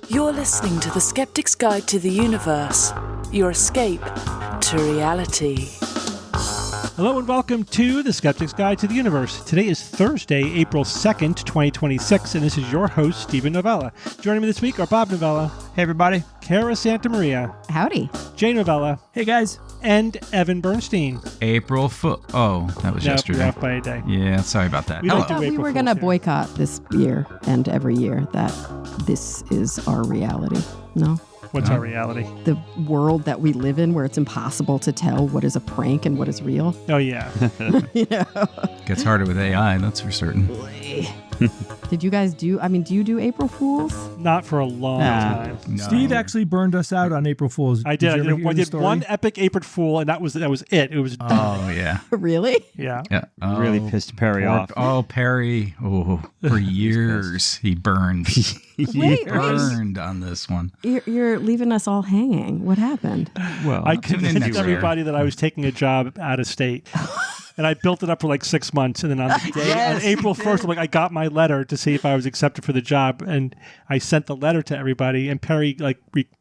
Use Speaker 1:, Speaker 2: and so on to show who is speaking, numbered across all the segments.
Speaker 1: You're listening to the Skeptics Guide to the Universe, your escape to reality.
Speaker 2: Hello and welcome to the Skeptics Guide to the Universe. Today is Thursday, April 2nd, 2026, and this is your host, Stephen Novella. Joining me this week are Bob Novella.
Speaker 3: Hey, everybody.
Speaker 2: Cara Santamaria.
Speaker 4: Howdy.
Speaker 2: Jay Novella.
Speaker 3: Hey, guys.
Speaker 2: And Evan Bernstein.
Speaker 5: April Fool. Oh, that was yesterday.
Speaker 2: We're off by a day.
Speaker 5: Yeah, sorry about that.
Speaker 2: We
Speaker 4: I thought we were going to boycott this year and every year that this is our reality. No?
Speaker 2: What's our reality?
Speaker 4: The world that we live in where it's impossible to tell what is a prank and what is real.
Speaker 2: Oh, yeah.
Speaker 4: You know?
Speaker 5: Gets harder with AI, that's for certain.
Speaker 4: Did you guys do you do April Fools?
Speaker 2: Not for a long time.
Speaker 5: No.
Speaker 3: Steve actually burned us out on April Fool's.
Speaker 2: I did.
Speaker 3: You
Speaker 2: I did one epic April Fool, and that was it. It was done.
Speaker 5: Oh, yeah.
Speaker 4: Really?
Speaker 2: Yeah.
Speaker 5: Yeah. Oh,
Speaker 6: Really pissed Perry off.
Speaker 5: Oh, Perry. Oh, for years he burned.
Speaker 4: Wait.
Speaker 5: Burned on this one.
Speaker 4: You're leaving us all hanging. What happened?
Speaker 6: Well,
Speaker 2: I
Speaker 5: tune in
Speaker 2: convinced
Speaker 5: next
Speaker 2: everybody that I was taking a job out of state. And I built it up for like 6 months. And then on the day, on April 1st, I'm like, I got my letter to see if I was accepted for the job. And I sent the letter to everybody. And Perry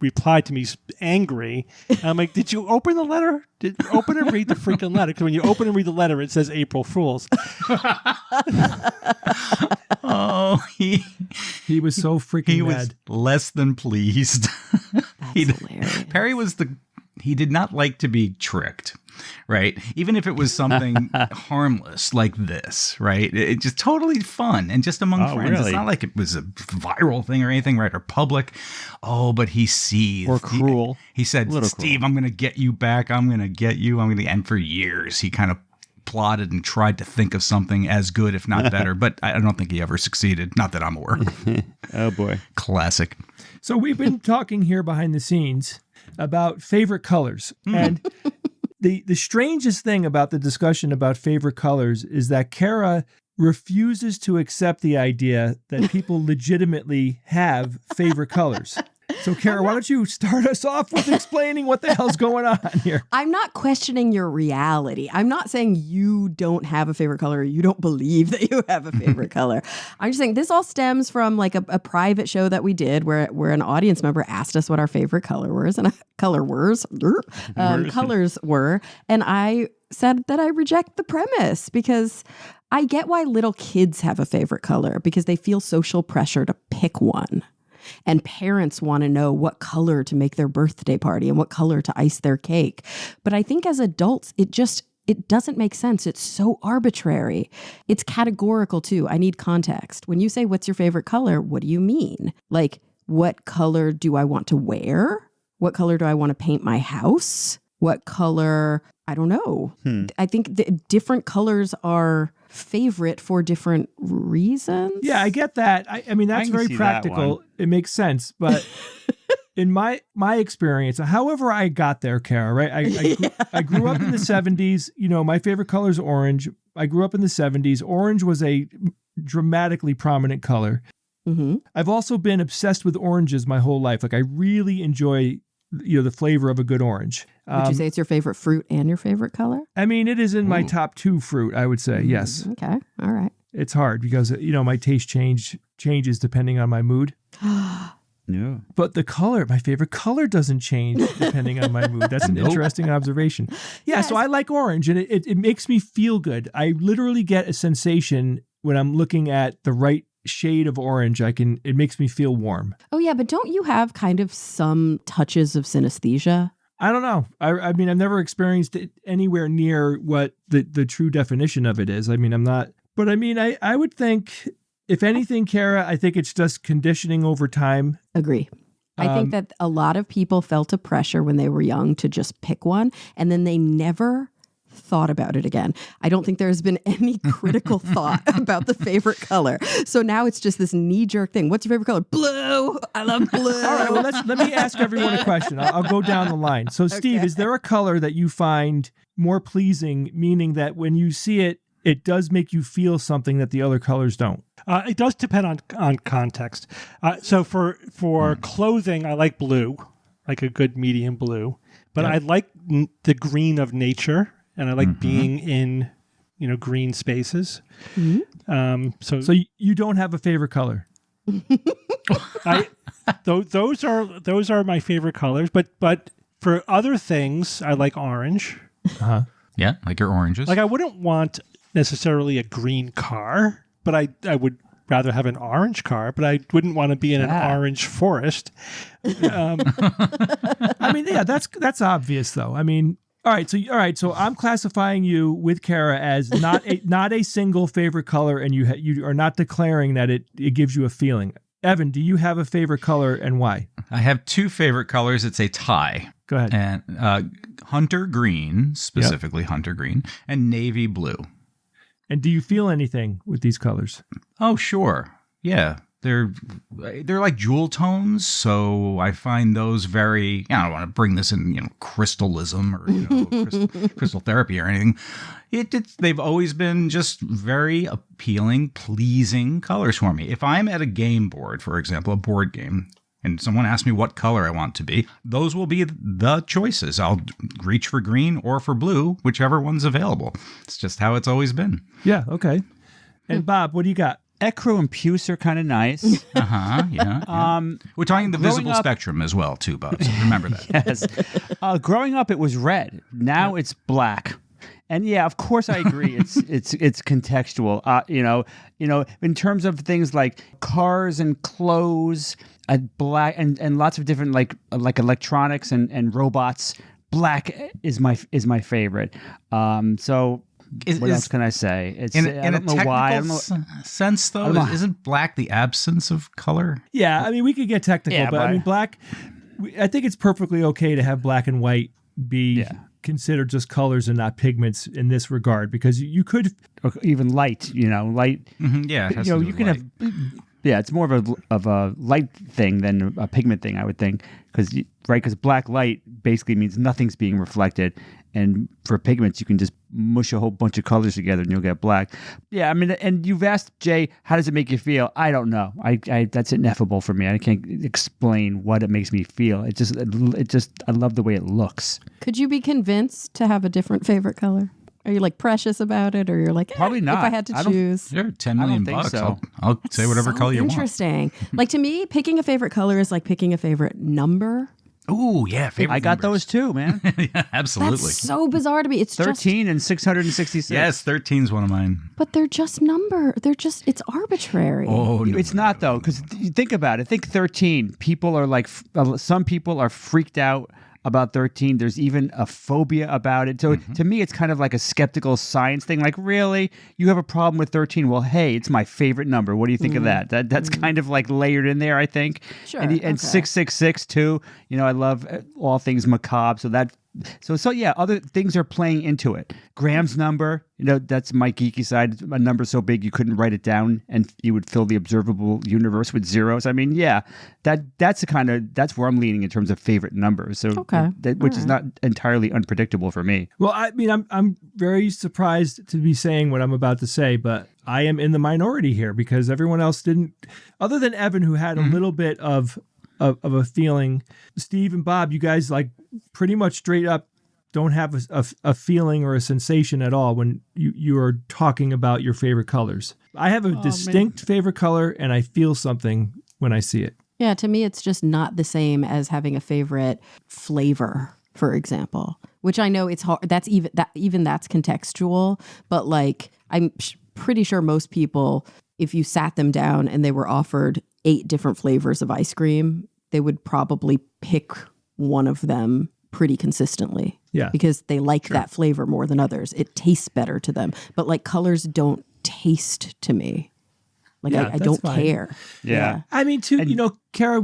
Speaker 2: replied to me angry. And I'm like, did you open the letter? Did you open and read the freaking letter? Because when you open and read the letter, it says April Fools.
Speaker 5: Oh,
Speaker 3: He was so freaking
Speaker 5: he
Speaker 3: mad.
Speaker 5: was less than pleased.
Speaker 4: That's hilarious.
Speaker 5: Perry was he did not like to be tricked, right? Even if it was something harmless like this, right? It's just totally fun and just among friends.
Speaker 6: Really?
Speaker 5: It's not like it was a viral thing or anything, right? Or public. Oh, but he seethed.
Speaker 6: Or cruel.
Speaker 5: He said, Steve, I'm going to get you back. I'm going to get you. And for years, he kind of plotted and tried to think of something as good, if not better, but I don't think he ever succeeded. Not that I'm aware of.
Speaker 6: Oh, boy.
Speaker 5: Classic.
Speaker 3: So we've been talking here behind the scenes about favorite colors. And the strangest thing about the discussion about favorite colors is that Cara refuses to accept the idea that people legitimately have favorite colors. So, Cara, why don't you start us off with explaining what the hell's going on here?
Speaker 4: I'm not questioning your reality. I'm not saying you don't have a favorite color or you don't believe that you have a favorite color. I'm just saying this all stems from like a private show that we did where an audience member asked us what our favorite colors were. And I said that I reject the premise because I get why little kids have a favorite color because they feel social pressure to pick one. And parents want to know what color to make their birthday party and what color to ice their cake. But I think as adults, it doesn't make sense. It's so arbitrary. It's categorical too. I need context. When you say, what's your favorite color? What do you mean? Like, what color do I want to wear? What color do I want to paint my house? What color? I don't know. I think different colors are favorite for different reasons.
Speaker 3: Yeah, I get that. I mean, that's very practical. It makes sense. But in my experience, however I got there, Cara, right? I grew up in the 70s. You know, my favorite color is orange. I grew up in the 70s. Orange was a dramatically prominent color.
Speaker 4: Mm-hmm.
Speaker 3: I've also been obsessed with oranges my whole life. Like, I really enjoy the flavor of a good orange.
Speaker 4: Would you say it's your favorite fruit and your favorite color?
Speaker 3: I mean, it is in my top 2 fruit, I would say. Yes.
Speaker 4: Okay. All right.
Speaker 3: It's hard because, my taste changes depending on my mood.
Speaker 6: No.
Speaker 3: But my favorite color doesn't change depending on my mood. That's an interesting observation. Yeah, yes. So I like orange and it makes me feel good. I literally get a sensation when I'm looking at the right shade of orange. It makes me feel warm.
Speaker 4: Oh yeah, but don't you have kind of some touches of synesthesia?
Speaker 3: I don't know. I mean, I've never experienced it anywhere near what the true definition of it is. I mean, I'm not, but I mean, I would think, if anything, Cara, I think it's just conditioning over time.
Speaker 4: Agree. I think that a lot of people felt a pressure when they were young to just pick one, and then they never thought about it again. I don't think there's been any critical thought about the favorite color. So now it's just this knee-jerk thing. What's your favorite color? Blue. I love blue.
Speaker 3: All right, well, let me ask everyone a question. I'll go down the line. So, Steve, is there a color that you find more pleasing, meaning that when you see it, it does make you feel something that the other colors don't?
Speaker 2: It does depend on context. So for clothing, I like blue, like a good medium blue. But I like the green of nature. And I like being in, green spaces.
Speaker 3: So you don't have a favorite color?
Speaker 2: Those are my favorite colors. But for other things, I like orange.
Speaker 5: Yeah, like your oranges.
Speaker 2: Like I wouldn't want necessarily a green car, but I would rather have an orange car, but I wouldn't want to be in an orange forest.
Speaker 3: I mean, yeah, that's obvious though. I mean, all right, so I'm classifying you with Kara as not a single favorite color, and you are not declaring that it gives you a feeling. Evan, do you have a favorite color and why?
Speaker 5: I have two favorite colors. It's a tie.
Speaker 3: Go ahead.
Speaker 5: And hunter green, specifically hunter green, and navy blue.
Speaker 3: And do you feel anything with these colors?
Speaker 5: Oh, sure. Yeah. They're like jewel tones, so I find those very. I don't want to bring this in, crystalism or crystal therapy or anything. They've always been just very appealing, pleasing colors for me. If I'm at a game board, for example, a board game, and someone asks me what color I want to be, those will be the choices. I'll reach for green or for blue, whichever one's available. It's just how it's always been.
Speaker 3: Yeah. Okay. And Bob, what do you got?
Speaker 6: Ecru and puce are kind of nice.
Speaker 5: Yeah. We're talking the visible spectrum as well, too, Bob. So remember that.
Speaker 6: Yes. Growing up, it was red. Now it's black. And yeah, of course, I agree. It's contextual. In terms of things like cars and clothes, black and lots of different like electronics and robots. Black is my favorite. What else can I say? It's I don't know why. I don't know.
Speaker 5: Sense though, isn't black the absence of color?
Speaker 3: Yeah, I mean we could get technical, but I mean black. I think it's perfectly okay to have black and white be considered just colors and not pigments in this regard, because you could
Speaker 6: even light. Light.
Speaker 5: Mm-hmm, yeah, it has to do
Speaker 6: you
Speaker 5: with
Speaker 6: can
Speaker 5: light.
Speaker 6: have. Yeah, it's more of a light thing than a pigment thing, I would think, because black light basically means nothing's being reflected, and for pigments you can just mush a whole bunch of colors together and you'll get black. Yeah, I mean, and you've asked Jay, how does it make you feel? I don't know. I that's ineffable for me. I can't explain what it makes me feel. It just I love the way it looks.
Speaker 4: Could you be convinced to have a different favorite color? Are you like precious about it, or you're like
Speaker 6: probably not?
Speaker 4: If I had to choose,
Speaker 5: sure, $10 million bucks.
Speaker 6: So.
Speaker 5: I'll say whatever color you want.
Speaker 4: Interesting. Like to me, picking a favorite color is like picking a favorite number.
Speaker 5: Ooh, yeah, favorite.
Speaker 6: I got those too, man.
Speaker 5: Yeah, absolutely.
Speaker 4: That's so bizarre to me. It's
Speaker 6: 13 and 666.
Speaker 5: Yes, 13's one of mine.
Speaker 4: But they're just it's arbitrary.
Speaker 5: Oh, no,
Speaker 6: it's not though, because you think about it. Think 13. People are like, some people are freaked out about 13. There's even a phobia about it. So to me, it's kind of like a skeptical science thing. Like, really? You have a problem with 13? Well, hey, it's my favorite number. What do you think of that? That's kind of like layered in there, I think.
Speaker 4: Sure.
Speaker 6: And 666 too. I love all things macabre. So yeah, other things are playing into it. Graham's number, that's my geeky side. A number so big you couldn't write it down, and you would fill the observable universe with zeros. I mean, yeah, that's where I'm leaning in terms of favorite numbers. So, which is not entirely unpredictable for me.
Speaker 3: Well, I mean, I'm very surprised to be saying what I'm about to say, but I am in the minority here because everyone else didn't, other than Evan, who had a little bit of a feeling. Steve and Bob, you guys like pretty much straight up don't have a feeling or a sensation at all when you are talking about your favorite colors. I have a distinct favorite color and I feel something when I see it.
Speaker 4: Yeah, to me, it's just not the same as having a favorite flavor, for example, which I know it's hard. That's that's contextual, but like I'm pretty sure most people, if you sat them down and they were offered 8 different flavors of ice cream, they would probably pick one of them pretty consistently.
Speaker 3: Yeah.
Speaker 4: Because they like that flavor more than others. It tastes better to them. But like colors don't taste to me. Like I don't care.
Speaker 6: Yeah.
Speaker 3: I mean, too, Kara,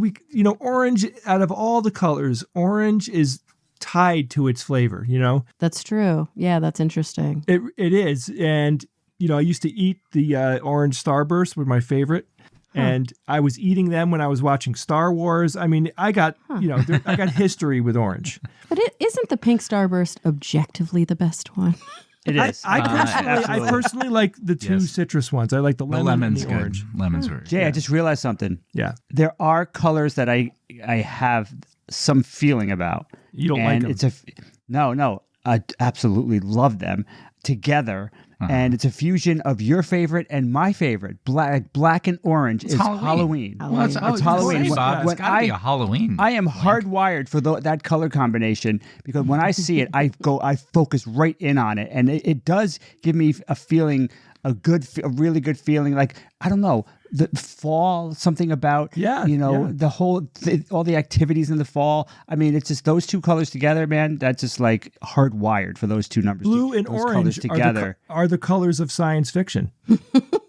Speaker 3: orange, out of all the colors, orange is tied to its flavor, That's
Speaker 4: true. Yeah, that's interesting.
Speaker 3: It is. And, I used to eat the orange Starburst, were my favorite. And I was eating them when I was watching Star Wars. I mean, I got, I got history with orange.
Speaker 4: But isn't the pink Starburst objectively the best one?
Speaker 6: It is.
Speaker 3: I personally like the two citrus ones. I like the lemon and the orange.
Speaker 5: Lemon's very
Speaker 6: Jay, I just realized something.
Speaker 3: Yeah.
Speaker 6: There are colors that I have some feeling about.
Speaker 3: You don't like them?
Speaker 6: No. I absolutely love them together. and it's a fusion of your favorite and my favorite. Black and orange is Halloween.
Speaker 5: Well, it's
Speaker 6: Halloween.
Speaker 5: Bob. It's got to be a Halloween.
Speaker 6: I am hardwired for that color combination because when I see it, I focus right in on it, and it does give me a feeling, a really good feeling. Like, I don't know, the fall, something about all the activities in the fall. I mean, it's just those two colors together, man. That's just like hardwired for those two numbers.
Speaker 3: Blue and orange together are the colors of science fiction.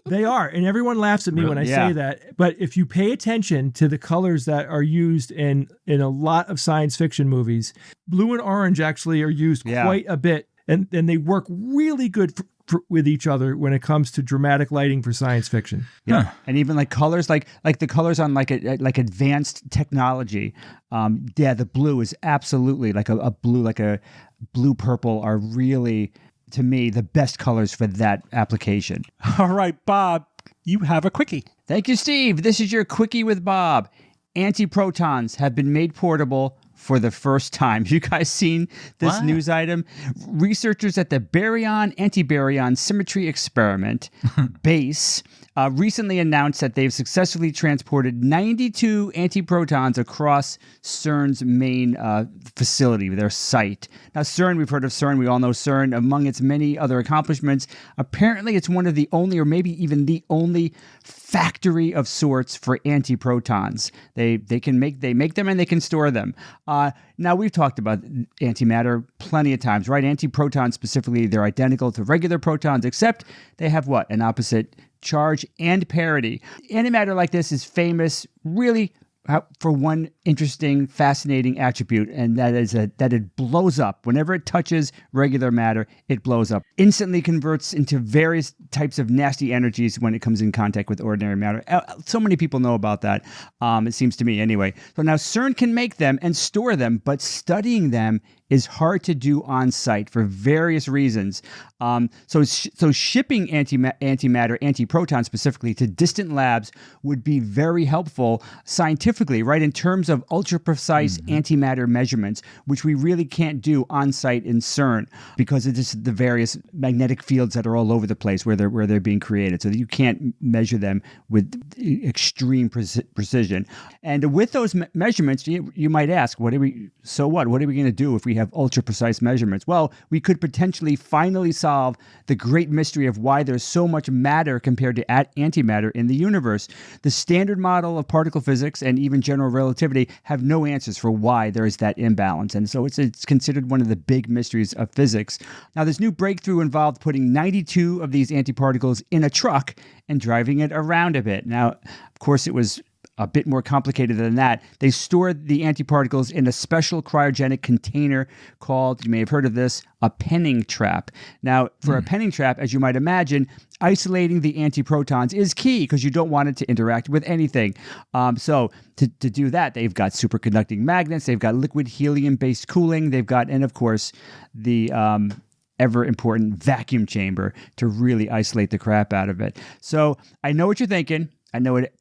Speaker 3: They are, and everyone laughs at me when I say that. But if you pay attention to the colors that are used in a lot of science fiction movies, blue and orange actually are used quite a bit, and they work really good with each other when it comes to dramatic lighting for science fiction.
Speaker 6: Yeah, and even like colors, like the colors on like advanced technology. The blue is absolutely like a blue purple are really, to me, the best colors for that application.
Speaker 2: All right, Bob, you have a quickie.
Speaker 6: Thank you, Steve. This is your quickie with Bob. Antiprotons have been made portable for the first time. You guys seen this news item? Researchers at the Baryon-Antibaryon Symmetry Experiment, BASE, recently announced that they've successfully transported 92 antiprotons across CERN's main facility, their site. Now, CERN, we've heard of CERN. We all know CERN. Among its many other accomplishments, apparently it's one of the only, or maybe even the only, factory of sorts for antiprotons. They make them and they can store them. Now, we've talked about antimatter plenty of times, right? Antiprotons specifically, they're identical to regular protons, except they have what? An opposite charge and parity. Antimatter like this is famous, really, for one interesting, fascinating attribute, and that is that it blows up. Whenever it touches regular matter, it blows up. Instantly converts into various types of nasty energies when it comes in contact with ordinary matter. So many people know about that, it seems to me anyway. So now CERN can make them and store them, but studying them is hard to do on site for various reasons. So shipping antimatter, antiproton specifically, to distant labs would be very helpful scientifically, right? In terms of ultra precise antimatter measurements, which we really can't do on site in CERN because of just the various magnetic fields that are all over the place where they're being created. So that you can't measure them with extreme precision. And with those measurements, you might ask, what are we going to do if we have ultra precise measurements? Well, we could potentially finally solve the great mystery of why there's so much matter compared to antimatter in the universe. The standard model of particle physics and even general relativity have no answers for why there is that imbalance. And so it's considered one of the big mysteries of physics. Now, this new breakthrough involved putting 92 of these antiparticles in a truck and driving it around a bit. Now, of course, it was a bit more complicated than that. They stored the antiparticles in a special cryogenic container called, you may have heard of this, a penning trap. Now, for a penning trap, as you might imagine, isolating the antiprotons is key because you don't want it to interact with anything. So to do that, they've got superconducting magnets, they've got liquid helium-based cooling, they've got, and of course, the ever important vacuum chamber to really isolate the crap out of it. So I know what you're thinking. I know what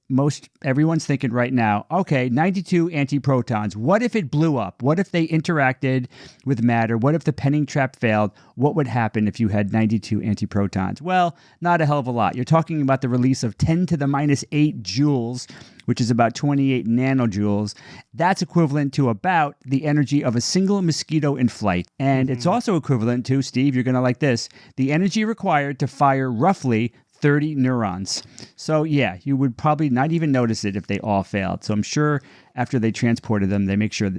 Speaker 6: everyone's thinking right now. Okay, 92 antiprotons. What if it blew up? What if they interacted with matter? What if the penning trap failed? What would happen if you had 92 antiprotons? Well, not a hell of a lot. You're talking about the release of 10 to the minus 8 joules, which is about 28 nanojoules. That's equivalent to about the energy of a single mosquito in flight. And it's also equivalent to, Steve, you're going to like this, the energy required to fire roughly 30 neurons. So yeah, you would probably not even notice it if they all failed. So I'm sure after they transported them, they made sure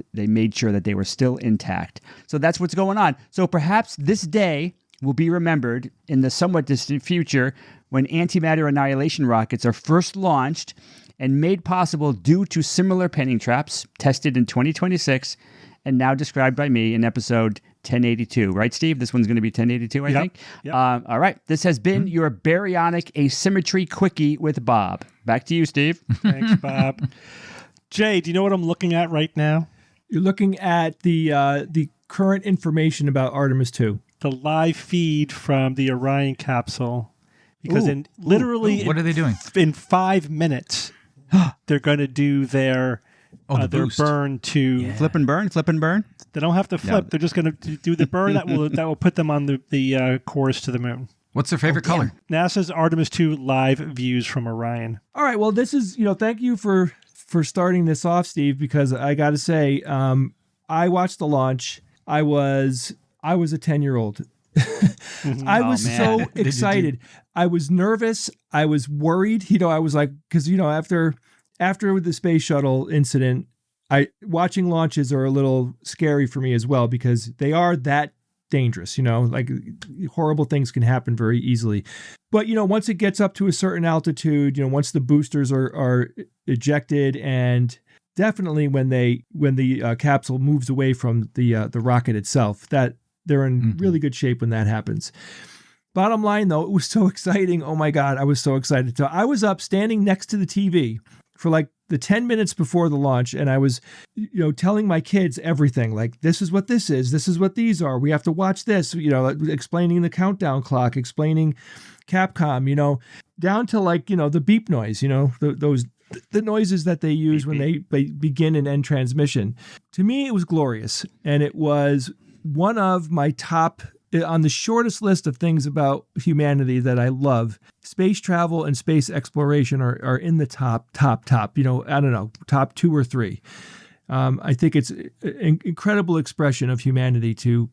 Speaker 6: that they were still intact. So that's what's going on. So perhaps this day will be remembered in the somewhat distant future when antimatter annihilation rockets are first launched and made possible due to similar penning traps tested in 2026 and now described by me in episode 1082. Right, Steve? This one's going to be 1082, I think.
Speaker 2: Yep.
Speaker 6: All right. This has been your baryonic asymmetry quickie with Bob. Back to you, Steve.
Speaker 2: Thanks, Bob. Jay, do you know what I'm looking at right now?
Speaker 3: You're looking at the current information about Artemis 2.
Speaker 2: The live feed from the Orion capsule. Because
Speaker 5: what are they doing?
Speaker 2: In 5 minutes, they're going to do their burn to
Speaker 6: flip and burn.
Speaker 2: They don't have to flip. No. They're just going to do the burn that will put them on the course to the moon.
Speaker 5: What's their favorite color?
Speaker 2: NASA's Artemis 2 live views from Orion.
Speaker 3: All right. Well, this is, thank you for starting this off, Steve, because I got to say, I watched the launch. I was a 10-year-old. I was so excited. I was nervous. I was worried. I was like, because, after the space shuttle incident, watching launches are a little scary for me as well, because they are that dangerous, like horrible things can happen very easily. But, once it gets up to a certain altitude, once the boosters are ejected, and definitely when the capsule moves away from the rocket itself, that they're in really good shape when that happens. Bottom line, though, it was so exciting. Oh my God, I was so excited. So I was up standing next to the TV for like the 10 minutes before the launch, and I was, telling my kids everything. Like, this is what this is. This is what these are. We have to watch this. Explaining the countdown clock, explaining Capcom. Down to like the beep noise. The noises that they use when they begin and end transmission. To me, it was glorious, and it was one of my top, on the shortest list of things about humanity that I love. Space travel and space exploration are in the top, I don't know, top 2 or 3. I think it's an incredible expression of humanity to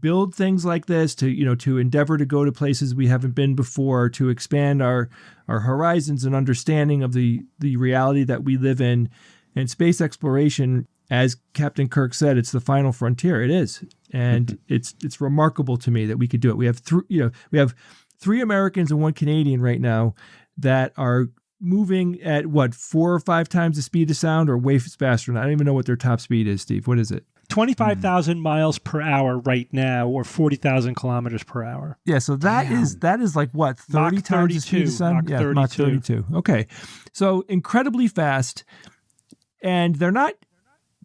Speaker 3: build things like this, to endeavor to go to places we haven't been before, to expand our horizons and understanding of the reality that we live in. And space exploration, as Captain Kirk said, it's the final frontier. It is. And it's remarkable to me that we could do it. We have we have 3 Americans and 1 Canadian right now that are moving at 4 or 5 times the speed of sound, or way faster than that. I don't even know what their top speed is, Steve. What is it?
Speaker 2: 25,000 miles per hour right now, or 40,000 kilometers per hour.
Speaker 3: Yeah, so that is like what, 30
Speaker 2: Mach
Speaker 3: times the speed of sound?
Speaker 2: Mach 32.
Speaker 3: Mach 32. Okay. So incredibly fast, and they're not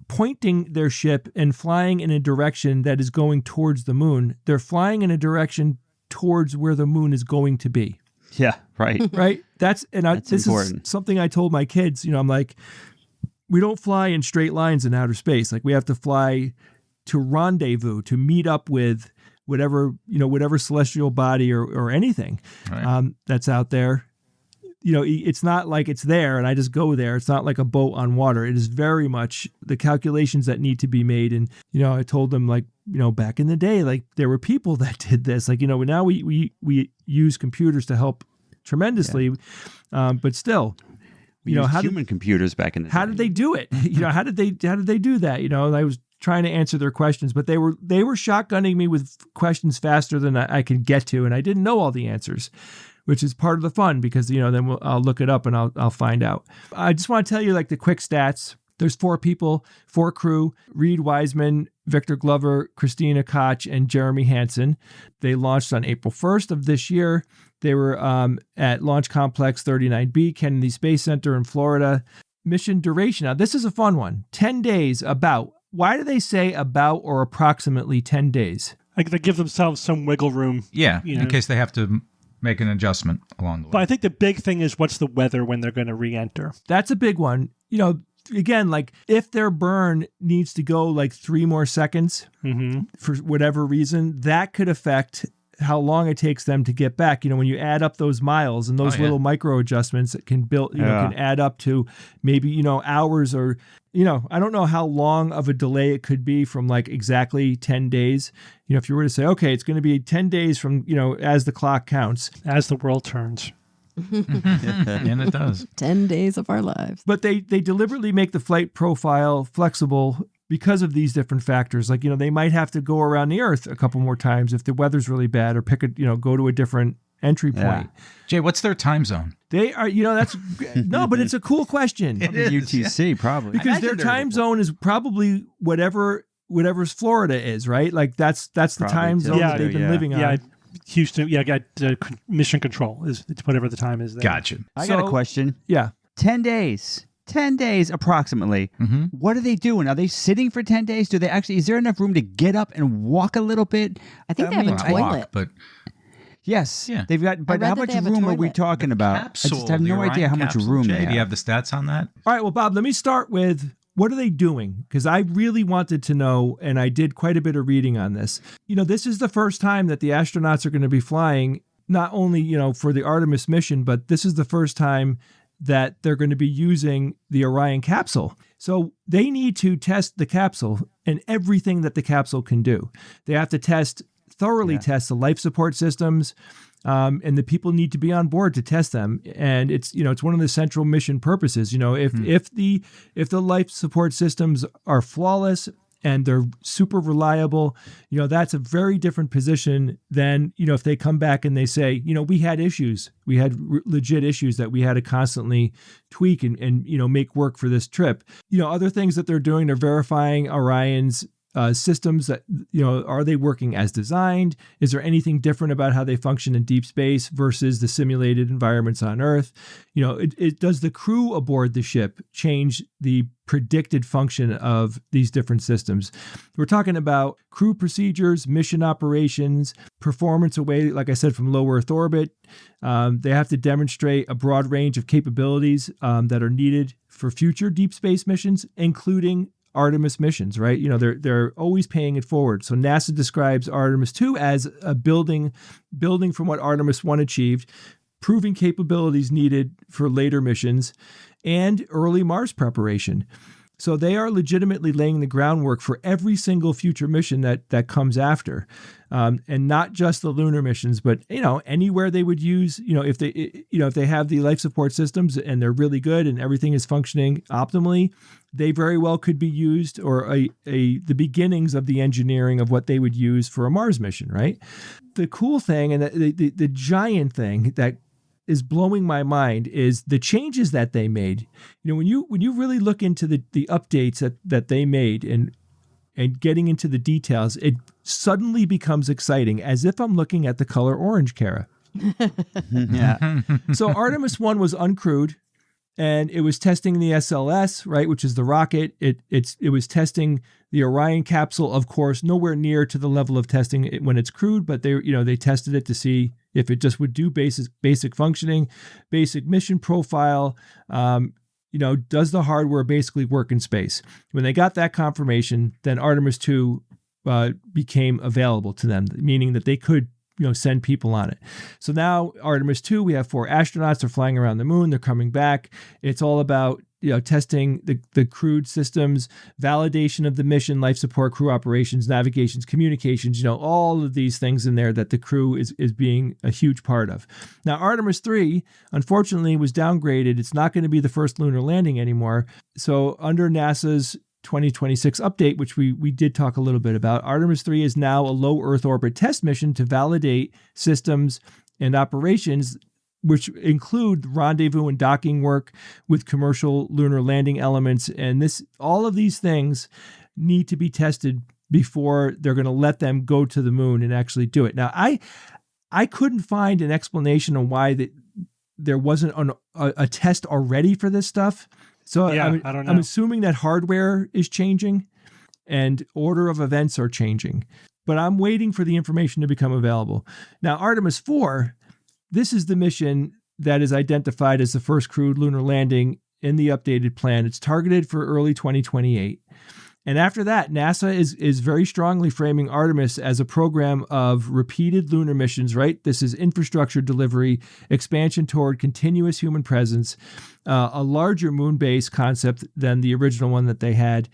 Speaker 3: pointing their ship and flying in a direction that is going towards the moon. They're flying in a direction towards where the moon is going to be.
Speaker 6: Yeah, right.
Speaker 3: Right? This
Speaker 6: important.
Speaker 3: is something I told my kids. I'm like, we don't fly in straight lines in outer space. Like, we have to fly to rendezvous, to meet up with whatever celestial body or anything that's out there. It's not like it's there and I just go there. It's not like a boat on water. It is very much the calculations that need to be made. And, I told them, like, back in the day, like, there were people that did this. Like, now we use computers to help tremendously. Yeah. But still,
Speaker 6: we used human computers back in the day.
Speaker 3: How did they do it? How did they do that? I was trying to answer their questions, but they were shotgunning me with questions faster than I could get to. And I didn't know all the answers, which is part of the fun, because, then I'll look it up and I'll find out. I just want to tell you, like, the quick stats. There's 4 people, 4 crew: Reed Wiseman, Victor Glover, Christina Koch, and Jeremy Hansen. They launched on April 1st of this year. They were at Launch Complex 39B, Kennedy Space Center in Florida. Mission duration. Now, this is a fun one. 10 days, about. Why do they say about or approximately 10 days?
Speaker 2: Like, they give themselves some wiggle room.
Speaker 5: Yeah, in case they have to make an adjustment along the way.
Speaker 2: But I think the big thing is, what's the weather when they're going to re-enter?
Speaker 3: That's a big one. Again, like, if their burn needs to go like 3 more seconds for whatever reason, that could affect how long it takes them to get back. When you add up those miles and those little micro adjustments, it can can add up to maybe, hours, or, I don't know how long of a delay it could be from like exactly 10 days. If you were to say, okay, it's going to be 10 days from, as the clock counts.
Speaker 2: As the world turns.
Speaker 5: And it does.
Speaker 4: 10 days of our lives.
Speaker 3: But they deliberately make the flight profile flexible because of these different factors. Like, they might have to go around the Earth a couple more times if the weather's really bad, or go to a different entry point.
Speaker 5: Jay, what's their time zone?
Speaker 3: They are, that's no, but it's a cool question.
Speaker 6: It is, UTC, probably.
Speaker 3: Because their time zone is probably whatever's Florida is, right? Like, that's the time zone that they've been living on.
Speaker 2: Yeah, Houston. Yeah, I got mission control. It's whatever the time is there.
Speaker 5: Gotcha.
Speaker 6: I got a question.
Speaker 3: Yeah.
Speaker 6: 10 days. 10 days approximately. Mm-hmm. What are they doing? Are they sitting for 10 days? Is there enough room to get up and walk a little bit?
Speaker 4: I think they have a toilet.
Speaker 5: But
Speaker 6: yes,
Speaker 5: yeah.
Speaker 6: They've got. But how much room are we talking about? I just have no idea how much room they have.
Speaker 5: Do you have the stats on that?
Speaker 3: All right. Well, Bob, let me start with, what are they doing? Because I really wanted to know, and I did quite a bit of reading on this. This is the first time that the astronauts are going to be flying not only, for the Artemis mission, but this is the first time that they're going to be using the Orion capsule. So they need to test the capsule and everything that the capsule can do. They have to thoroughly test the life support systems, and the people need to be on board to test them. And it's one of the central mission purposes. If the life support systems are flawless and they're super reliable, that's a very different position than, if they come back and they say, we had issues. We had legit issues that we had to constantly tweak and make work for this trip. Other things that they're doing, they're verifying Orion's systems that, are they working as designed? Is there anything different about how they function in deep space versus the simulated environments on Earth? Does the crew aboard the ship change the predicted function of these different systems? We're talking about crew procedures, mission operations, performance away, like I said, from low Earth orbit. They have to demonstrate a broad range of capabilities that are needed for future deep space missions, including Artemis missions, right? They're always paying it forward. So NASA describes Artemis 2 as a building from what Artemis 1 achieved, proving capabilities needed for later missions, and early Mars preparation. So they are legitimately laying the groundwork for every single future mission that comes after, and not just the lunar missions, but anywhere they would use. If they have the life support systems and they're really good and everything is functioning optimally, they very well could be used, or the beginnings of the engineering of what they would use for a Mars mission. Right. The cool thing and the giant thing that is blowing my mind is the changes that they made. When you really look into the updates that they made and getting into the details, it suddenly becomes exciting, as if I'm looking at the color orange, Kara.
Speaker 6: Yeah.
Speaker 3: So Artemis 1 was uncrewed, and it was testing the SLS, right, which is the rocket. It was testing the Orion capsule, of course, nowhere near to the level of testing when it's crewed, but they tested it to see if it just would do basic functioning, basic mission profile. Does the hardware basically work in space? When they got that confirmation, then Artemis 2 became available to them, meaning that they could send people on it. So now Artemis 2, we have 4 astronauts. They're flying around the moon. They're coming back. It's all about testing the crewed systems, validation of the mission, life support, crew operations, navigations, communications, all of these things in there that the crew is being a huge part of. Now, Artemis 3, unfortunately, was downgraded. It's not going to be the first lunar landing anymore. So under NASA's 2026 update, which we did talk a little bit about, Artemis 3 is now a low Earth orbit test mission to validate systems and operations, which include rendezvous and docking work with commercial lunar landing elements. And all of these things need to be tested before they're going to let them go to the moon and actually do it. Now, I couldn't find an explanation on why there wasn't a test already for this stuff. So
Speaker 2: I don't know.
Speaker 3: I'm assuming that hardware is changing and order of events are changing, but I'm waiting for the information to become available. Now, Artemis 4, this is the mission that is identified as the first crewed lunar landing in the updated plan. It's targeted for early 2028. And after that, NASA is very strongly framing Artemis as a program of repeated lunar missions, right? This is infrastructure delivery, expansion toward continuous human presence, a larger moon base concept than the original one that they had.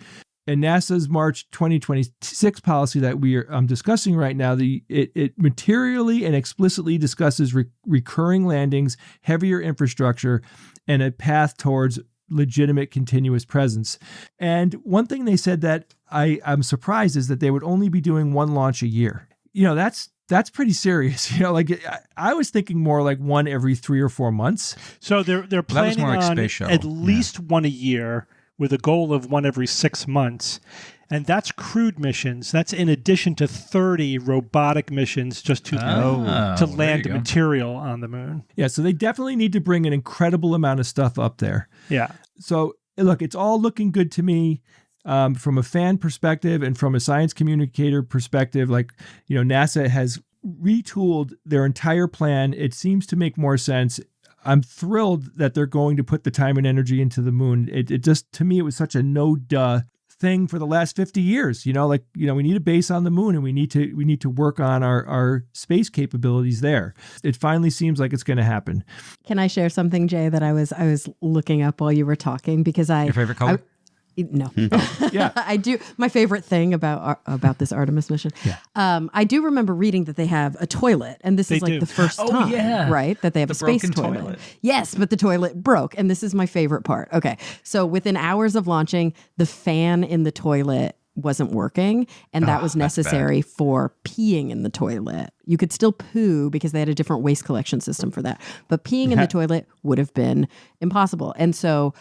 Speaker 3: And NASA's March 2026 policy that I'm discussing right now, it materially and explicitly discusses recurring landings, heavier infrastructure, and a path towards legitimate continuous presence. And one thing they said that I'm surprised is that they would only be doing one launch a year. That's pretty serious. I was thinking more like one every 3 or 4 months.
Speaker 2: So they're planning
Speaker 5: more like
Speaker 2: on
Speaker 5: space shuttle.
Speaker 2: at least one a year, with a goal of one every 6 months. And that's crewed missions. That's in addition to 30 robotic missions just to land material on the moon.
Speaker 3: Yeah, so they definitely need to bring an incredible amount of stuff up there.
Speaker 2: Yeah.
Speaker 3: So, look, it's all looking good to me from a fan perspective and from a science communicator perspective. NASA has retooled their entire plan. It seems to make more sense. I'm thrilled that they're going to put the time and energy into the moon. It just, to me, it was such a no-duh thing for the last 50 years. We need a base on the moon, and we need to work on our space capabilities there. It finally seems like it's going to happen.
Speaker 4: Can I share something, Jay, that I was looking up while you were talking? Because
Speaker 5: Your favorite color?
Speaker 4: No.
Speaker 3: Yeah.
Speaker 4: I do. My favorite thing about this Artemis mission. Yeah. I do remember reading that they have a toilet, and this is like the first time, right? That they have a space toilet. Yes, but the toilet broke, and this is my favorite part. Okay, so within hours of launching, the fan in the toilet wasn't working, and that was necessary for peeing in the toilet. You could still poo because they had a different waste collection system for that, but peeing in the toilet would have been impossible. And so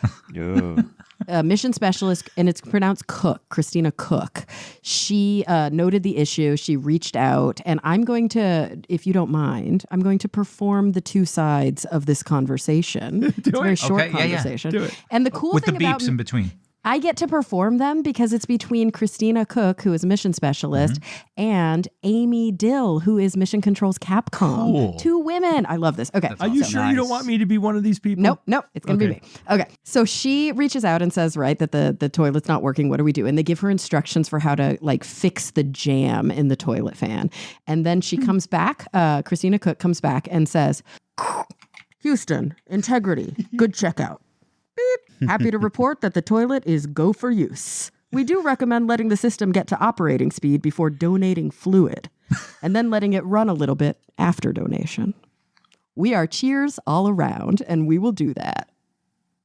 Speaker 4: a mission specialist, and it's pronounced Cook, Christina Cook, she noted the issue. She reached out, and I'm going to, if you don't mind, I'm going to perform the two sides of this conversation. It's a very short conversation.
Speaker 3: Do it.
Speaker 4: And the cool
Speaker 5: With the
Speaker 4: thing about
Speaker 5: beeps in between.
Speaker 4: I get to perform them because it's between Christina Cook, who is a mission specialist, and Amy Dill, who is mission controls Capcom.
Speaker 5: Cool.
Speaker 4: Two women. I love this. Okay.
Speaker 3: Are you sure you don't want me to be one of these people?
Speaker 4: Nope. It's going to be me. Okay. So she reaches out and says, right, that the toilet's not working. What do we do? And they give her instructions for how to fix the jam in the toilet fan. And then she comes back, Christina Cook comes back and says, Houston, integrity, good checkout. Beep. Happy to report that the toilet is go for use. We do recommend letting the system get to operating speed before donating fluid, and then letting it run a little bit after donation. We are cheers all around, and we will do that.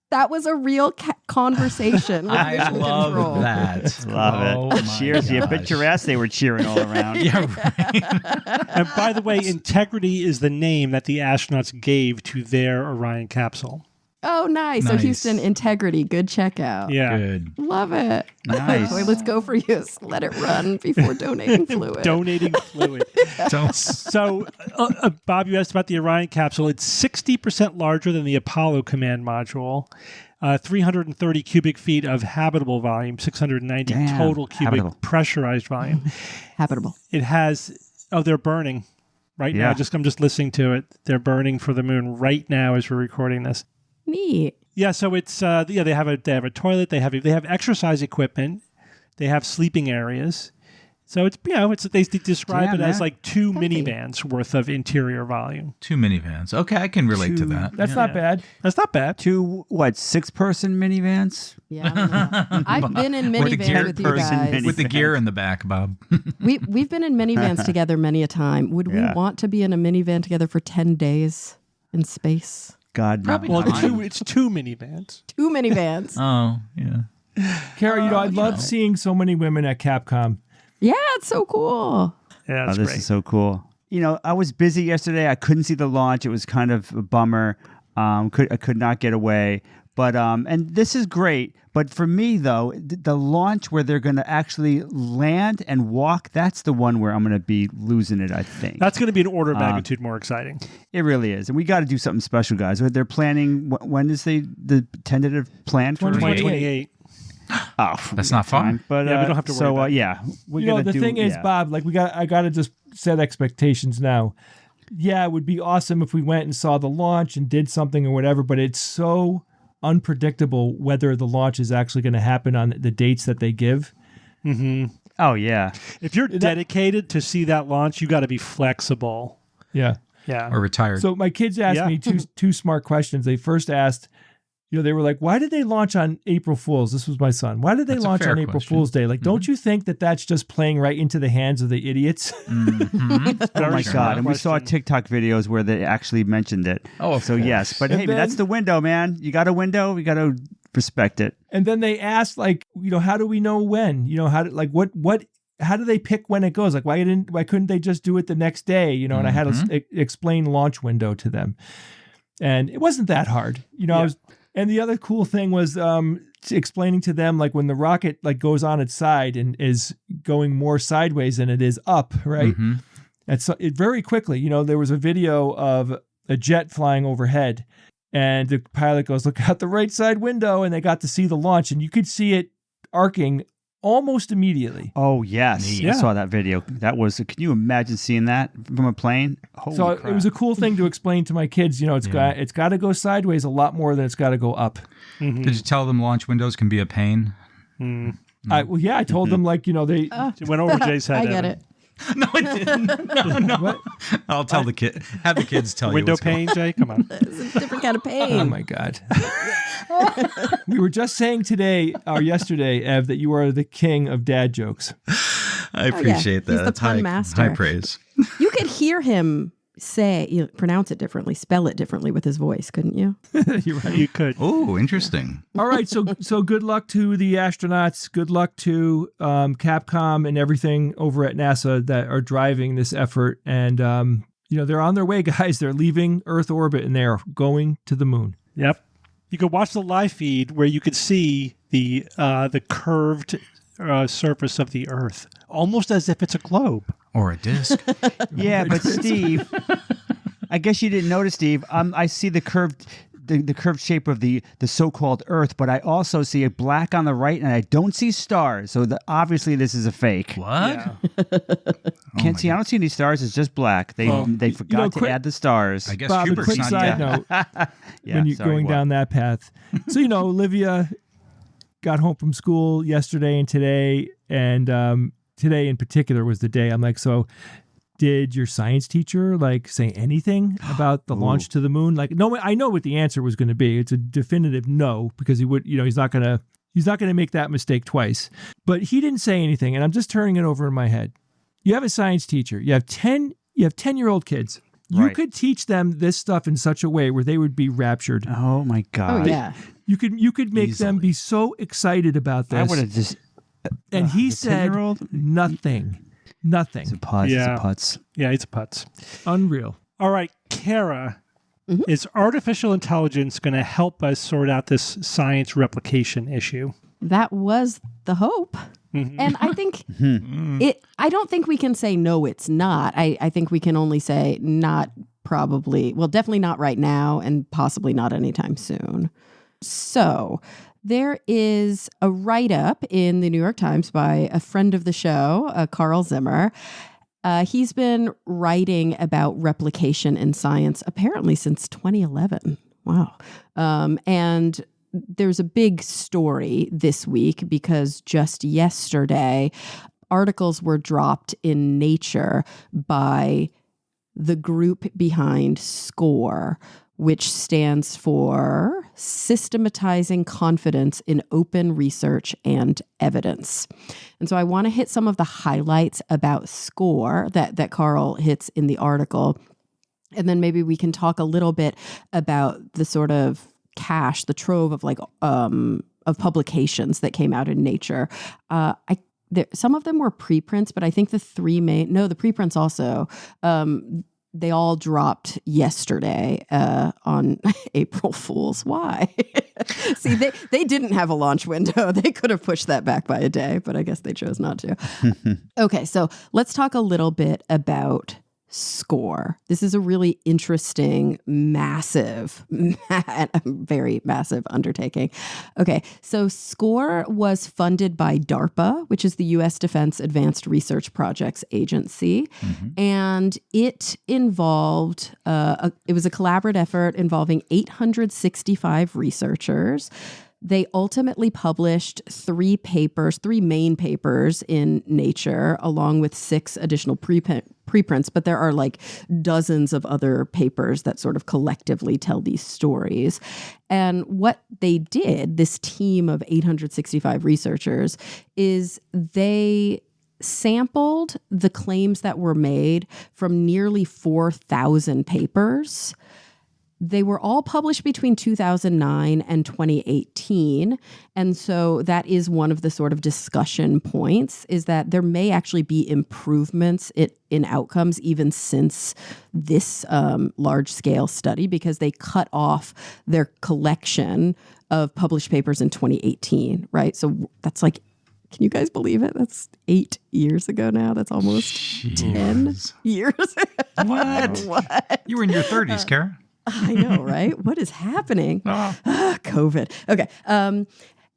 Speaker 4: That was a real conversation with mission control.
Speaker 5: That.
Speaker 6: Love it. Cheers. You bet your ass they were cheering all around.
Speaker 5: Yeah, right.
Speaker 2: And by the way, Integrity is the name that the astronauts gave to their Orion capsule.
Speaker 4: Oh, nice. So Houston, integrity, good checkout.
Speaker 2: Yeah.
Speaker 5: Good.
Speaker 4: Love it.
Speaker 6: Nice.
Speaker 4: Toilets go for use. Let it run before donating fluid.
Speaker 2: Donating fluid. So, Bob, you asked about the Orion capsule. It's 60% larger than the Apollo command module. 330 cubic feet of habitable volume, 690 total cubic pressurized volume.
Speaker 4: Habitable.
Speaker 2: It has, they're burning right now. I'm just listening to it. They're burning for the moon right now as we're recording this.
Speaker 4: Neat.
Speaker 2: Yeah, so it's they have a toilet, they have exercise equipment, they have sleeping areas. So it's they describe it as like two minivans worth of interior volume.
Speaker 5: 2 minivans. Okay, I can relate to that.
Speaker 3: That's not bad.
Speaker 2: That's not bad.
Speaker 6: 2 6-person minivans?
Speaker 4: Yeah, I don't know. I've been in minivans with you guys.
Speaker 5: With the gear in the back, Bob.
Speaker 4: We've been in minivans together many a time. Would we want to be in a minivan together for 10 days in space?
Speaker 6: God, no.
Speaker 2: Well, it's two minivans.
Speaker 4: 2 minivans.
Speaker 5: Oh, yeah.
Speaker 3: Kara, I love seeing so many women at Capcom.
Speaker 4: Yeah, it's so cool.
Speaker 2: Yeah, that's
Speaker 6: this
Speaker 2: great.
Speaker 6: is so cool. I was busy yesterday. I couldn't see the launch. It was kind of a bummer. I could not get away. But and this is great. But for me, though, the launch where they're going to actually land and walk, that's the one where I'm going to be losing it, I think.
Speaker 2: That's going to be an order of magnitude more exciting.
Speaker 6: It really is. And we got to do something special, guys. They're planning, when is the tentative plan for
Speaker 2: 2028.
Speaker 6: Oh,
Speaker 5: that's not fun.
Speaker 6: But
Speaker 2: we don't have to worry about it.
Speaker 6: we're
Speaker 3: the thing is, Bob, I got to just set expectations now. Yeah, it would be awesome if we went and saw the launch and did something or whatever, but it's so unpredictable whether the launch is actually going to happen on the dates that they give.
Speaker 2: Mm-hmm.
Speaker 6: Oh, yeah.
Speaker 2: If you're dedicated to see that launch, you got to be flexible.
Speaker 3: Yeah.
Speaker 2: Yeah.
Speaker 5: Or retired.
Speaker 3: So my kids asked me two smart questions. They first asked, they were like, why did they launch on April Fool's? This was my son. Why did they launch on April Fool's Day? Like, don't you think that that's just playing right into the hands of the idiots?
Speaker 6: Mm-hmm. Oh, my God. And we saw TikTok videos where they actually mentioned it.
Speaker 5: Oh,
Speaker 6: so yes. But hey, that's the window, man. You got a window. You got to respect it.
Speaker 3: And then they asked, how do we know when? How do they pick when it goes? Like, why couldn't they just do it the next day? And I had to explain launch window to them. And it wasn't that hard. And the other cool thing was explaining to them, when the rocket goes on its side and is going more sideways than it is up, right?
Speaker 5: Mm-hmm.
Speaker 3: It very quickly, there was a video of a jet flying overhead and the pilot goes, look out the right side window. And they got to see the launch and you could see it arcing almost immediately.
Speaker 6: Oh, yes.
Speaker 2: Yeah.
Speaker 6: I saw that video. That was, can you imagine seeing that from a plane? Holy crap.
Speaker 3: It was a cool thing to explain to my kids. It's got to go sideways a lot more than it's got to go up.
Speaker 2: Mm-hmm.
Speaker 5: Did you tell them launch windows can be a pain?
Speaker 3: I told them like, they.
Speaker 2: It went over Jay's head.
Speaker 4: I get
Speaker 2: Evan.
Speaker 4: it.
Speaker 5: No, it didn't. No. I'll tell the kid. Have the kids tell
Speaker 2: Window
Speaker 5: you.
Speaker 2: pane, Jay? Come on.
Speaker 4: It's a different kind of pain.
Speaker 3: Oh my God. We were just saying today or yesterday, Ev, that you are the king of dad jokes.
Speaker 5: I appreciate that.
Speaker 4: He's the
Speaker 5: That's
Speaker 4: pun
Speaker 5: high,
Speaker 4: master.
Speaker 5: high praise.
Speaker 4: You could hear him pronounce it differently, spell it differently with his voice, couldn't you?
Speaker 3: You're right.
Speaker 2: You could.
Speaker 5: Oh, interesting.
Speaker 3: All right, so good luck to the astronauts. Good luck to Capcom and everything over at NASA that are driving this effort. And they're on their way, guys. They're leaving Earth orbit and they're going to the moon.
Speaker 2: Yep. You could watch the live feed where you could see the curved surface of the Earth, almost as if it's a globe.
Speaker 5: Or a disc.
Speaker 6: Yeah, but Steve, I guess you didn't notice, Steve. I see the curved shape of the so-called Earth, but I also see a black on the right, and I don't see stars. So obviously this is a fake.
Speaker 5: What?
Speaker 2: Yeah.
Speaker 6: I don't see any stars. It's just black. They forgot to add the stars.
Speaker 5: I guess
Speaker 3: Bob, a
Speaker 5: Schubert's
Speaker 3: quick
Speaker 5: not
Speaker 3: side
Speaker 5: yet.
Speaker 3: note,
Speaker 6: Yeah,
Speaker 3: when you're
Speaker 6: sorry,
Speaker 3: going
Speaker 6: what?
Speaker 3: down that path. So, Olivia got home from school yesterday and today, and today in particular was the day. I'm like, so did your science teacher say anything about the launch to the moon? No, I know what the answer was going to be. It's a definitive no, because he would, he's not going to make that mistake twice. But he didn't say anything, and I'm just turning it over in my head. You have a science teacher. You have 10-year-old kids. You
Speaker 6: Right.
Speaker 3: could teach them this stuff in such a way where they would be raptured.
Speaker 6: Oh my God!
Speaker 4: Oh, yeah.
Speaker 3: You could make them be so excited about this.
Speaker 6: I would have just.
Speaker 3: And he
Speaker 6: the
Speaker 3: said
Speaker 6: 10-year-old?
Speaker 3: nothing. Nothing.
Speaker 6: It's a putz.
Speaker 2: Yeah.
Speaker 6: It's a putz.
Speaker 2: Yeah, it's a putz.
Speaker 3: Unreal.
Speaker 2: All right, Kara, is artificial intelligence going to help us sort out this science replication issue?
Speaker 4: That was the hope. And I think I don't think we can say no, it's not. I think we can only say not probably, well, definitely not right now and possibly not anytime soon. So there is a write-up in the New York Times by a friend of the show, Carl Zimmer. He's been writing about replication in science apparently since 2011. Wow. And there's a big story this week because just yesterday, articles were dropped in Nature by the group behind SCORE, which stands for Systematizing Confidence in Open Research and Evidence. And so I want to hit some of the highlights about SCORE that Carl hits in the article. And then maybe we can talk a little bit about the sort of cache, the trove of of publications that came out in Nature. Some of them were preprints, but I think the preprints also, they all dropped yesterday on April Fool's. Why? See, they didn't have a launch window. They could have pushed that back by a day, but I guess they chose not to. Okay, so let's talk a little bit about SCORE. This is a really interesting, massive, very massive undertaking. Okay, so SCORE was funded by DARPA, which is the U.S. Defense Advanced Research Projects Agency, and it involved, it was a collaborative effort involving 865 researchers. They ultimately published 3 main papers in Nature, along with 6 additional preprints, but there are dozens of other papers that sort of collectively tell these stories. And what they did, this team of 865 researchers, is they sampled the claims that were made from nearly 4,000 papers. They were all published between 2009 and 2018. And so that is one of the sort of discussion points, is that there may actually be improvements in outcomes even since this large-scale study, because they cut off their collection of published papers in 2018, right? So that's can you guys believe it? That's 8 years ago now. That's almost 10 years.
Speaker 5: What? You were in your 30s, Kara.
Speaker 4: I know, right? What is happening? COVID. Okay.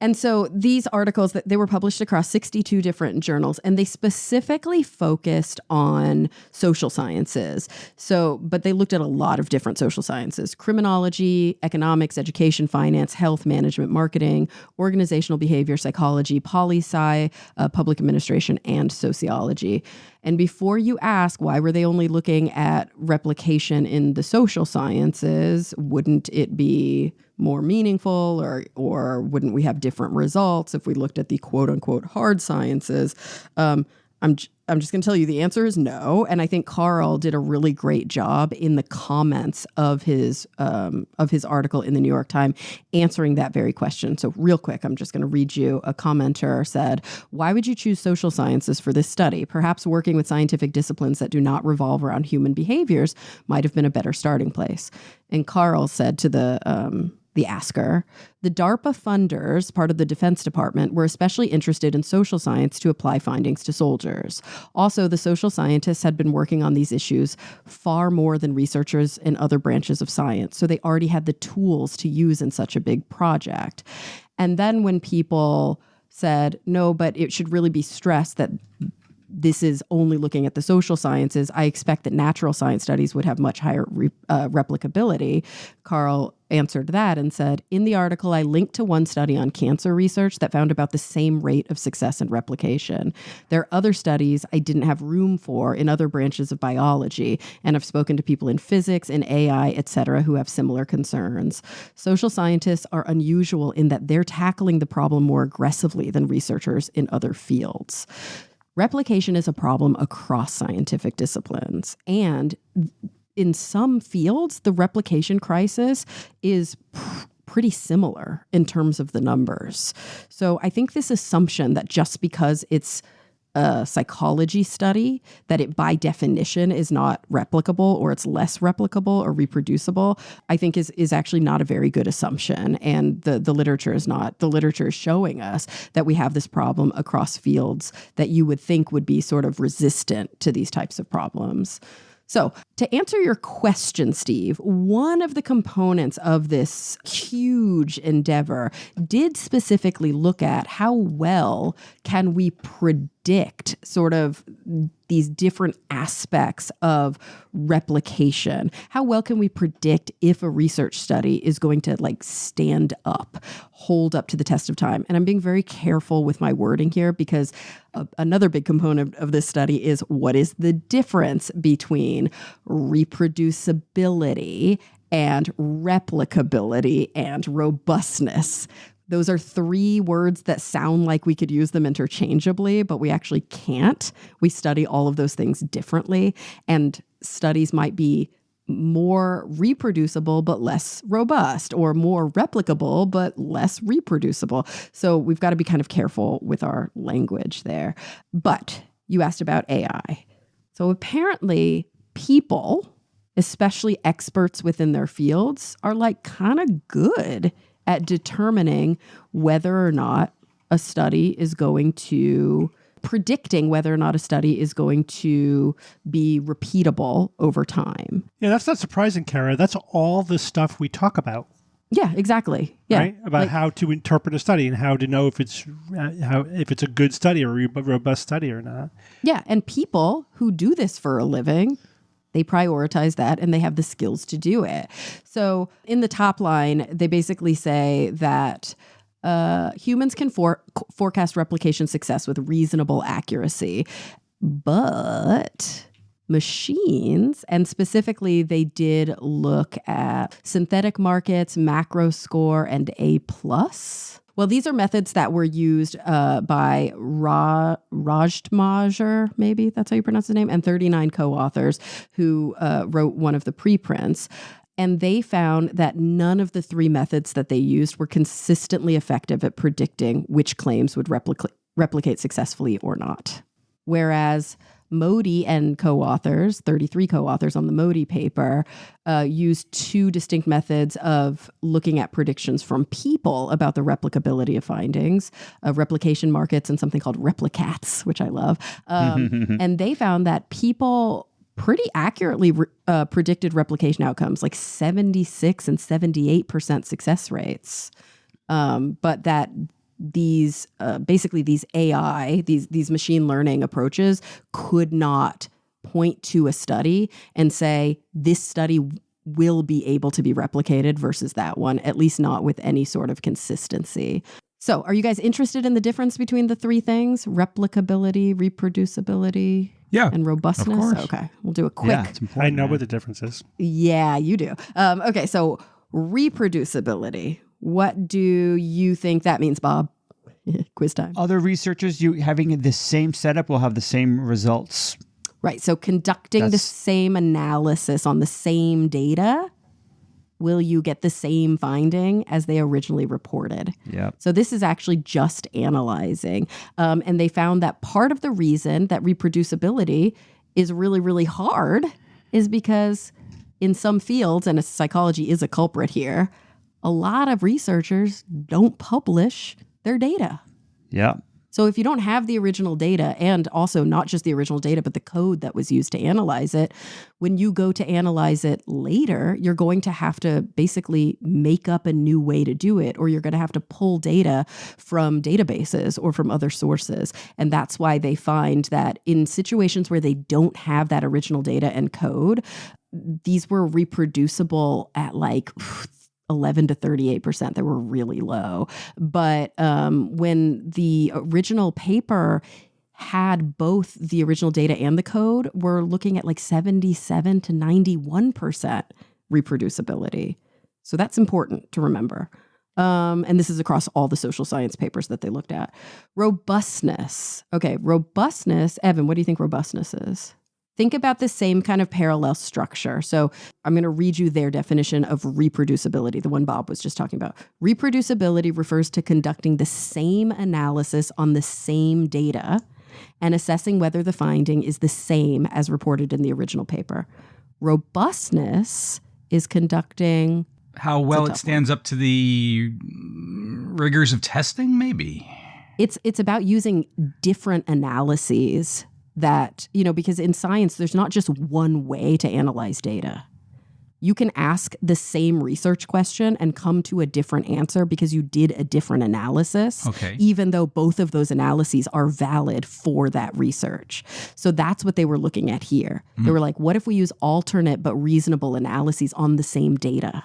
Speaker 4: And so these articles, that they were published across 62 different journals, and they specifically focused on social sciences. But they looked at a lot of different social sciences: criminology, economics, education, finance, health, management, marketing, organizational behavior, psychology, poli-sci, public administration, and sociology. And before you ask, why were they only looking at replication in the social sciences? Wouldn't it be more meaningful, or wouldn't we have different results if we looked at the quote unquote hard sciences? I'm just going to tell you the answer is no. And I think Carl did a really great job in the comments of his article in the New York Times answering that very question. So real quick, I'm just going to read you. A commenter said, "Why would you choose social sciences for this study? Perhaps working with scientific disciplines that do not revolve around human behaviors might have been a better starting place." And Carl said to the asker, "The DARPA funders, part of the Defense Department, were especially interested in social science to apply findings to soldiers. Also, the social scientists had been working on these issues far more than researchers in other branches of science, so they already had the tools to use in such a big project." And then when people said, no, but it should really be stressed that this is only looking at the social sciences, I expect that natural science studies would have much higher replicability. Carl answered that and said, "In the article, I linked to one study on cancer research that found about the same rate of success and replication. There are other studies I didn't have room for in other branches of biology, and I've spoken to people in physics, in AI, etc., who have similar concerns. Social scientists are unusual in that they're tackling the problem more aggressively than researchers in other fields. Replication is a problem across scientific disciplines, and in some fields, the replication crisis is pretty similar in terms of the numbers. So I think this assumption that just because it's a psychology study, that it by definition is not replicable, or it's less replicable or reproducible, I think is actually not a very good assumption. And the literature is not. The literature is showing us that we have this problem across fields that you would think would be sort of resistant to these types of problems. So to answer your question, Steve, one of the components of this huge endeavor did specifically look at how well can we predict sort of these different aspects of replication. How well can we predict if a research study is going to stand up, hold up to the test of time? And I'm being very careful with my wording here because another big component of this study is what is the difference between reproducibility and replicability and robustness. Those are three words that sound like we could use them interchangeably, but we actually can't. We study all of those things differently, and studies might be more reproducible but less robust, or more replicable but less reproducible. So we've got to be kind of careful with our language there. But you asked about AI. So apparently people, especially experts within their fields, are kind of good at determining whether or not a study is going to, predicting whether or not a study is going to be repeatable over time.
Speaker 2: Yeah, that's not surprising, Kara. That's all the stuff we talk about.
Speaker 4: Yeah, exactly. Yeah,
Speaker 2: right? About how to interpret a study and how to know if it's a good study or a robust study or not.
Speaker 4: Yeah, and people who do this for a living, they prioritize that and they have the skills to do it. So in the top line, they basically say that humans can forecast replication success with reasonable accuracy, but machines, and specifically they did look at synthetic markets, macro score, and A+. Well, these are methods that were used by Rajtmajer, maybe that's how you pronounce his name, and 39 co-authors who wrote one of the preprints. And they found that none of the three methods that they used were consistently effective at predicting which claims would replicate successfully or not. Whereas Modi and co-authors, 33 co-authors on the Modi paper, used two distinct methods of looking at predictions from people about the replicability of findings, replication markets and something called replicats, which I love. And they found that people pretty accurately predicted replication outcomes, like 76 and 78% success rates. But that these basically these AI, these machine learning approaches could not point to a study and say this study will be able to be replicated versus that one, at least not with any sort of consistency. So are you guys interested in the difference between the three things? Replicability, reproducibility, and robustness?
Speaker 6: Of course.
Speaker 4: Okay, we'll do a quick.
Speaker 6: Yeah, it's important.
Speaker 2: I know what the difference is.
Speaker 4: Yeah, you do. Okay, so reproducibility. What do you think that means, Bob? Quiz time.
Speaker 6: Other researchers having the same setup will have the same results.
Speaker 4: Right. So conducting the same analysis on the same data, will you get the same finding as they originally reported?
Speaker 6: Yeah.
Speaker 4: So this is actually just analyzing. And they found that part of the reason that reproducibility is really, really hard is because in some fields, and psychology is a culprit here, a lot of researchers don't publish their data.
Speaker 6: Yeah.
Speaker 4: So if you don't have the original data, and also not just the original data, but the code that was used to analyze it, when you go to analyze it later, you're going to have to basically make up a new way to do it, or you're going to have to pull data from databases or from other sources. And that's why they find that in situations where they don't have that original data and code, these were reproducible at like 11 to 38%. They were really low. But when the original paper had both the original data and the code, we're looking at like 77 to 91% reproducibility. So that's important to remember. And this is across all the social science papers that they looked at. Robustness. Okay, robustness. Evan, what do you think robustness is? Think about the same kind of parallel structure. So I'm going to read you their definition of reproducibility, the one Bob was just talking about. Reproducibility refers to conducting the same analysis on the same data and assessing whether the finding is the same as reported in the original paper. Robustness is conducting...
Speaker 5: How well it stands up to the rigors of testing, maybe?
Speaker 4: It's about using different analyses that, because in science, there's not just one way to analyze data. You can ask the same research question and come to a different answer because you did a different analysis, even though both of those analyses are valid for that research. So that's what they were looking at here. They were like, what if we use alternate but reasonable analyses on the same data?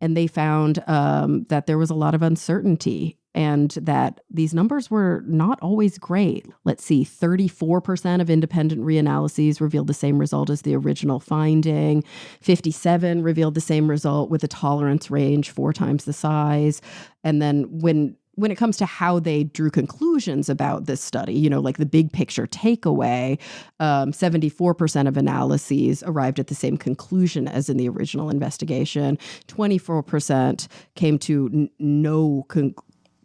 Speaker 4: And they found that there was a lot of uncertainty and that these numbers were not always great. Let's see, 34% of independent reanalyses revealed the same result as the original finding. 57 revealed the same result with a tolerance range 4 times the size. And then when it comes to how they drew conclusions about this study, like the big picture takeaway, 74% of analyses arrived at the same conclusion as in the original investigation. 24% came to no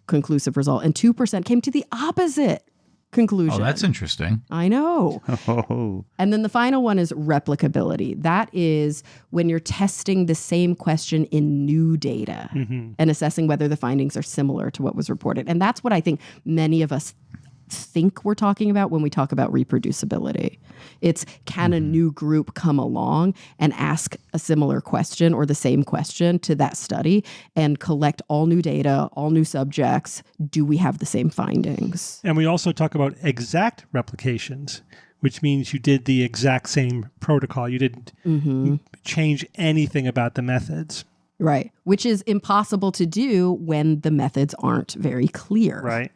Speaker 4: conclusive result, and 2% came to the opposite conclusion.
Speaker 5: Oh, that's interesting.
Speaker 4: I know.
Speaker 6: Oh.
Speaker 4: And then the final one is replicability. That is when you're testing the same question in new data and assessing whether the findings are similar to what was reported. And that's what I think many of us think we're talking about when we talk about reproducibility. It's can a new group come along and ask a similar question or the same question to that study and collect all new data, all new subjects? Do we have the same findings?
Speaker 2: And we also talk about exact replications, which means you did the exact same protocol. You didn't change anything about the methods.
Speaker 4: Right. Which is impossible to do when the methods aren't very clear.
Speaker 2: Right.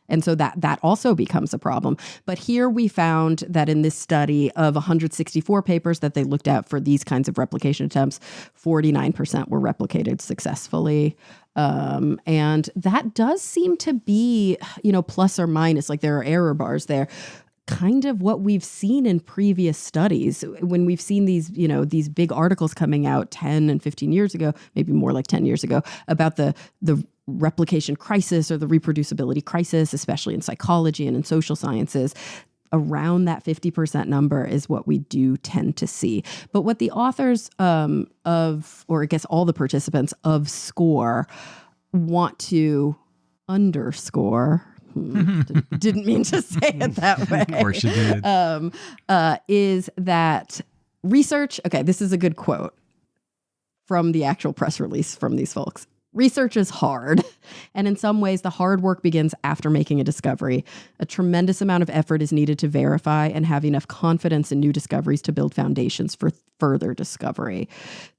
Speaker 4: And so that also becomes a problem. But here we found that in this study of 164 papers that they looked at for these kinds of replication attempts, 49% were replicated successfully. And that does seem to be, plus or minus, like there are error bars there, kind of what we've seen in previous studies. When we've seen these, these big articles coming out 10 and 15 years ago, maybe more like 10 years ago, about the replication crisis or the reproducibility crisis, especially in psychology and in social sciences, around that 50% number is what we do tend to see. But what the authors or I guess all the participants of SCORE want to underscore, didn't mean to say it that way.
Speaker 5: Of course you did.
Speaker 4: Is that research, this is a good quote from the actual press release from these folks. Research is hard, and in some ways, the hard work begins after making a discovery. A tremendous amount of effort is needed to verify and have enough confidence in new discoveries to build foundations for further discovery.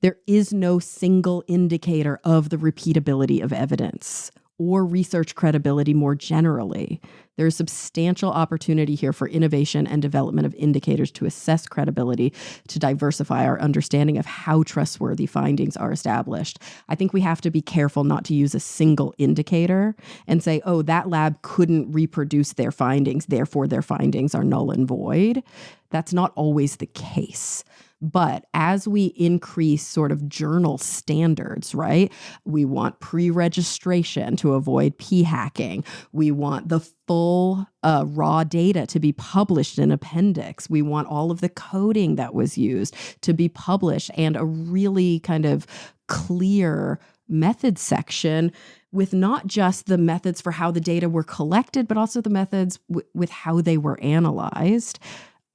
Speaker 4: There is no single indicator of the repeatability of evidence or research credibility more generally. There is substantial opportunity here for innovation and development of indicators to assess credibility, to diversify our understanding of how trustworthy findings are established. I think we have to be careful not to use a single indicator and say, oh, that lab couldn't reproduce their findings, therefore their findings are null and void. That's not always the case. But as we increase sort of journal standards, right? We want pre-registration to avoid p-hacking. We want the full raw data to be published in appendix. We want all of the coding that was used to be published and a really kind of clear method section with not just the methods for how the data were collected, but also the methods with how they were analyzed.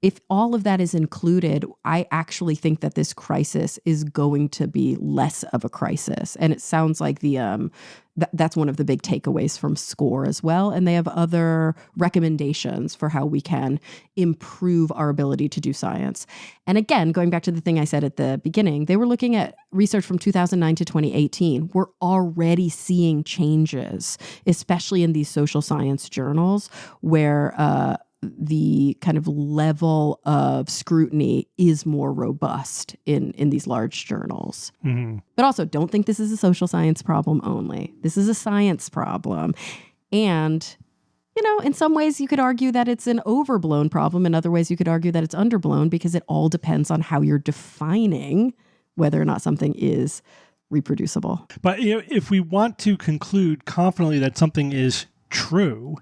Speaker 4: If all of that is included, I actually think that this crisis is going to be less of a crisis. And it sounds like that's one of the big takeaways from SCORE as well. And they have other recommendations for how we can improve our ability to do science. And again, going back to the thing I said at the beginning, they were looking at research from 2009 to 2018. We're already seeing changes, especially in these social science journals where the kind of level of scrutiny is more robust in these large journals. Mm-hmm. But also, don't think this is a social science problem only. This is a science problem. And, you know, in some ways you could argue that it's an overblown problem. In other ways you could argue that it's underblown because it all depends on how you're defining whether or not something is reproducible.
Speaker 2: But you know, if we want to conclude confidently that something is true,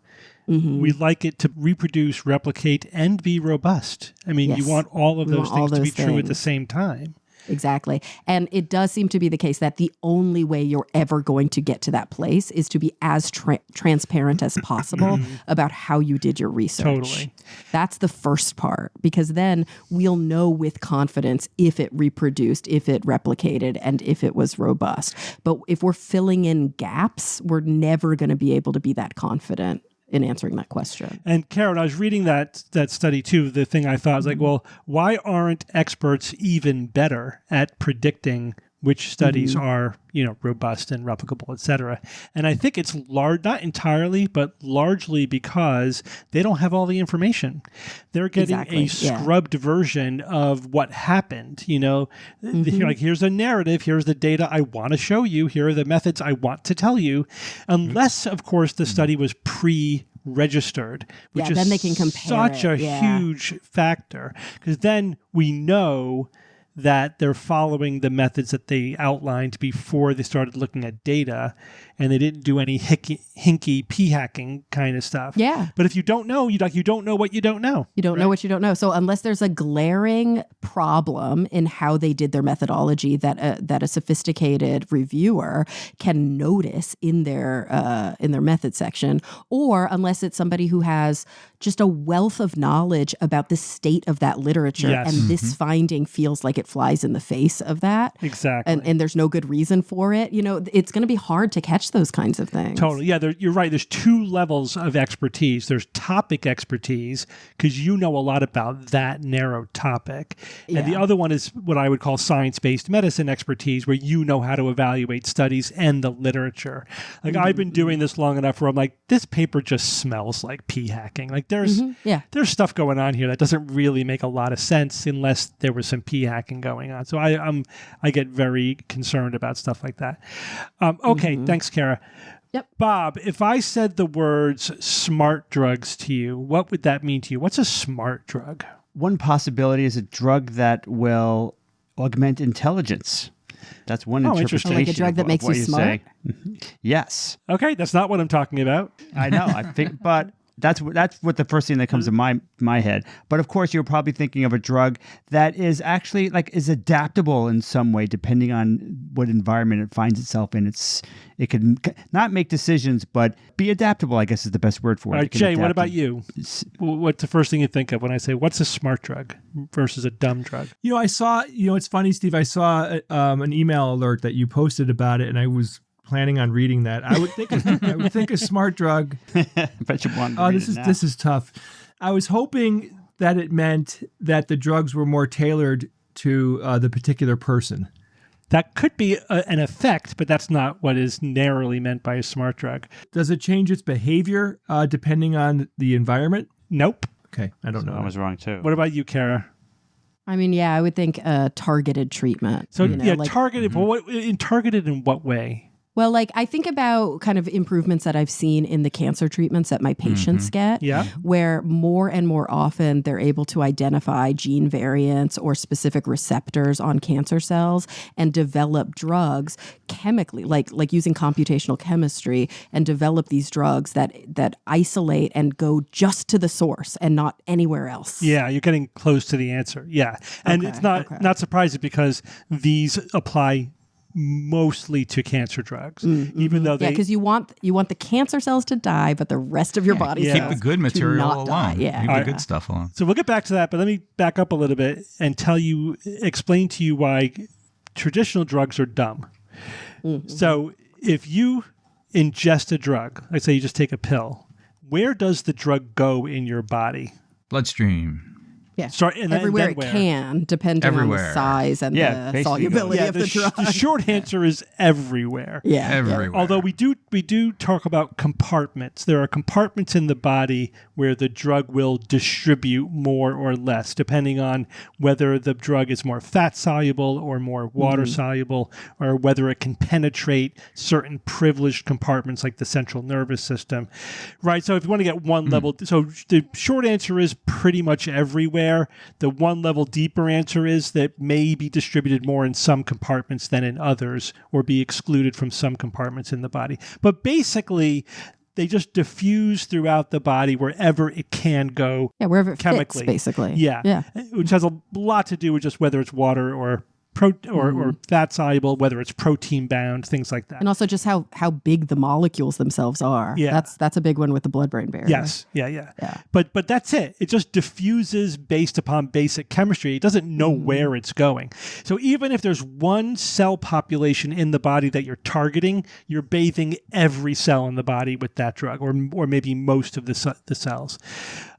Speaker 2: we like it to reproduce, replicate, and be robust. I mean, you want all of those things to be true at the same time.
Speaker 4: Exactly. And it does seem to be the case that the only way you're ever going to get to that place is to be as transparent as possible about how you did your research.
Speaker 2: Totally.
Speaker 4: That's the first part, because then we'll know with confidence if it reproduced, if it replicated, and if it was robust. But if we're filling in gaps, we're never going to be able to be that confident in answering that question.
Speaker 2: And Karen, I was reading that study too. The thing I thought was like, well, why aren't experts even better at predicting which studies are, you know, robust and replicable, et cetera? And I think it's not entirely, but largely because they don't have all the information. They're getting a scrubbed version of what happened. You know, like, here's a narrative, here's the data I want to show you, here are the methods I want to tell you, unless, of course, the study was pre-registered, which is
Speaker 4: then they can compare
Speaker 2: such a huge factor, because then we know that they're following the methods that they outlined before they started looking at data, and they didn't do any hinky p-hacking kind of stuff. Yeah. But if you don't know, you don't know what you don't know.
Speaker 4: You don't know what you don't know. So unless there's a glaring problem in how they did their methodology that a sophisticated reviewer can notice in their method section, or unless it's somebody who has just a wealth of knowledge about the state of that literature, and this finding feels like it flies in the face of that.
Speaker 2: Exactly.
Speaker 4: And there's no good reason for it. You know, it's going to be hard to catch those kinds of things.
Speaker 2: Totally. Yeah, you're right. There's two levels of expertise. There's topic expertise, because you know a lot about that narrow topic. And the other one is what I would call science-based medicine expertise, where you know how to evaluate studies and the literature. Like, I've been doing this long enough where I'm like, this paper just smells like p-hacking. Like, there's stuff going on here that doesn't really make a lot of sense unless there was some p-hacking going on. So I get very concerned about stuff like that. Okay, thanks, Kara.
Speaker 4: Yep.
Speaker 2: Bob, if I said the words smart drugs to you, what would that mean to you? What's a smart drug?
Speaker 6: One possibility is a drug that will augment intelligence. That's one interpretation.
Speaker 4: Like a drug that makes you smart?
Speaker 6: Yes.
Speaker 2: Okay, that's not what I'm talking about.
Speaker 6: I know. I think, but that's what the first thing that comes to my head. But of course, you're probably thinking of a drug that is actually is adaptable in some way, depending on what environment it finds itself in. It can not make decisions, but be adaptable, I guess is the best word for it.
Speaker 2: All right, Jay, what about you? What's the first thing you think of when I say, what's a smart drug versus a dumb drug?
Speaker 3: I saw, it's funny, Steve, I saw an email alert that you posted about it, and I was planning on reading that. I would think a smart drug.
Speaker 6: Bet you wanted to
Speaker 3: Oh,
Speaker 6: read
Speaker 3: this
Speaker 6: it
Speaker 3: is
Speaker 6: now.
Speaker 3: this is tough. I was hoping that it meant that the drugs were more tailored to the particular person.
Speaker 2: That could be an effect, but that's not what is narrowly meant by a smart drug.
Speaker 3: Does it change its behavior depending on the environment?
Speaker 2: Nope.
Speaker 3: Okay, I don't know.
Speaker 6: I was wrong too.
Speaker 2: What about you, Kara?
Speaker 4: I mean, yeah, I would think targeted treatment.
Speaker 2: So
Speaker 4: like,
Speaker 2: targeted. Well, targeted in what way?
Speaker 4: Well, like I think about kind of improvements that I've seen in the cancer treatments that my patients get,
Speaker 2: Yeah.
Speaker 4: where more and more often they're able to identify gene variants or specific receptors on cancer cells and develop drugs chemically, like using computational chemistry, and develop these drugs that isolate and go just to the source and not anywhere else.
Speaker 2: Yeah, you're getting close to the answer. Yeah, and
Speaker 4: Okay,
Speaker 2: it's not surprising because these apply mostly to cancer drugs, even though
Speaker 4: Yeah,
Speaker 2: they.
Speaker 4: because you want the cancer cells to die, but the rest of your body
Speaker 2: yeah.
Speaker 5: Keep
Speaker 4: cells
Speaker 5: the good
Speaker 4: to
Speaker 5: material
Speaker 4: not die.
Speaker 5: alone.
Speaker 4: Yeah.
Speaker 5: Leave
Speaker 2: All
Speaker 5: the
Speaker 2: right.
Speaker 5: good stuff alone.
Speaker 2: So we'll get back to that, but let me back up a little bit and explain to you why traditional drugs are dumb. So if you ingest a drug, let's say you just take a pill, where does the drug go in your body?
Speaker 5: Bloodstream.
Speaker 4: Yeah.
Speaker 2: then
Speaker 4: Everywhere it
Speaker 2: where?
Speaker 4: can, depending on the
Speaker 5: Everywhere.
Speaker 4: size and
Speaker 6: Yeah,
Speaker 4: the
Speaker 6: basically,
Speaker 4: solubility of the drug.
Speaker 2: The short answer is everywhere.
Speaker 4: Yeah.
Speaker 5: Everywhere.
Speaker 2: Although we do talk about compartments. There are compartments in the body where the drug will distribute more or less, depending on whether the drug is more fat soluble or more water soluble, or whether it can penetrate certain privileged compartments like the central nervous system. Right. So if you want to get one level, so the short answer is pretty much everywhere. The one level deeper answer is that may be distributed more in some compartments than in others, or be excluded from some compartments in the body. But basically, they just diffuse throughout the body wherever it can go.
Speaker 4: Yeah, wherever it
Speaker 2: chemically.
Speaker 4: fits, basically.
Speaker 2: Yeah.
Speaker 4: Yeah.
Speaker 2: Which has a lot to do with just whether it's water or or fat soluble, whether it's protein bound, things like that.
Speaker 4: And also just how big the molecules themselves are.
Speaker 2: Yeah.
Speaker 4: That's a big one with the blood-brain barrier.
Speaker 2: Yes. Yeah. But that's it. It just diffuses based upon basic chemistry. It doesn't know where it's going. So even if there's one cell population in the body that you're targeting, you're bathing every cell in the body with that drug, or maybe most of the cells.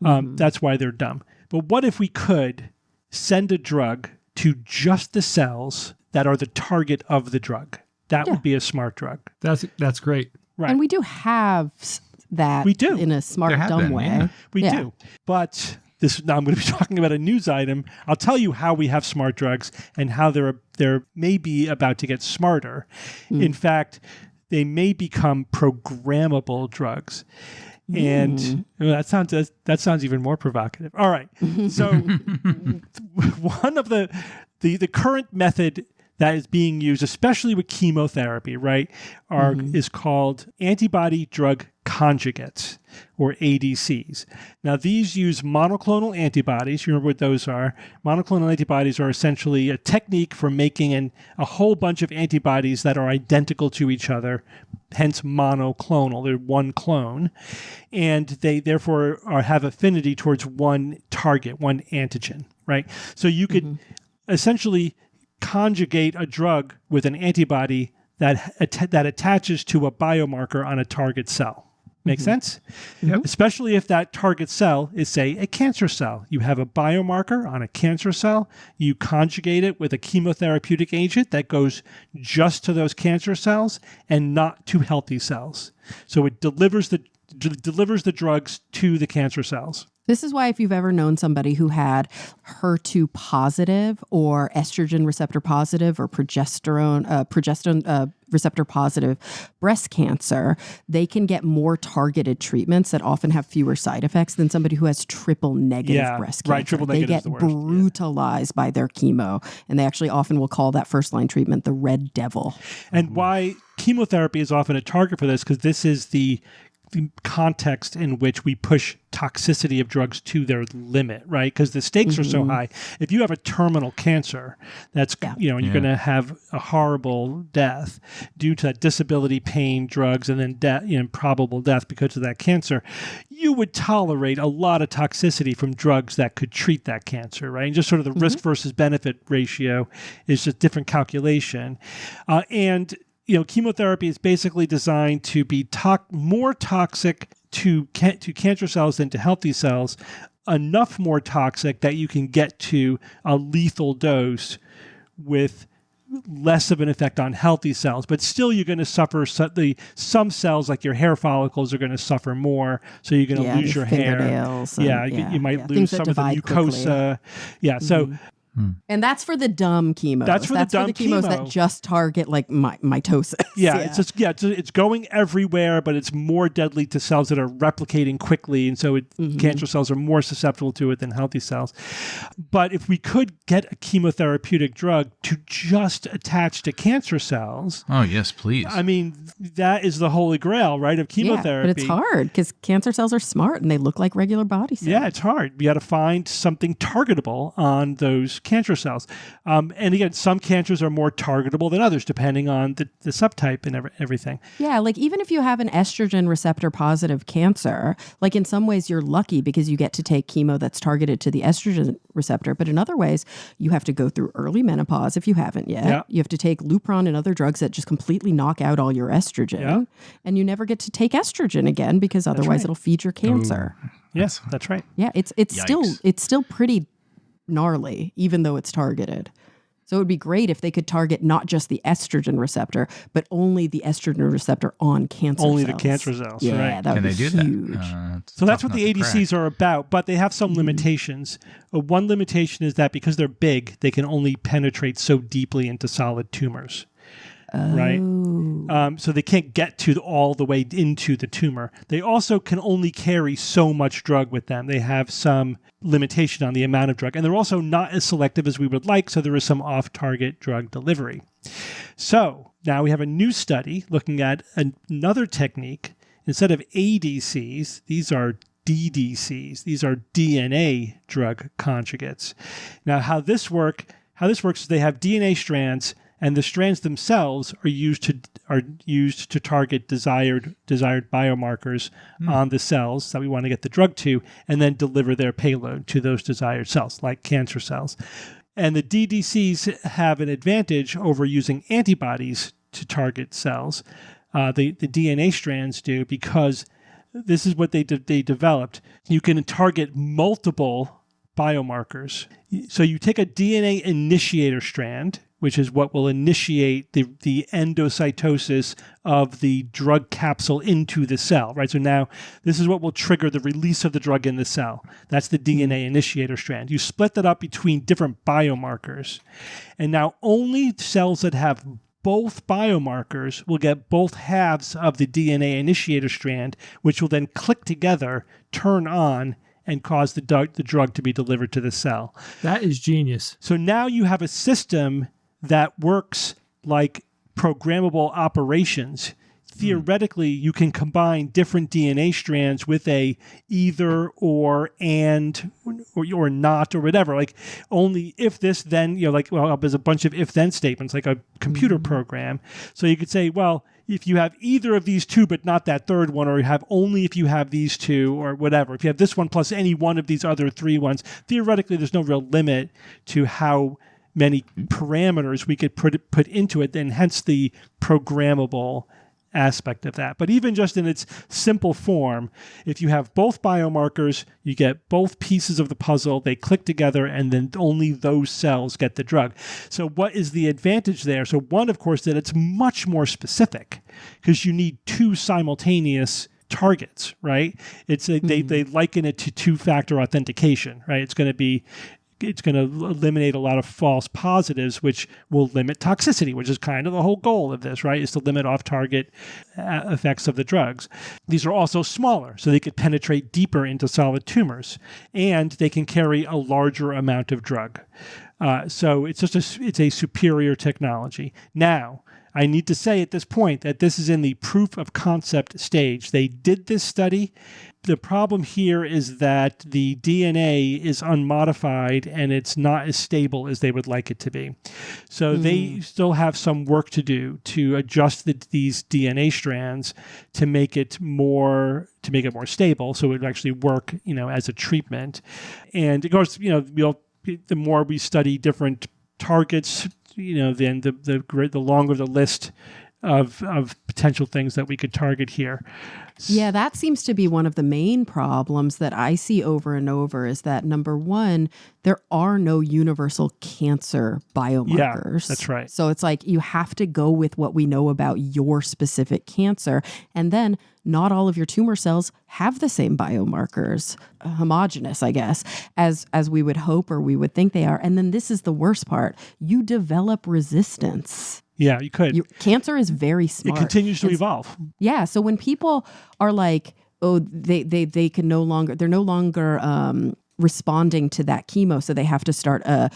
Speaker 2: That's why they're dumb. But what if we could send a drug to just the cells that are the target of the drug? That would be a smart drug.
Speaker 3: That's great.
Speaker 2: Right.
Speaker 4: And we do have that
Speaker 2: We do.
Speaker 4: in a smart,
Speaker 5: There have
Speaker 4: dumb
Speaker 5: been,
Speaker 4: way.
Speaker 5: yeah.
Speaker 2: We
Speaker 4: Yeah.
Speaker 2: do. But now I'm going to be talking about a news item. I'll tell you how we have smart drugs and how they're maybe about to get smarter. In fact, they may become programmable drugs. And that sounds even more provocative. All right. So one of the current method that is being used, especially with chemotherapy, right, is called antibody drug conjugates, or ADCs. Now, these use monoclonal antibodies. You remember what those are? Monoclonal antibodies are essentially a technique for making a whole bunch of antibodies that are identical to each other, hence monoclonal. They're one clone, and they therefore have affinity towards one target, one antigen, right? So you could essentially conjugate a drug with an antibody that attaches to a biomarker on a target cell. Make sense?
Speaker 3: Yep.
Speaker 2: Especially if that target cell is, say, a cancer cell. You have a biomarker on a cancer cell. You conjugate it with a chemotherapeutic agent that goes just to those cancer cells and not to healthy cells. So it delivers the drugs to the cancer cells.
Speaker 4: This is why if you've ever known somebody who had HER2 positive or estrogen receptor positive or progesterone receptor positive breast cancer, they can get more targeted treatments that often have fewer side effects than somebody who has triple negative breast cancer.
Speaker 2: Right, triple negative
Speaker 4: they
Speaker 2: is
Speaker 4: get
Speaker 2: the worst.
Speaker 4: brutalized by their chemo, and they actually often will call that first line treatment the red devil.
Speaker 2: And why chemotherapy is often a target for this, because this is the context in which we push toxicity of drugs to their limit, right? Because the stakes are so high. If you have a terminal cancer, that's and you're going to have a horrible death due to that disability, pain, drugs, and then death, probable death because of that cancer. You would tolerate a lot of toxicity from drugs that could treat that cancer, right? And just sort of the risk versus benefit ratio is just different calculation, and chemotherapy is basically designed to be more toxic to cancer cells than to healthy cells, enough more toxic that you can get to a lethal dose with less of an effect on healthy cells. But still, you're going to suffer some cells, like your hair follicles, are going to suffer more. So you're going to lose your hair. You might lose some of the mucosa.
Speaker 4: Quickly. So. And that's for the dumb chemos.
Speaker 2: That's for the
Speaker 4: chemos that just target like mitosis.
Speaker 2: It's going everywhere, but it's more deadly to cells that are replicating quickly, and so cancer cells are more susceptible to it than healthy cells. But if we could get a chemotherapeutic drug to just attach to cancer cells,
Speaker 5: oh yes, please.
Speaker 2: I mean, that is the holy grail, right, of chemotherapy.
Speaker 4: Yeah, but it's hard because cancer cells are smart and they look like regular body cells.
Speaker 2: Yeah, it's hard. You got to find something targetable on those cancer cells. And again, some cancers are more targetable than others, depending on the subtype and everything.
Speaker 4: Yeah, like even if you have an estrogen receptor positive cancer, like in some ways you're lucky because you get to take chemo that's targeted to the estrogen receptor. But in other ways, you have to go through early menopause if you haven't yet. Yeah. You have to take Lupron and other drugs that just completely knock out all your estrogen. Yeah. And you never get to take estrogen again because otherwise it'll feed your cancer.
Speaker 2: Yes, that's right.
Speaker 4: Yeah, it's still pretty gnarly, even though it's targeted. So it would be great if they could target not just the estrogen receptor, but only the estrogen receptor on cancer cells.
Speaker 2: Only the cancer cells,
Speaker 4: yeah,
Speaker 2: right.
Speaker 4: That would
Speaker 5: be
Speaker 4: huge.
Speaker 5: That?
Speaker 2: So that's what the ADCs are about, but they have some limitations. One limitation is that because they're big, they can only penetrate so deeply into solid tumors. Right? So they can't get all the way into the tumor. They also can only carry so much drug with them. They have some limitation on the amount of drug. And they're also not as selective as we would like, so there is some off-target drug delivery. So now we have a new study looking at another technique. Instead of ADCs, these are DDCs. These are DNA drug conjugates. Now how this works is they have DNA strands, and the strands themselves are used to target desired biomarkers on the cells that we want to get the drug to, and then deliver their payload to those desired cells, like cancer cells. And the DDCs have an advantage over using antibodies to target cells. The DNA strands do, because this is what they developed. You can target multiple biomarkers. So you take a DNA initiator strand, which is what will initiate the endocytosis of the drug capsule into the cell, right? So now this is what will trigger the release of the drug in the cell. That's the DNA initiator strand. You split that up between different biomarkers. And now only cells that have both biomarkers will get both halves of the DNA initiator strand, which will then click together, turn on, and cause the drug to be delivered to the cell.
Speaker 3: That is genius.
Speaker 2: So now you have a system that works like programmable operations. Theoretically, you can combine different DNA strands with a either or and or not or whatever. Like only if this then, there's a bunch of if then statements like a computer program. So you could say, well, if you have either of these two but not that third one, or you have only if you have these two or whatever. If you have this one plus any one of these other three ones, theoretically there's no real limit to how many parameters we could put into it, and hence the programmable aspect of that. But even just in its simple form, if you have both biomarkers, you get both pieces of the puzzle, they click together, and then only those cells get the drug. So what is the advantage there? So one, of course, that it's much more specific, because you need two simultaneous targets, right? They liken it to two-factor authentication, right? It's going to eliminate a lot of false positives, which will limit toxicity, which is kind of the whole goal of this, right? Is to limit off-target effects of the drugs. These are also smaller, so they could penetrate deeper into solid tumors, and they can carry a larger amount of drug. So it's a superior technology. Now, I need to say at this point that this is in the proof of concept stage. They did this study. The problem here is that the DNA is unmodified and it's not as stable as they would like it to be. So they still have some work to do to adjust these DNA strands to make it more stable, so it would actually work, as a treatment. And of course, the more we study different targets, then the longer the list of potential things that we could target here.
Speaker 4: Yeah, that seems to be one of the main problems that I see over and over is that, number one, there are no universal cancer biomarkers.
Speaker 2: Yeah, that's right.
Speaker 4: So it's like you have to go with what we know about your specific cancer. And then not all of your tumor cells have the same biomarkers, homogeneous, I guess, as we would hope or we would think they are. And then this is the worst part. You develop resistance.
Speaker 2: Yeah, you could.
Speaker 4: Cancer is very smart.
Speaker 2: It continues to evolve.
Speaker 4: Yeah. So when people are like, oh, they can no longer, they're no longer responding to that chemo, so they have to start a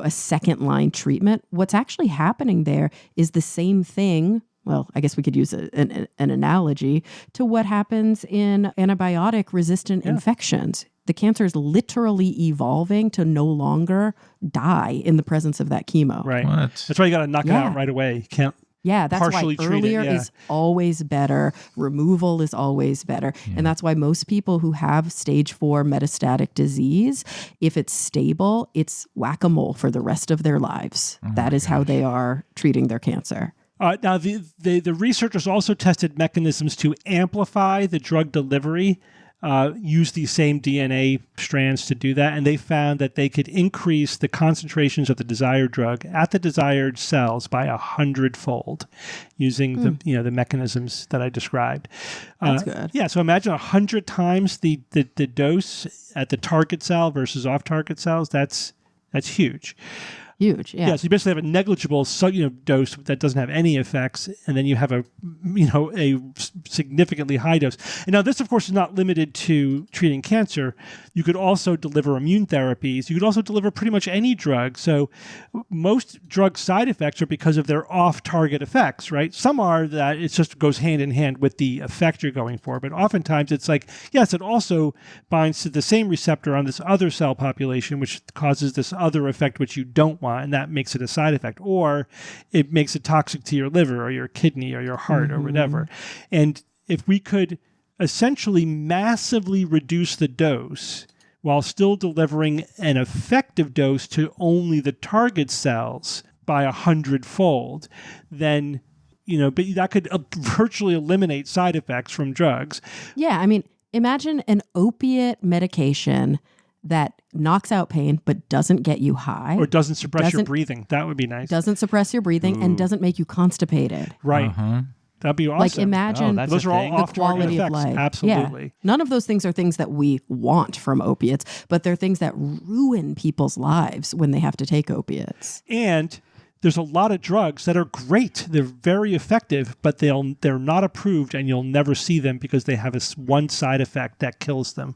Speaker 4: second line treatment. What's actually happening there is the same thing. Well, I guess we could use an analogy to what happens in antibiotic resistant infections. The cancer is literally evolving to no longer die in the presence of that chemo.
Speaker 2: Right. That's why you got to knock it out right away. You can't.
Speaker 4: Yeah, that's
Speaker 2: partially
Speaker 4: why
Speaker 2: treat
Speaker 4: earlier
Speaker 2: it, yeah.
Speaker 4: is always better. Removal is always better. Yeah. And that's why most people who have stage 4 metastatic disease, if it's stable, it's whack-a-mole for the rest of their lives. That is how they are treating their cancer.
Speaker 2: Now, the researchers also tested mechanisms to amplify the drug delivery, use these same DNA strands to do that, and they found that they could increase the concentrations of the desired drug at the desired cells by 100-fold using the mechanisms that I described.
Speaker 4: That's good.
Speaker 2: Yeah, so imagine 100 times the dose at the target cell versus off-target cells. That's huge.
Speaker 4: Huge, yeah.
Speaker 2: Yeah, so you basically have a negligible dose that doesn't have any effects, and then you have a significantly high dose. And now this, of course, is not limited to treating cancer. You could also deliver immune therapies. You could also deliver pretty much any drug. So most drug side effects are because of their off-target effects, right? Some are that it just goes hand in hand with the effect you're going for, but oftentimes it's like, yes, it also binds to the same receptor on this other cell population, which causes this other effect which you don't want, and that makes it a side effect, or it makes it toxic to your liver or your kidney or your heart or whatever. And if we could essentially massively reduce the dose while still delivering an effective dose to only the target cells by 100-fold, then but that could virtually eliminate side effects from drugs.
Speaker 4: Yeah, I mean, imagine an opiate medication that knocks out pain but doesn't get you high.
Speaker 2: Or doesn't suppress your breathing. That would be nice.
Speaker 4: Doesn't suppress your breathing and doesn't make you constipated.
Speaker 2: Right. That'd be awesome.
Speaker 4: Like imagine
Speaker 2: those are all off-target
Speaker 4: quality
Speaker 2: effects.
Speaker 4: of life.
Speaker 2: Absolutely.
Speaker 4: Yeah. None of those things are things that we want from opiates, but they're things that ruin people's lives when they have to take opiates.
Speaker 2: And there's a lot of drugs that are great. They're very effective, but they're not approved, and you'll never see them because they have one side effect that kills them.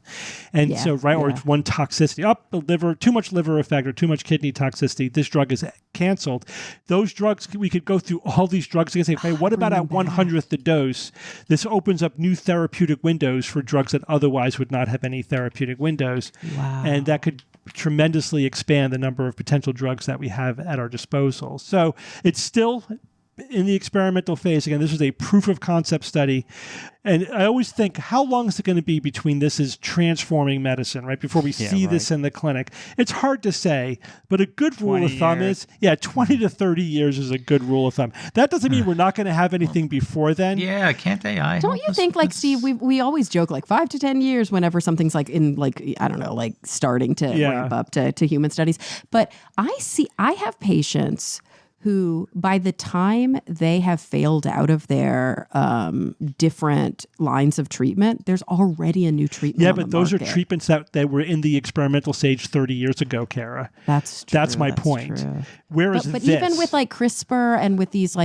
Speaker 2: And or it's one toxicity. Too much liver effect or too much kidney toxicity. This drug is canceled. Those drugs, we could go through all these drugs and say, okay, what about at 100th the dose? This opens up new therapeutic windows for drugs that otherwise would not have any therapeutic windows.
Speaker 4: Wow.
Speaker 2: And that could tremendously expand the number of potential drugs that we have at our disposal. So it's still in the experimental phase. Again, this is a proof of concept study. And I always think, how long is it going to be between this is transforming medicine, right? Before we see this in the clinic. It's hard to say, but a good rule of thumb is, 20 to 30 years is a good rule of thumb. That doesn't mean we're not going to have anything before then.
Speaker 5: Yeah, can't AI?
Speaker 4: Don't you think, Steve, we always joke 5 to 10 years whenever something's starting to ramp up to human studies. But I have patients who, by the time they have failed out of their different lines of treatment, there's already a new treatment.
Speaker 2: Yeah, but those are treatments that were in the experimental stage 30 years ago, Kara.
Speaker 4: That's true.
Speaker 2: That's my point.
Speaker 4: True.
Speaker 2: Whereas
Speaker 4: but even with CRISPR and with these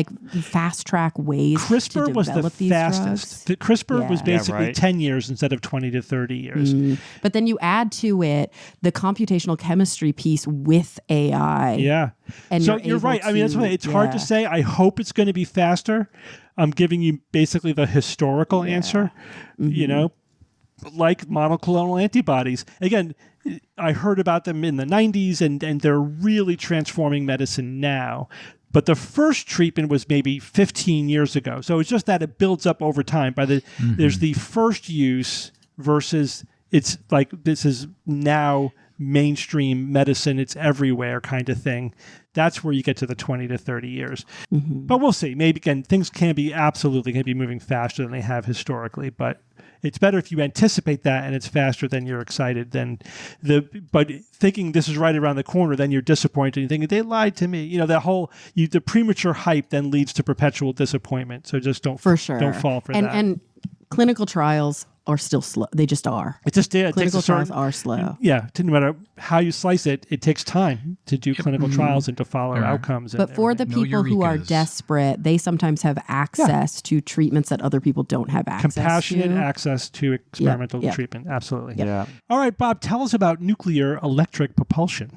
Speaker 4: fast track ways
Speaker 2: CRISPR
Speaker 4: to
Speaker 2: was the
Speaker 4: develop these
Speaker 2: fastest.
Speaker 4: drugs.
Speaker 2: CRISPR was basically 10 years instead of 20 to 30 years.
Speaker 4: But then you add to it the computational chemistry piece with AI.
Speaker 2: Yeah.
Speaker 4: And
Speaker 2: so you're right. I mean, that's why it's hard to say. I hope it's going to be faster. I'm giving you basically the historical answer, like monoclonal antibodies. Again, I heard about them in the 90s, and they're really transforming medicine now. But the first treatment was maybe 15 years ago. So it's just that it builds up over time. There's the first use versus it's like this is now mainstream medicine, it's everywhere kind of thing. That's where you get to the 20 to 30 years. Mm-hmm. But we'll see. Maybe, again, things can be moving faster than they have historically, but it's better if you anticipate that and it's faster than you're excited but thinking this is right around the corner, then you're disappointed and thinking they lied to me. The premature hype then leads to perpetual disappointment. So just don't fall for that.
Speaker 4: And clinical trials are still slow. They just are. Clinical trials are slow.
Speaker 2: Yeah. No matter how you slice it, it takes time to do clinical trials and to follow outcomes.
Speaker 4: But for the people who are desperate, they sometimes have access to treatments that other people don't have access to.
Speaker 2: Compassionate access to experimental treatment. Absolutely.
Speaker 6: Yeah.
Speaker 2: All right, Bob, tell us about nuclear electric propulsion.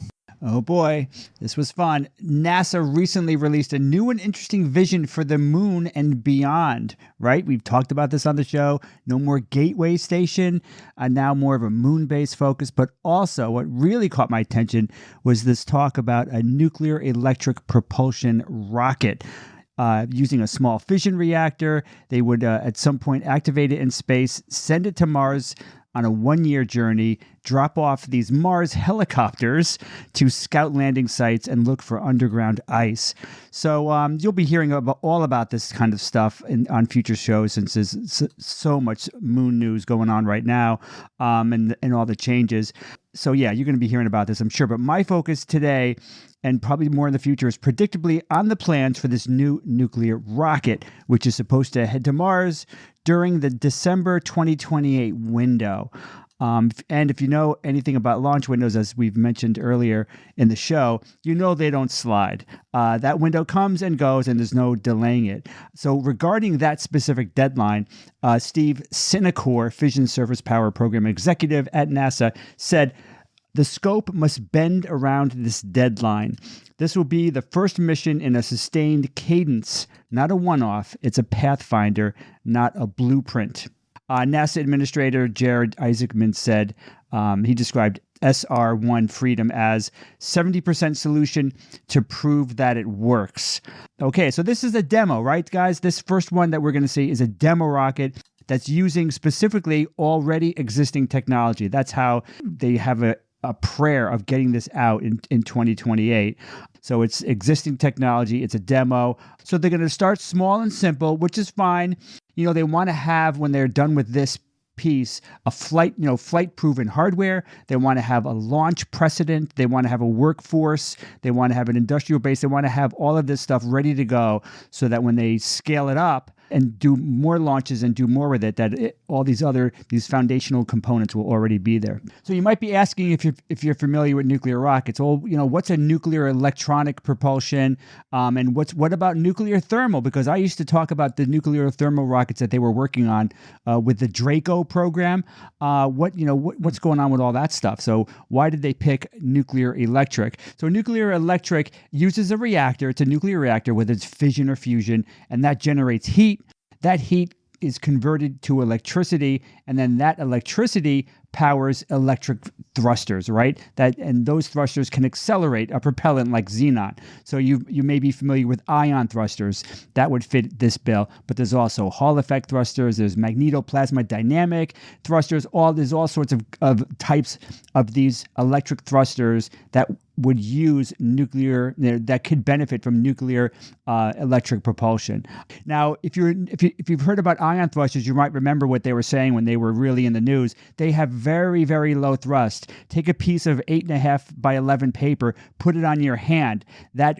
Speaker 6: Oh boy, this was fun. NASA recently released a new and interesting vision for the moon and beyond, right? We've talked about this on the show. No more gateway station, now more of a moon-based focus. But also what really caught my attention was this talk about a nuclear electric propulsion rocket. Using a small fission reactor, they would at some point activate it in space, send it to Mars on a 1-year journey, drop off these Mars helicopters to scout landing sites and look for underground ice. So you'll be hearing all about this kind of stuff on future shows, since there's so much moon news going on right now, and all the changes. So yeah, you're going to be hearing about this, I'm sure. But my focus today, and probably more in the future, is predictably on the plans for this new nuclear rocket, which is supposed to head to Mars during the December 2028 window. And if you know anything about launch windows, as we've mentioned earlier in the show, you know they don't slide. That window comes and goes, and there's no delaying it. So regarding that specific deadline, Steve Sinecor, Fission Surface Power Program Executive at NASA, said, "The scope must bend around this deadline. This will be the first mission in a sustained cadence, not a one-off. It's a pathfinder, not a blueprint." NASA Administrator Jared Isaacman said he described SR1 Freedom as 70% solution to prove that it works. Okay, so this is a demo, right, guys? This first one that we're going to see is a demo rocket that's using specifically already existing technology. That's how they have a prayer of getting this out in 2028. So it's existing technology. It's a demo. So they're going to start small and simple, which is fine. They want to have, when they're done with this piece, a flight-proven hardware. They want to have a launch precedent. They want to have a workforce. They want to have an industrial base. They want to have all of this stuff ready to go, so that when they scale it up and do more launches and do more with it, all these foundational components will already be there. So you might be asking, if you're familiar with nuclear rockets, what's a nuclear electronic propulsion, and what about nuclear thermal? Because I used to talk about the nuclear thermal rockets that they were working on with the Draco program. What's going on with all that stuff? So why did they pick nuclear electric? So nuclear electric uses a reactor. It's a nuclear reactor, whether it's fission or fusion, and that generates heat. That heat is converted to electricity, and then that electricity powers electric thrusters, right? And those thrusters can accelerate a propellant like xenon. So you may be familiar with ion thrusters. That would fit this bill. But there's also Hall effect thrusters. There's magnetoplasma dynamic thrusters. There's all sorts of types of these electric thrusters that would use nuclear, that could benefit from nuclear electric propulsion. Now, if you've heard about ion thrusters, you might remember what they were saying when they were really in the news. They have very, very low thrust. Take a piece of 8.5 by 11 paper, put it on your hand. That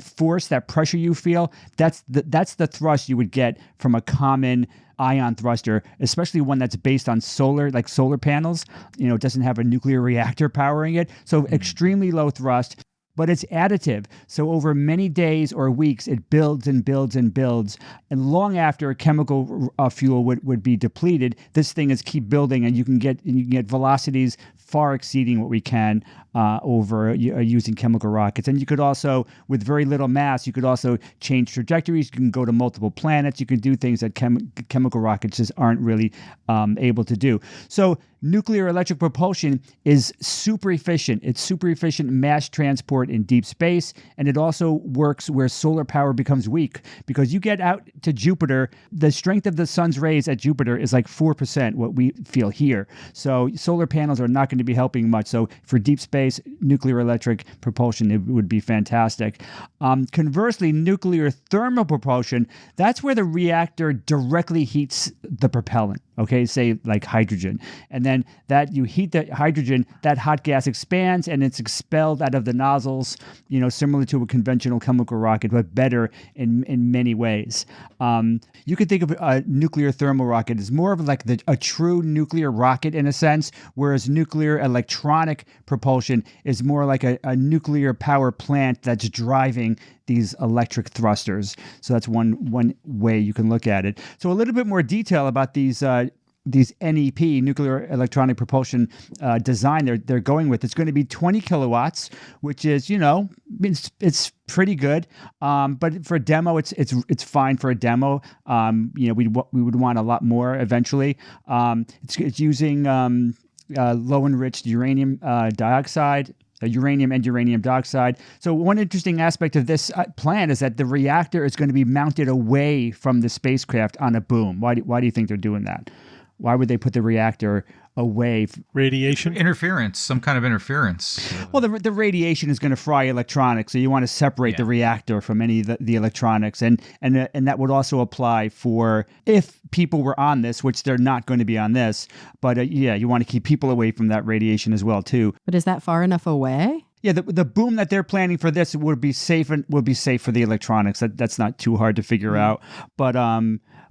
Speaker 6: force, that pressure you feel, that's the thrust you would get from a common ion thruster, especially one that's based on solar panels. It doesn't have a nuclear reactor powering it. So extremely low thrust, but it's additive. So over many days or weeks, it builds and builds and builds. And long after chemical fuel would be depleted, this thing is keep building, and you can get velocities far exceeding what we can over using chemical rockets. And you could also, with very little mass, you could also change trajectories. You can go to multiple planets. You can do things that chemical rockets just aren't really able to do. So nuclear electric propulsion is super efficient. It's super efficient mass transport in deep space, and it also works where solar power becomes weak, because you get out to Jupiter, the strength of the sun's rays at Jupiter is like 4% what we feel here. So solar panels are not going to be helping much. So for deep space, nuclear electric propulsion, it would be fantastic. Conversely, nuclear thermal propulsion, that's where the reactor directly heats the propellant. Okay, say like hydrogen. And then that you heat the hydrogen, that hot gas expands and it's expelled out of the nozzles, similar to a conventional chemical rocket, but better in many ways. You could think of a nuclear thermal rocket as more of like a true nuclear rocket in a sense, whereas nuclear electronic propulsion is more like a nuclear power plant that's driving these electric thrusters. So that's one way you can look at it. So a little bit more detail about these NEP, nuclear electronic propulsion design they're going with. It's going to be 20 kilowatts, which is, it's pretty good. But for a demo, it's fine for a demo. We would want a lot more eventually. It's using low enriched uranium dioxide. Uranium and uranium dioxide. So one interesting aspect of this plan is that the reactor is going to be mounted away from the spacecraft on a boom. Why do you think they're doing that? Why would they put the reactor away?
Speaker 2: Radiation?
Speaker 5: Interference, some kind of interference.
Speaker 6: Well, the radiation is going to fry electronics, so you want to separate the reactor from any of the electronics. And that would also apply for if people were on this, which they're not going to be on this. But you want to keep people away from that radiation as well, too.
Speaker 4: But is that far enough away?
Speaker 6: Yeah, the boom that they're planning for this would be safe for the electronics. That's not too hard to figure out.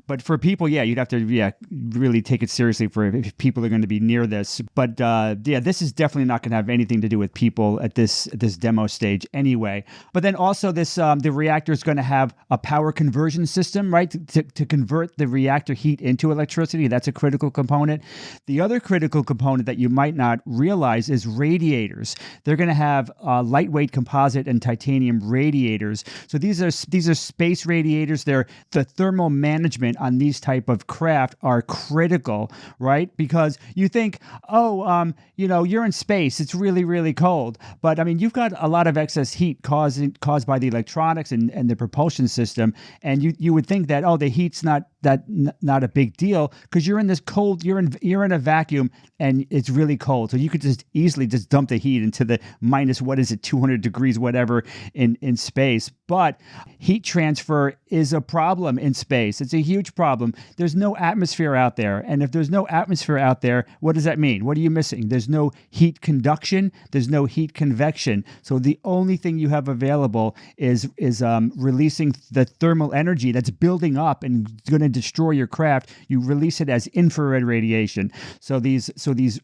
Speaker 6: But for people, you'd have to really take it seriously for if people are going to be near this. But this is definitely not going to have anything to do with people at this demo stage anyway. But then also this the reactor is going to have a power conversion system, right, to convert the reactor heat into electricity. That's a critical component. The other critical component that you might not realize is radiators. They're going to have lightweight composite and titanium radiators. So these are space radiators. They're the thermal management on these type of craft are critical, right? Because you think, you're in space, it's really, really cold. But I mean, you've got a lot of excess heat caused by the electronics and the propulsion system. And you would think that, the heat's not a big deal because you're in this cold, you're in a vacuum and it's really cold. So you could just easily just dump the heat into the minus, 200 degrees, whatever in space. But heat transfer is a problem in space. It's a huge problem. There's no atmosphere out there. And if there's no atmosphere out there, what does that mean? What are you missing? There's no heat conduction. There's no heat convection. So the only thing you have available is releasing the thermal energy that's building up and going to destroy your craft. You release it as infrared radiation. So these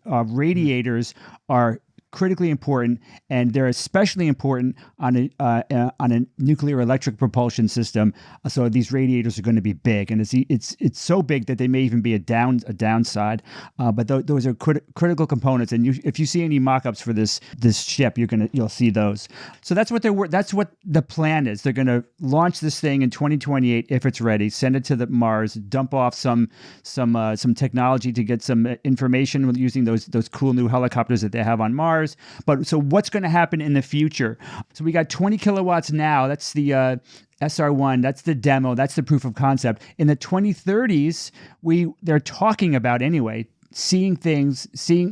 Speaker 6: radiators are critically important, and they're especially important on a nuclear electric propulsion system. So these radiators are going to be big, and it's so big that they may even be a downside. But those are critical components, and if you see any mock-ups for this ship, you'll see those. So that's what the plan is. They're going to launch this thing in 2028 if it's ready. Send it to the Mars, dump off some technology to get some information using those cool new helicopters that they have on Mars. But so what's going to happen in the future? So we got 20 kilowatts now. That's the SR1. That's the demo. That's the proof of concept. In the 2030s, they're talking about anyway, seeing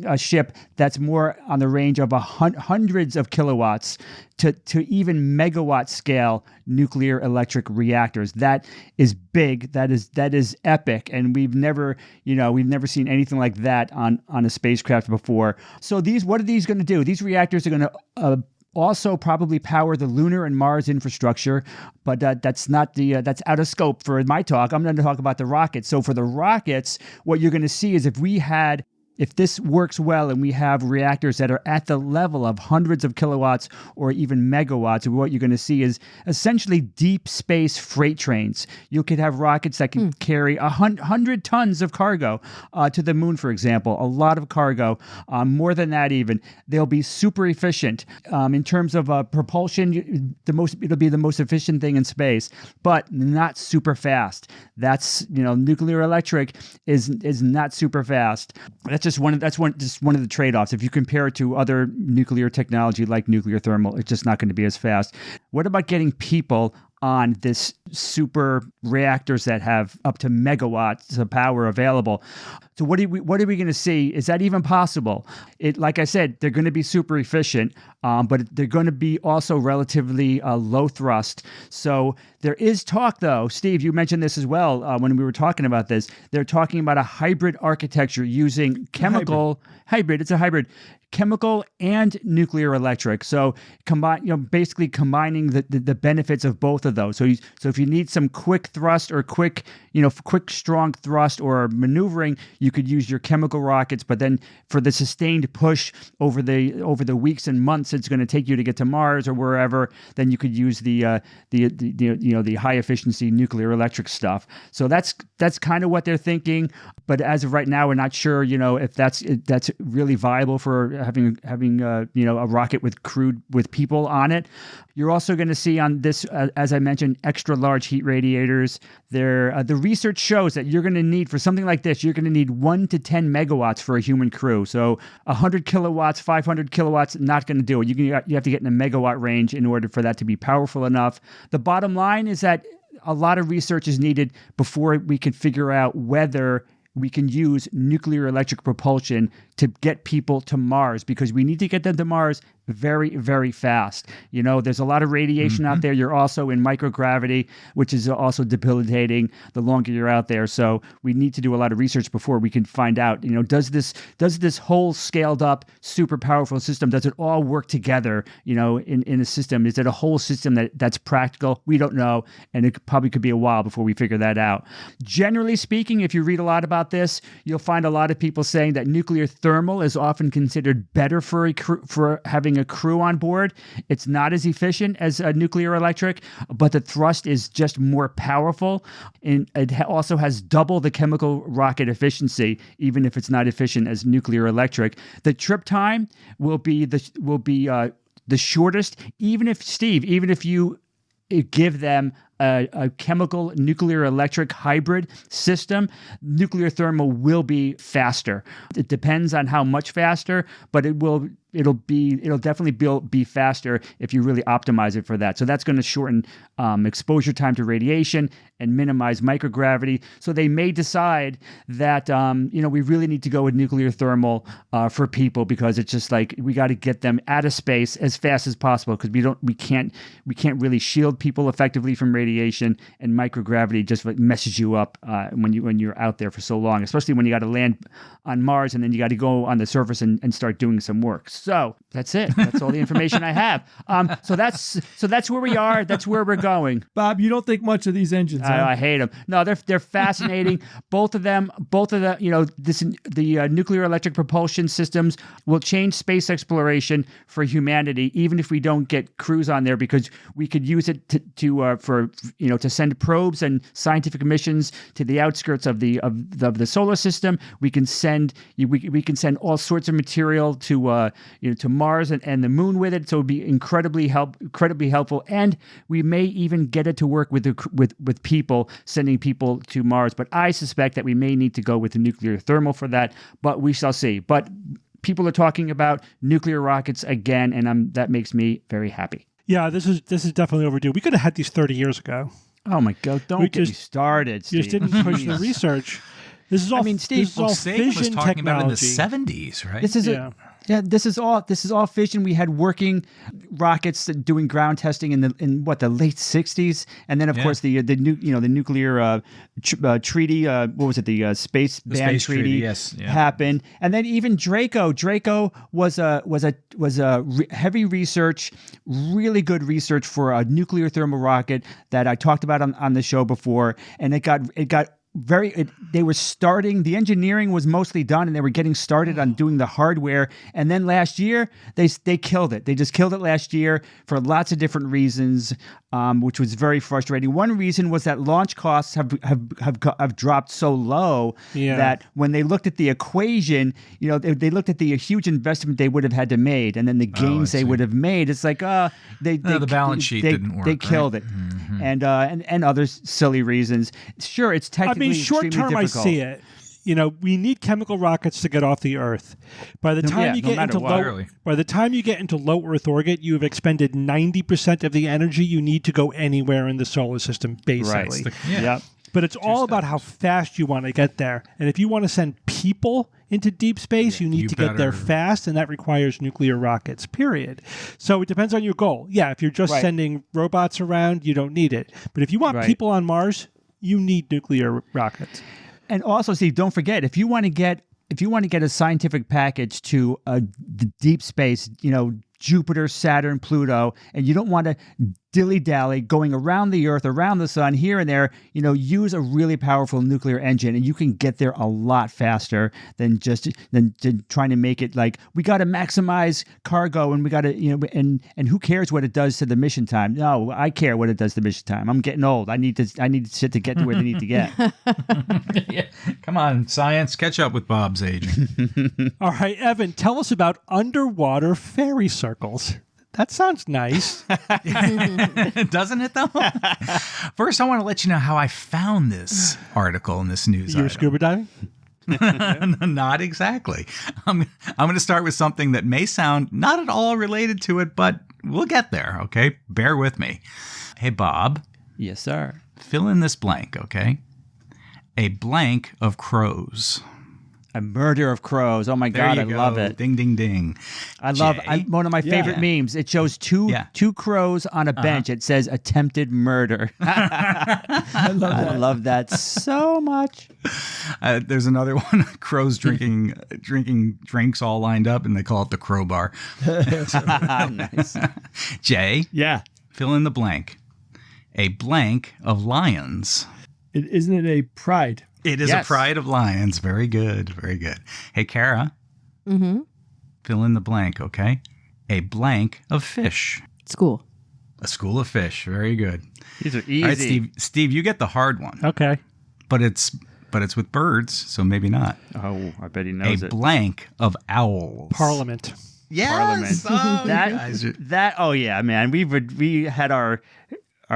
Speaker 6: a ship that's more on the range of hundreds of kilowatts to even megawatt scale nuclear electric reactors. That is big. That is epic. And we've never seen anything like that on a spacecraft before. So what are these going to do? These reactors are going to also probably power the lunar and Mars infrastructure, but that's out of scope for my talk. I'm going to talk about the rockets. So for the rockets, what you're going to see is if we had if this works well and we have reactors that are at the level of hundreds of kilowatts or even megawatts, what you're going to see is essentially deep space freight trains. You could have rockets that can carry 100 tons of cargo to the moon, for example, a lot of cargo, more than that even. They'll be super efficient. In terms of propulsion, it'll be the most efficient thing in space, but not super fast. That's, nuclear electric is not super fast. That's just one of the trade-offs. If you compare it to other nuclear technology like nuclear thermal, it's just not going to be as fast. What about getting people on this super reactors that have up to megawatts of power available? So what are we going to see? Is that even possible? Like I said, they're going to be super efficient, but they're going to be also relatively low thrust. So there is talk, though, Steve, you mentioned this as well when we were talking about this. They're talking about a hybrid architecture using hybrid. It's a hybrid. Chemical and nuclear electric. So basically combining the benefits of both of those. So if you need some quick thrust or quick strong thrust or maneuvering, you could use your chemical rockets. But then for the sustained push over the weeks and months it's going to take you to get to Mars or wherever, then you could use the high efficiency nuclear electric stuff. So that's kind of what they're thinking. But as of right now, we're not sure, if that's really viable for having a rocket with people on it. You're also going to see on this, as I mentioned, extra large heat radiators. The research shows that you're going to need, for something like this, you're going to need 1 to 10 megawatts for a human crew. So 100 kilowatts, 500 kilowatts, not going to do it. You have to get in a megawatt range in order for that to be powerful enough. The bottom line is that a lot of research is needed before we can figure out whether we can use nuclear electric propulsion to get people to Mars, because we need to get them to Mars very, very fast. There's a lot of radiation out there. You're also in microgravity, which is also debilitating the longer you're out there. So we need to do a lot of research before we can find out, does this whole scaled up, super powerful system, does it all work together, in a system? Is it a whole system that's practical? We don't know. And it probably could be a while before we figure that out. Generally speaking, if you read a lot about this, you'll find a lot of people saying that nuclear thermal is often considered better for having a crew on board. It's not as efficient as nuclear electric, but the thrust is just more powerful, and it also has double the chemical rocket efficiency, even if it's not efficient as nuclear electric. The trip time will be the shortest, even if you give them a chemical nuclear electric hybrid system, nuclear thermal will be faster. It depends on how much faster, but it'll definitely be faster if you really optimize it for that. So that's going to shorten exposure time to radiation and minimize microgravity. So they may decide that we really need to go with nuclear thermal for people, because it's just like we got to get them out of space as fast as possible, because we can't really shield people effectively from radiation, and microgravity just messes you up when you're out there for so long, especially when you got to land on Mars and then you got to go on the surface and start doing some work. So that's it. That's all the information I have. So that's where we are. That's where we're going.
Speaker 3: Bob, you don't think much of these engines? Huh?
Speaker 6: I hate them. No, they're fascinating. Both of the nuclear electric propulsion systems will change space exploration for humanity, even if we don't get crews on there, because we could use it to send probes and scientific missions to the outskirts of the solar system. We can send all sorts of material to Mars and the moon with it. So it'd be incredibly helpful, and we may even get it to work with people, sending people to Mars. But I suspect that we may need to go with the nuclear thermal for that. But we shall see. But people are talking about nuclear rockets again, and that makes me very happy.
Speaker 2: Yeah, this is definitely overdue. We could have had these 30 years ago.
Speaker 6: Oh my God! Don't get me started, Steve.
Speaker 2: You just didn't push the research. This is all.
Speaker 6: Steve,
Speaker 2: this is all
Speaker 5: Sagan was
Speaker 2: fission
Speaker 5: talking
Speaker 2: technology.
Speaker 5: about it in the 70s, right?
Speaker 6: This is all fission. We had working rockets doing ground testing in the late 60s, and then of course the nuclear treaty. What was it? The space ban treaty happened, and then even Draco. Draco was heavy research, really good research for a nuclear thermal rocket that I talked about on the show before, and it got they were starting, the engineering was mostly done and they were getting started on doing the hardware. And then last year they killed it. They just killed it last year for lots of different reasons, which was very frustrating. One reason was that launch costs have dropped so low that when they looked at the equation, they looked at the huge investment they would have had to made, and then the gains they would have made. It's like, the
Speaker 5: balance sheet didn't work.
Speaker 6: They killed it, and other silly reasons. Sure, it's technically
Speaker 2: short term, I see it. We need chemical rockets to get off the Earth. By the time you get into low Earth orbit, you have expended 90% of the energy you need to go anywhere in the solar system, basically.
Speaker 6: Right.
Speaker 2: But it's all about how fast you want to get there. And if you want to send people into deep space, you need to get there fast, and that requires nuclear rockets, period. So it depends on your goal. Yeah, if you're just sending robots around, you don't need it. But if you want people on Mars, you need nuclear rockets.
Speaker 6: And also, Steve, don't forget, if you want to get a scientific package to the deep space, Jupiter, Saturn, Pluto, and you don't want to dilly-dally going around the Earth, around the sun, here and there, use a really powerful nuclear engine, and you can get there a lot faster than trying to make it like, we got to maximize cargo, and we got to, and who cares what it does to the mission time? No, I care what it does to the mission time. I'm getting old. I need shit to get to where they need to get.
Speaker 5: Yeah. Come on, science, catch up with Bob's age.
Speaker 2: All right, Evan, tell us about underwater fairy circles. That sounds nice.
Speaker 5: Doesn't it, though? First, I want to let you know how I found this article in this news
Speaker 2: You were
Speaker 5: item.
Speaker 2: scuba diving?
Speaker 5: Not exactly. I'm going to start with something that may sound not at all related to it, but we'll get there, okay? Bear with me. Hey, Bob.
Speaker 6: Yes, sir.
Speaker 5: Fill in this blank, okay? A blank of crows.
Speaker 6: A murder of crows. Oh my God, I love it.
Speaker 5: Ding, ding, ding.
Speaker 6: I love one of my favorite memes. It shows two crows on a bench. It says attempted murder. I love that so much.
Speaker 5: There's another one. Crows drinking drinks all lined up, and they call it the crowbar.
Speaker 6: Nice.
Speaker 5: Jay.
Speaker 3: Yeah.
Speaker 5: Fill in the blank. A blank of lions.
Speaker 3: Isn't it a pride?
Speaker 5: It is a pride of lions. Very good. Very good. Hey, Kara.
Speaker 4: Mm-hmm.
Speaker 5: Fill in the blank, okay? A blank of fish.
Speaker 4: School.
Speaker 5: A school of fish. Very good.
Speaker 6: These are easy.
Speaker 5: All right, Steve. Steve, you get the hard one.
Speaker 2: Okay.
Speaker 5: But it's with birds, so maybe not.
Speaker 6: Oh, I bet he knows it.
Speaker 5: Blank of owls.
Speaker 2: Parliament.
Speaker 5: Yes.
Speaker 6: Parliament. Oh yeah, man. We had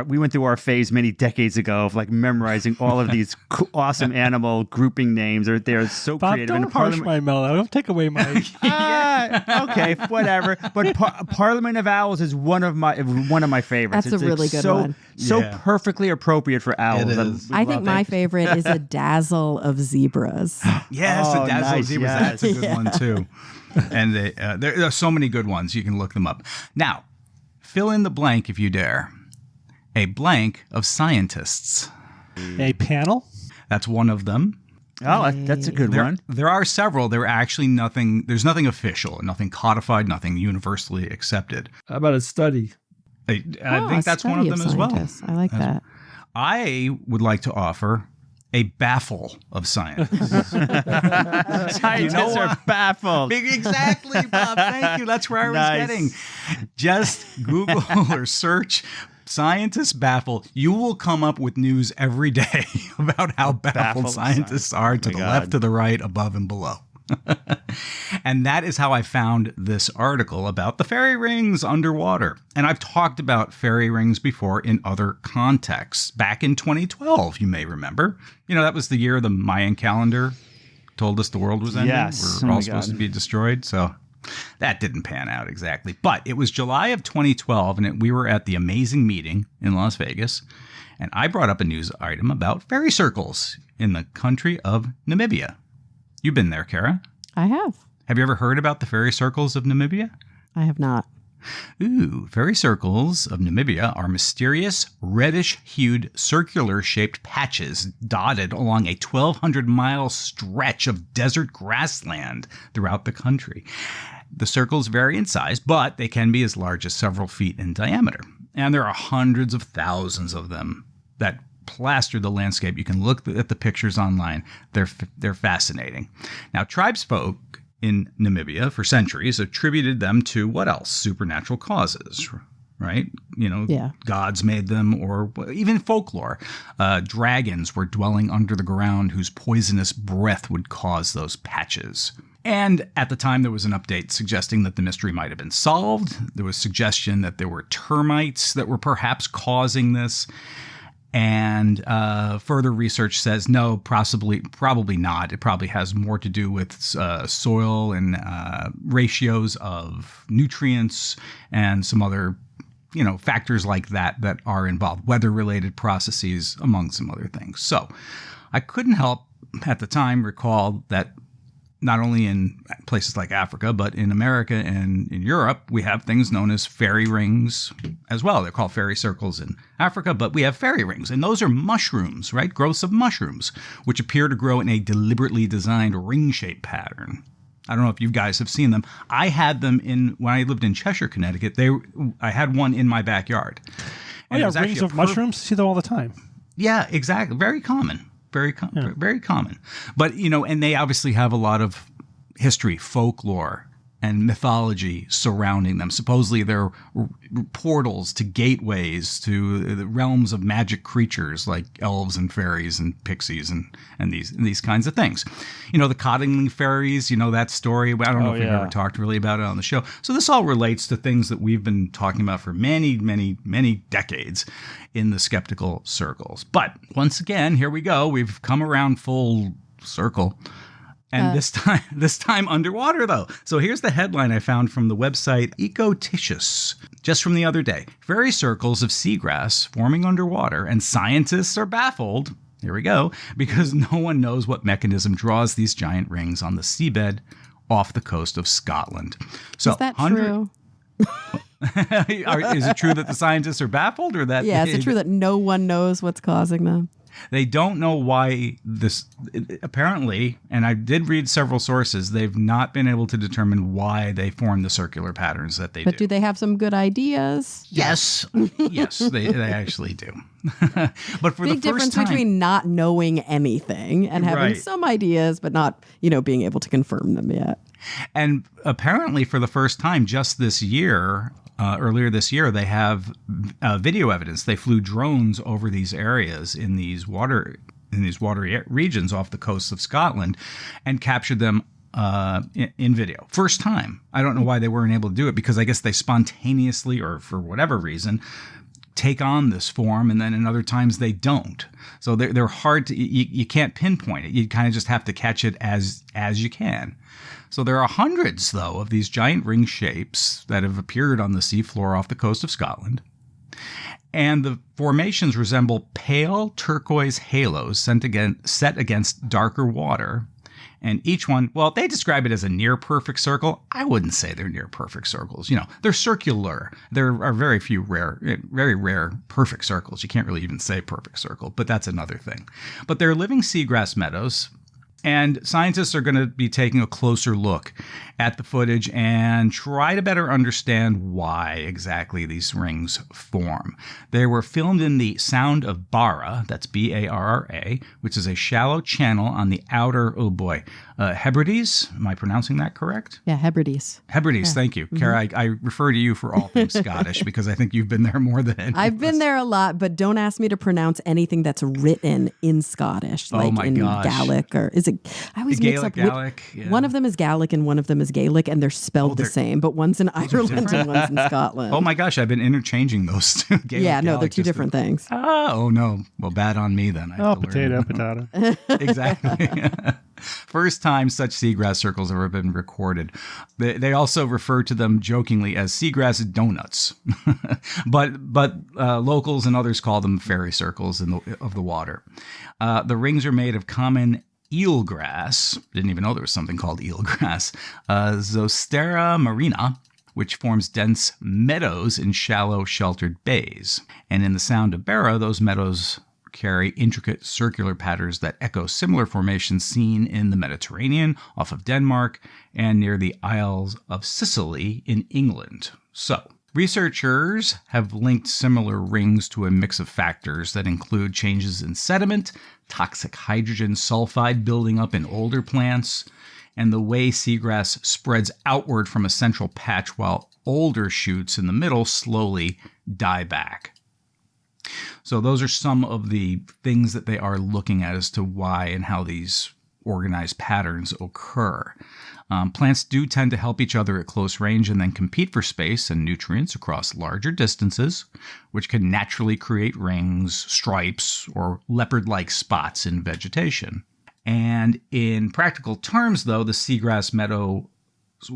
Speaker 6: we went through our phase many decades ago of like memorizing all of these awesome animal grouping names. They're so
Speaker 2: Bob,
Speaker 6: creative.
Speaker 2: don't harsh my mellow. Don't take away my...
Speaker 6: Okay, whatever. But Parliament of Owls is one of my favorites.
Speaker 4: That's a really good one.
Speaker 6: So perfectly appropriate for owls.
Speaker 5: It is.
Speaker 4: I think my favorite is a dazzle of zebras.
Speaker 5: Yes, the dazzle
Speaker 6: nice,
Speaker 5: zebras.
Speaker 6: yes.
Speaker 5: That's a good one too. And there are so many good ones. You can look them up. Now, fill in the blank if you dare. A blank of scientists.
Speaker 2: A panel?
Speaker 5: That's one of them.
Speaker 6: Oh, that's a good one.
Speaker 5: There are several. There's nothing official, nothing codified, nothing universally accepted.
Speaker 3: How about a study?
Speaker 5: I think that's one of them as well.
Speaker 4: I like that.
Speaker 5: I would like to offer a baffle of science.
Speaker 6: Scientists are baffled.
Speaker 5: Exactly, Bob. Thank you. That's where I was getting. Just Google or search scientists baffle. You will come up with news every day about how baffled scientists are to the left, to the right, above, and below. And that is how I found this article about the fairy rings underwater. And I've talked about fairy rings before in other contexts. Back in 2012, you may remember. That was the year the Mayan calendar told us the world was ending.
Speaker 6: Yes.
Speaker 5: We're all supposed to be destroyed. So that didn't pan out exactly. But it was July of 2012, and we were at the amazing meeting in Las Vegas. And I brought up a news item about fairy circles in the country of Namibia. You've been there, Kara.
Speaker 4: I have.
Speaker 5: Have you ever heard about the fairy circles of Namibia?
Speaker 4: I have not.
Speaker 5: Ooh, fairy circles of Namibia are mysterious, reddish-hued, circular-shaped patches dotted along a 1,200-mile stretch of desert grassland throughout the country. The circles vary in size, but they can be as large as several feet in diameter. And there are hundreds of thousands of them that plastered the landscape. You can look at the pictures online. They're fascinating. Now, tribesfolk in Namibia for centuries attributed them to what else? Supernatural causes, right? Gods made them, or even folklore. Dragons were dwelling under the ground whose poisonous breath would cause those patches. And at the time, there was an update suggesting that the mystery might have been solved. There was suggestion that there were termites that were perhaps causing this. And further research says, no, probably not. It probably has more to do with soil and ratios of nutrients and some other factors like that are involved, weather-related processes, among some other things. So I couldn't help at the time recall that not only in places like Africa, but in America and in Europe, we have things known as fairy rings as well. They're called fairy circles in Africa, but we have fairy rings. And those are mushrooms, right? Growths of mushrooms, which appear to grow in a deliberately designed ring-shaped pattern. I don't know if you guys have seen them. I had them when I lived in Cheshire, Connecticut. I had one in my backyard.
Speaker 2: And rings of mushrooms. See them all the time.
Speaker 5: Yeah, exactly. Very common. Very common. But, and they obviously have a lot of history, folklore, and mythology surrounding them. Supposedly they're portals to gateways to the realms of magic creatures like elves and fairies and pixies and these kinds of things. The Codling fairies, that story. I don't know if we've ever talked really about it on the show. So this all relates to things that we've been talking about for many, many, many decades in the skeptical circles. But once again, here we go. We've come around full circle. And this time underwater, though. So here's the headline I found from the website Ecoticious, just from the other day. Fairy circles of seagrass forming underwater, and scientists are baffled, here we go, because no one knows what mechanism draws these giant rings on the seabed off the coast of Scotland. So,
Speaker 4: is that true?
Speaker 5: Is it true that the scientists are baffled, or that?
Speaker 4: Yeah, is it true that no one knows what's causing them?
Speaker 5: They don't know why this, apparently, and I did read several sources, they've not been able to determine why they form the circular patterns that they do.
Speaker 4: But do they have some good ideas?
Speaker 5: Yes. Yes, they actually do. But for
Speaker 4: Big
Speaker 5: the first
Speaker 4: difference
Speaker 5: time,
Speaker 4: between not knowing anything and having some ideas, but not, being able to confirm them yet.
Speaker 5: And apparently for the first time just this year, earlier this year, they have video evidence. They flew drones over these areas in these water regions off the coast of Scotland and captured them in video. First time. I don't know why they weren't able to do it, because I guess they spontaneously, or for whatever reason, take on this form, and then in other times they don't. So they're hard to, you can't pinpoint it. You kind of just have to catch it as you can. So there are hundreds, though, of these giant ring shapes that have appeared on the seafloor off the coast of Scotland. And the formations resemble pale turquoise halos set against darker water. And each one, well, they describe it as a near-perfect circle. I wouldn't say they're near-perfect circles. They're circular. There are very rare perfect circles. You can't really even say perfect circle, but that's another thing. But they're living seagrass meadows. And scientists are going to be taking a closer look at the footage and try to better understand why exactly these rings form. They were filmed in the Sound of Barra, that's Barra, which is a shallow channel on the outer, Hebrides. Am I pronouncing that correct?
Speaker 4: Yeah, Hebrides.
Speaker 5: Hebrides, yeah. Thank you. Mm-hmm. Kara, I refer to you for all things Scottish because I think you've been there more than anyone.
Speaker 4: I've been there a lot, but don't ask me to pronounce anything that's written in Scottish, like in Gaelic, or is it? I always mix up.
Speaker 5: Gaelic, yeah.
Speaker 4: One of them is Gaelic and one of them is Gaelic, and they're spelled the same, but one's in Ireland and one's in Scotland.
Speaker 5: Oh my gosh, I've been interchanging those two.
Speaker 4: Gaelic, they're two different things.
Speaker 5: Oh no, well, bad on me then.
Speaker 2: Potato.
Speaker 5: Exactly. First time such seagrass circles have ever been recorded. They also refer to them jokingly as seagrass donuts, but locals and others call them fairy circles of the water. The rings are made of common eelgrass. Didn't even know there was something called eelgrass. Zostera marina, which forms dense meadows in shallow, sheltered bays. And in the Sound of Barra, those meadows carry intricate circular patterns that echo similar formations seen in the Mediterranean, off of Denmark, and near the Isles of Sicily in England. So, Researchers have linked similar rings to a mix of factors that include changes in sediment, toxic hydrogen sulfide building up in older plants, and the way seagrass spreads outward from a central patch while older shoots in the middle slowly die back. So those are some of the things that they are looking at as to why and how these organized patterns occur. Plants do tend to help each other at close range and then compete for space and nutrients across larger distances, which can naturally create rings, stripes, or leopard-like spots in vegetation. And in practical terms, though, the seagrass meadow,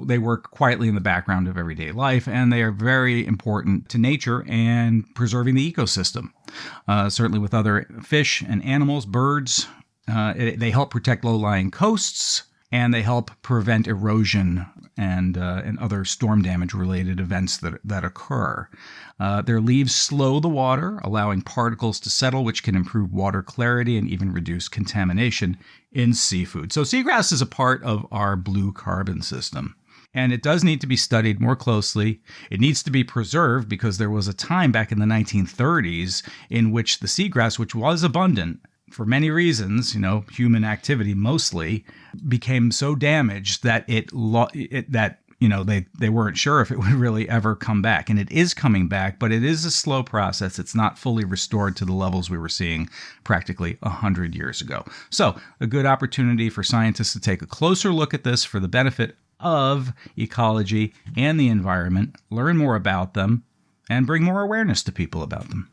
Speaker 5: they work quietly in the background of everyday life, and they are very important to nature and preserving the ecosystem. Certainly with other fish and animals, birds, they help protect low-lying coasts, and they help prevent erosion and other storm damage-related events that occur. Their leaves slow the water, allowing particles to settle, which can improve water clarity and even reduce contamination in seafood. So seagrass is a part of our blue carbon system. And it does need to be studied more closely. It needs to be preserved because there was a time back in the 1930s in which the seagrass, which was abundant, for many reasons, human activity mostly, became so damaged that they weren't sure if it would really ever come back. And it is coming back, but it is a slow process. It's not fully restored to the levels we were seeing practically 100 years ago. So a good opportunity for scientists to take a closer look at this for the benefit of ecology and the environment, learn more about them, and bring more awareness to people about them.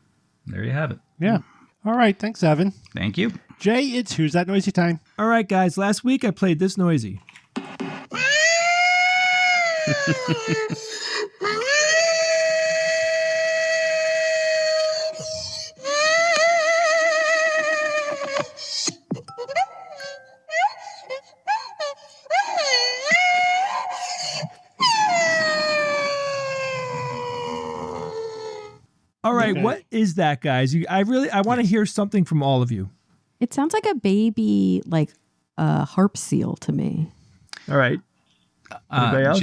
Speaker 5: There you have it.
Speaker 2: Yeah. All right. Thanks, Evan.
Speaker 5: Thank you.
Speaker 2: Jay, it's Who's That Noisy time.
Speaker 3: All right, guys. Last week I played this noisy. All right, What is that, guys? I want to hear something from all of you.
Speaker 4: It sounds like a baby, like a harp seal to me.
Speaker 3: All right. Anybody else?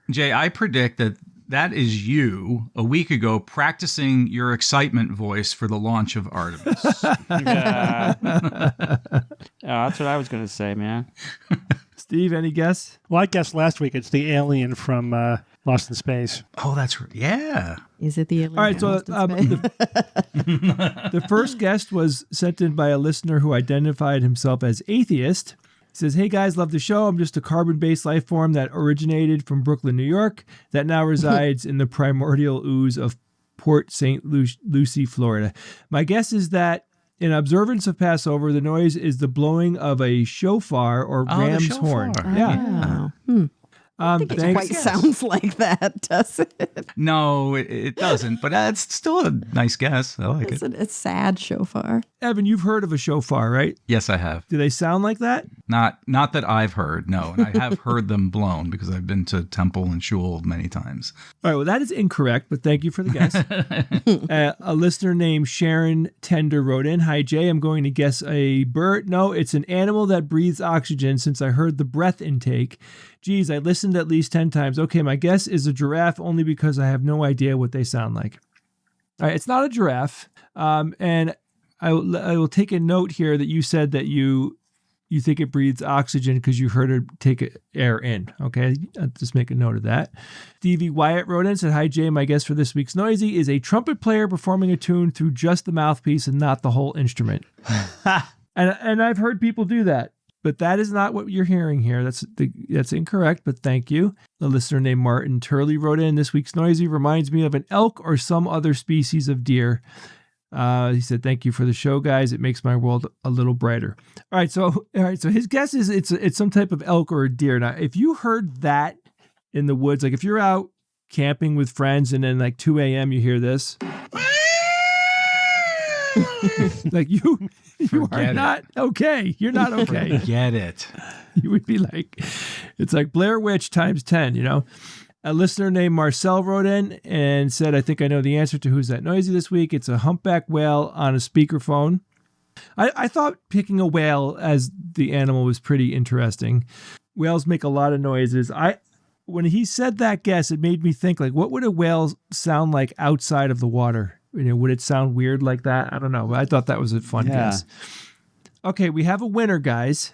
Speaker 5: Jay, I predict that is you a week ago practicing your excitement voice for the launch of Artemis.
Speaker 6: Yeah. That's what I was going to say, man.
Speaker 3: Steve, any guess?
Speaker 2: Well, I guessed last week it's the alien from Lost in Space.
Speaker 5: Oh, that's right. Yeah.
Speaker 4: Is it the alien?
Speaker 3: All right, so the first guest was sent in by a listener who identified himself as atheist. He says, "Hey guys, love the show. I'm just a carbon-based life form that originated from Brooklyn, New York, that now resides in the primordial ooze of Port St. Lucie, Florida. My guess is that in observance of Passover, the noise is the blowing of a shofar or ram's horn." Yeah.
Speaker 4: I think it quite sounds like that, does it?
Speaker 5: No, it doesn't, but it's still a nice guess. I like it.
Speaker 4: It's a sad shofar.
Speaker 3: Evan, you've heard of a shofar, right?
Speaker 5: Yes, I have.
Speaker 3: Do they sound like that?
Speaker 5: Not that I've heard, no. And I have heard them blown because I've been to temple and shul many times.
Speaker 3: All right, well, that is incorrect, but thank you for the guess. A listener named Sharon Tender wrote in, "Hi, Jay, I'm going to guess a bird. No, it's an animal that breathes oxygen since I heard the breath intake. Geez, I listened at least 10 times. Okay, my guess is a giraffe only because I have no idea what they sound like." All right, it's not a giraffe. And I will take a note here that you said that you think it breathes oxygen because you heard it take air in. Okay, I'll just make a note of that. Stevie Wyatt wrote in and said, "Hi, Jay, my guess for this week's Noisy is a trumpet player performing a tune through just the mouthpiece and not the whole instrument." And I've heard people do that. But that is not what you're hearing here. That's incorrect, but thank you. A listener named Martin Turley wrote in, "This week's Noisy reminds me of an elk or some other species of deer." He said, "Thank you for the show, guys. It makes my world a little brighter." All right, so his guess is it's some type of elk or a deer. Now, if you heard that in the woods, like if you're out camping with friends and then like 2 a.m. you hear this, like you are not okay. You're not okay.
Speaker 5: Get it.
Speaker 3: You would be like, it's like Blair Witch times 10, A listener named Marcel wrote in and said, "I think I know the answer to Who's That Noisy this week. It's a humpback whale on a speakerphone." I thought picking a whale as the animal was pretty interesting. Whales make a lot of noises. when he said that guess, it made me think, like, what would a whale sound like outside of the water? Would it sound weird like that? I don't know. But I thought that was a fun guess. Okay, we have a winner, guys.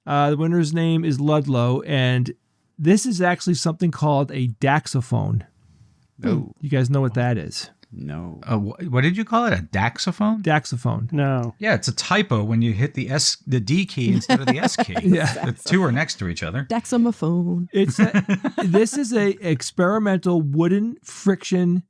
Speaker 3: The winner's name is Ludlow, and this is actually something called a daxophone.
Speaker 6: Oh.
Speaker 3: You guys know what that is?
Speaker 6: No.
Speaker 5: What did you call it? A daxophone?
Speaker 3: Daxophone.
Speaker 2: No.
Speaker 5: Yeah, it's a typo when you hit the D key instead of the S key.
Speaker 3: Yeah.
Speaker 5: The two are next to each other.
Speaker 4: Daxophone.
Speaker 3: This is a experimental wooden friction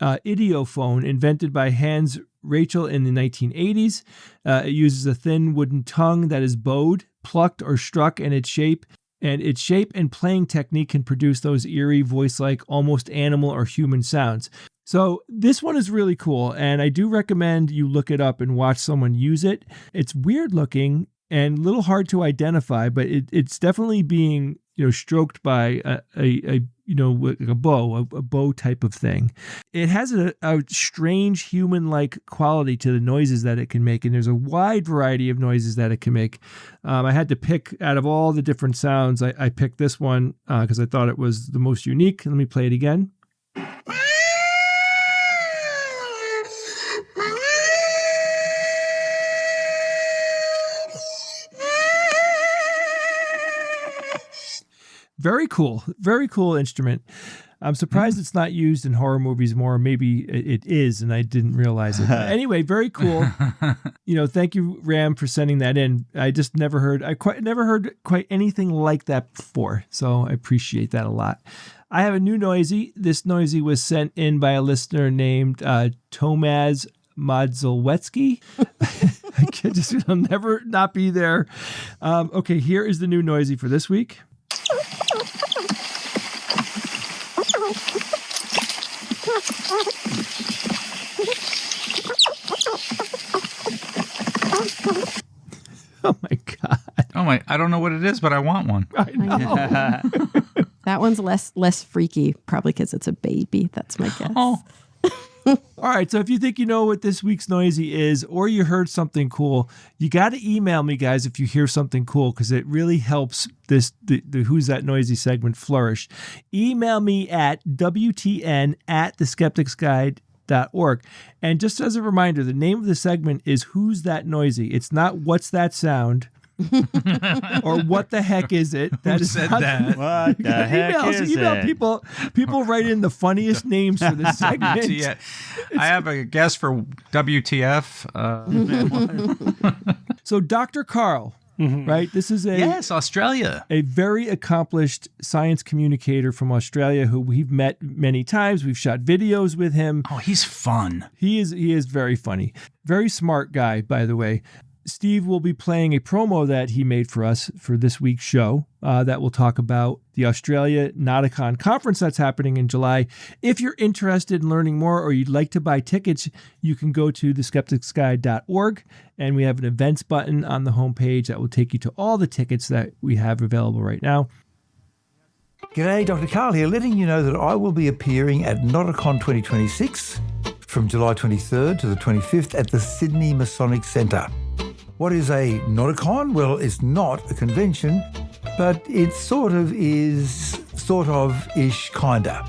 Speaker 3: idiophone invented by Hans Rachel in the 1980s. It uses a thin wooden tongue that is bowed, plucked, or struck, and its shape and playing technique can produce those eerie, voice-like, almost animal or human sounds. So this one is really cool, and I do recommend you look it up and watch someone use it. It's weird looking and a little hard to identify, but it's definitely being stroked by a bow type of thing. It has a strange human-like quality to the noises that it can make, and there's a wide variety of noises that it can make. I had to pick out of all the different sounds. I picked this one because I thought it was the most unique. Let me play it again. Very cool instrument. I'm surprised it's not used in horror movies more. Maybe it is, and I didn't realize it. But anyway, very cool. Thank you, Ram, for sending that in. I just never heard quite anything like that before, so I appreciate that a lot. I have a new noisy. This noisy was sent in by a listener named Tomaz Modzilwetsky. I'll never not be there. Okay, here is the new noisy for this week. Oh my God.
Speaker 5: Oh my, I don't know what it is, but I want one.
Speaker 3: I know.
Speaker 4: That one's less freaky, probably because it's a baby. That's my guess.
Speaker 5: Oh.
Speaker 3: All right, so if you think you know what this week's noisy is, or you heard something cool, you got to email me, guys, if you hear something cool, because it really helps the Who's That Noisy segment flourish. Email me at WTN@theskepticsguide.org. And just as a reminder, the name of the segment is Who's That Noisy? It's not What's That Sound? Or what the heck is it?
Speaker 5: Who said that?
Speaker 6: What the heck is it?
Speaker 3: People write in the funniest names for this segment.
Speaker 5: Yeah. I have a guess for WTF.
Speaker 3: So Dr. Carl, right? This is
Speaker 5: Australia.
Speaker 3: A very accomplished science communicator from Australia who we've met many times. We've shot videos with him.
Speaker 5: Oh, he's fun.
Speaker 3: He is very funny. Very smart guy, by the way. Steve will be playing a promo that he made for us for this week's show that will talk about the Australia Nauticon conference that's happening in July. If you're interested in learning more or you'd like to buy tickets, you can go to theskepticsguide.org, and we have an events button on the homepage that will take you to all the tickets that we have available right now.
Speaker 7: G'day, Dr. Carl here, letting you know that I will be appearing at Nauticon 2026 from July 23rd to the 25th at the Sydney Masonic Centre. What is a Nauticon? Well, it's not a convention, but it sort of-ish, kinda.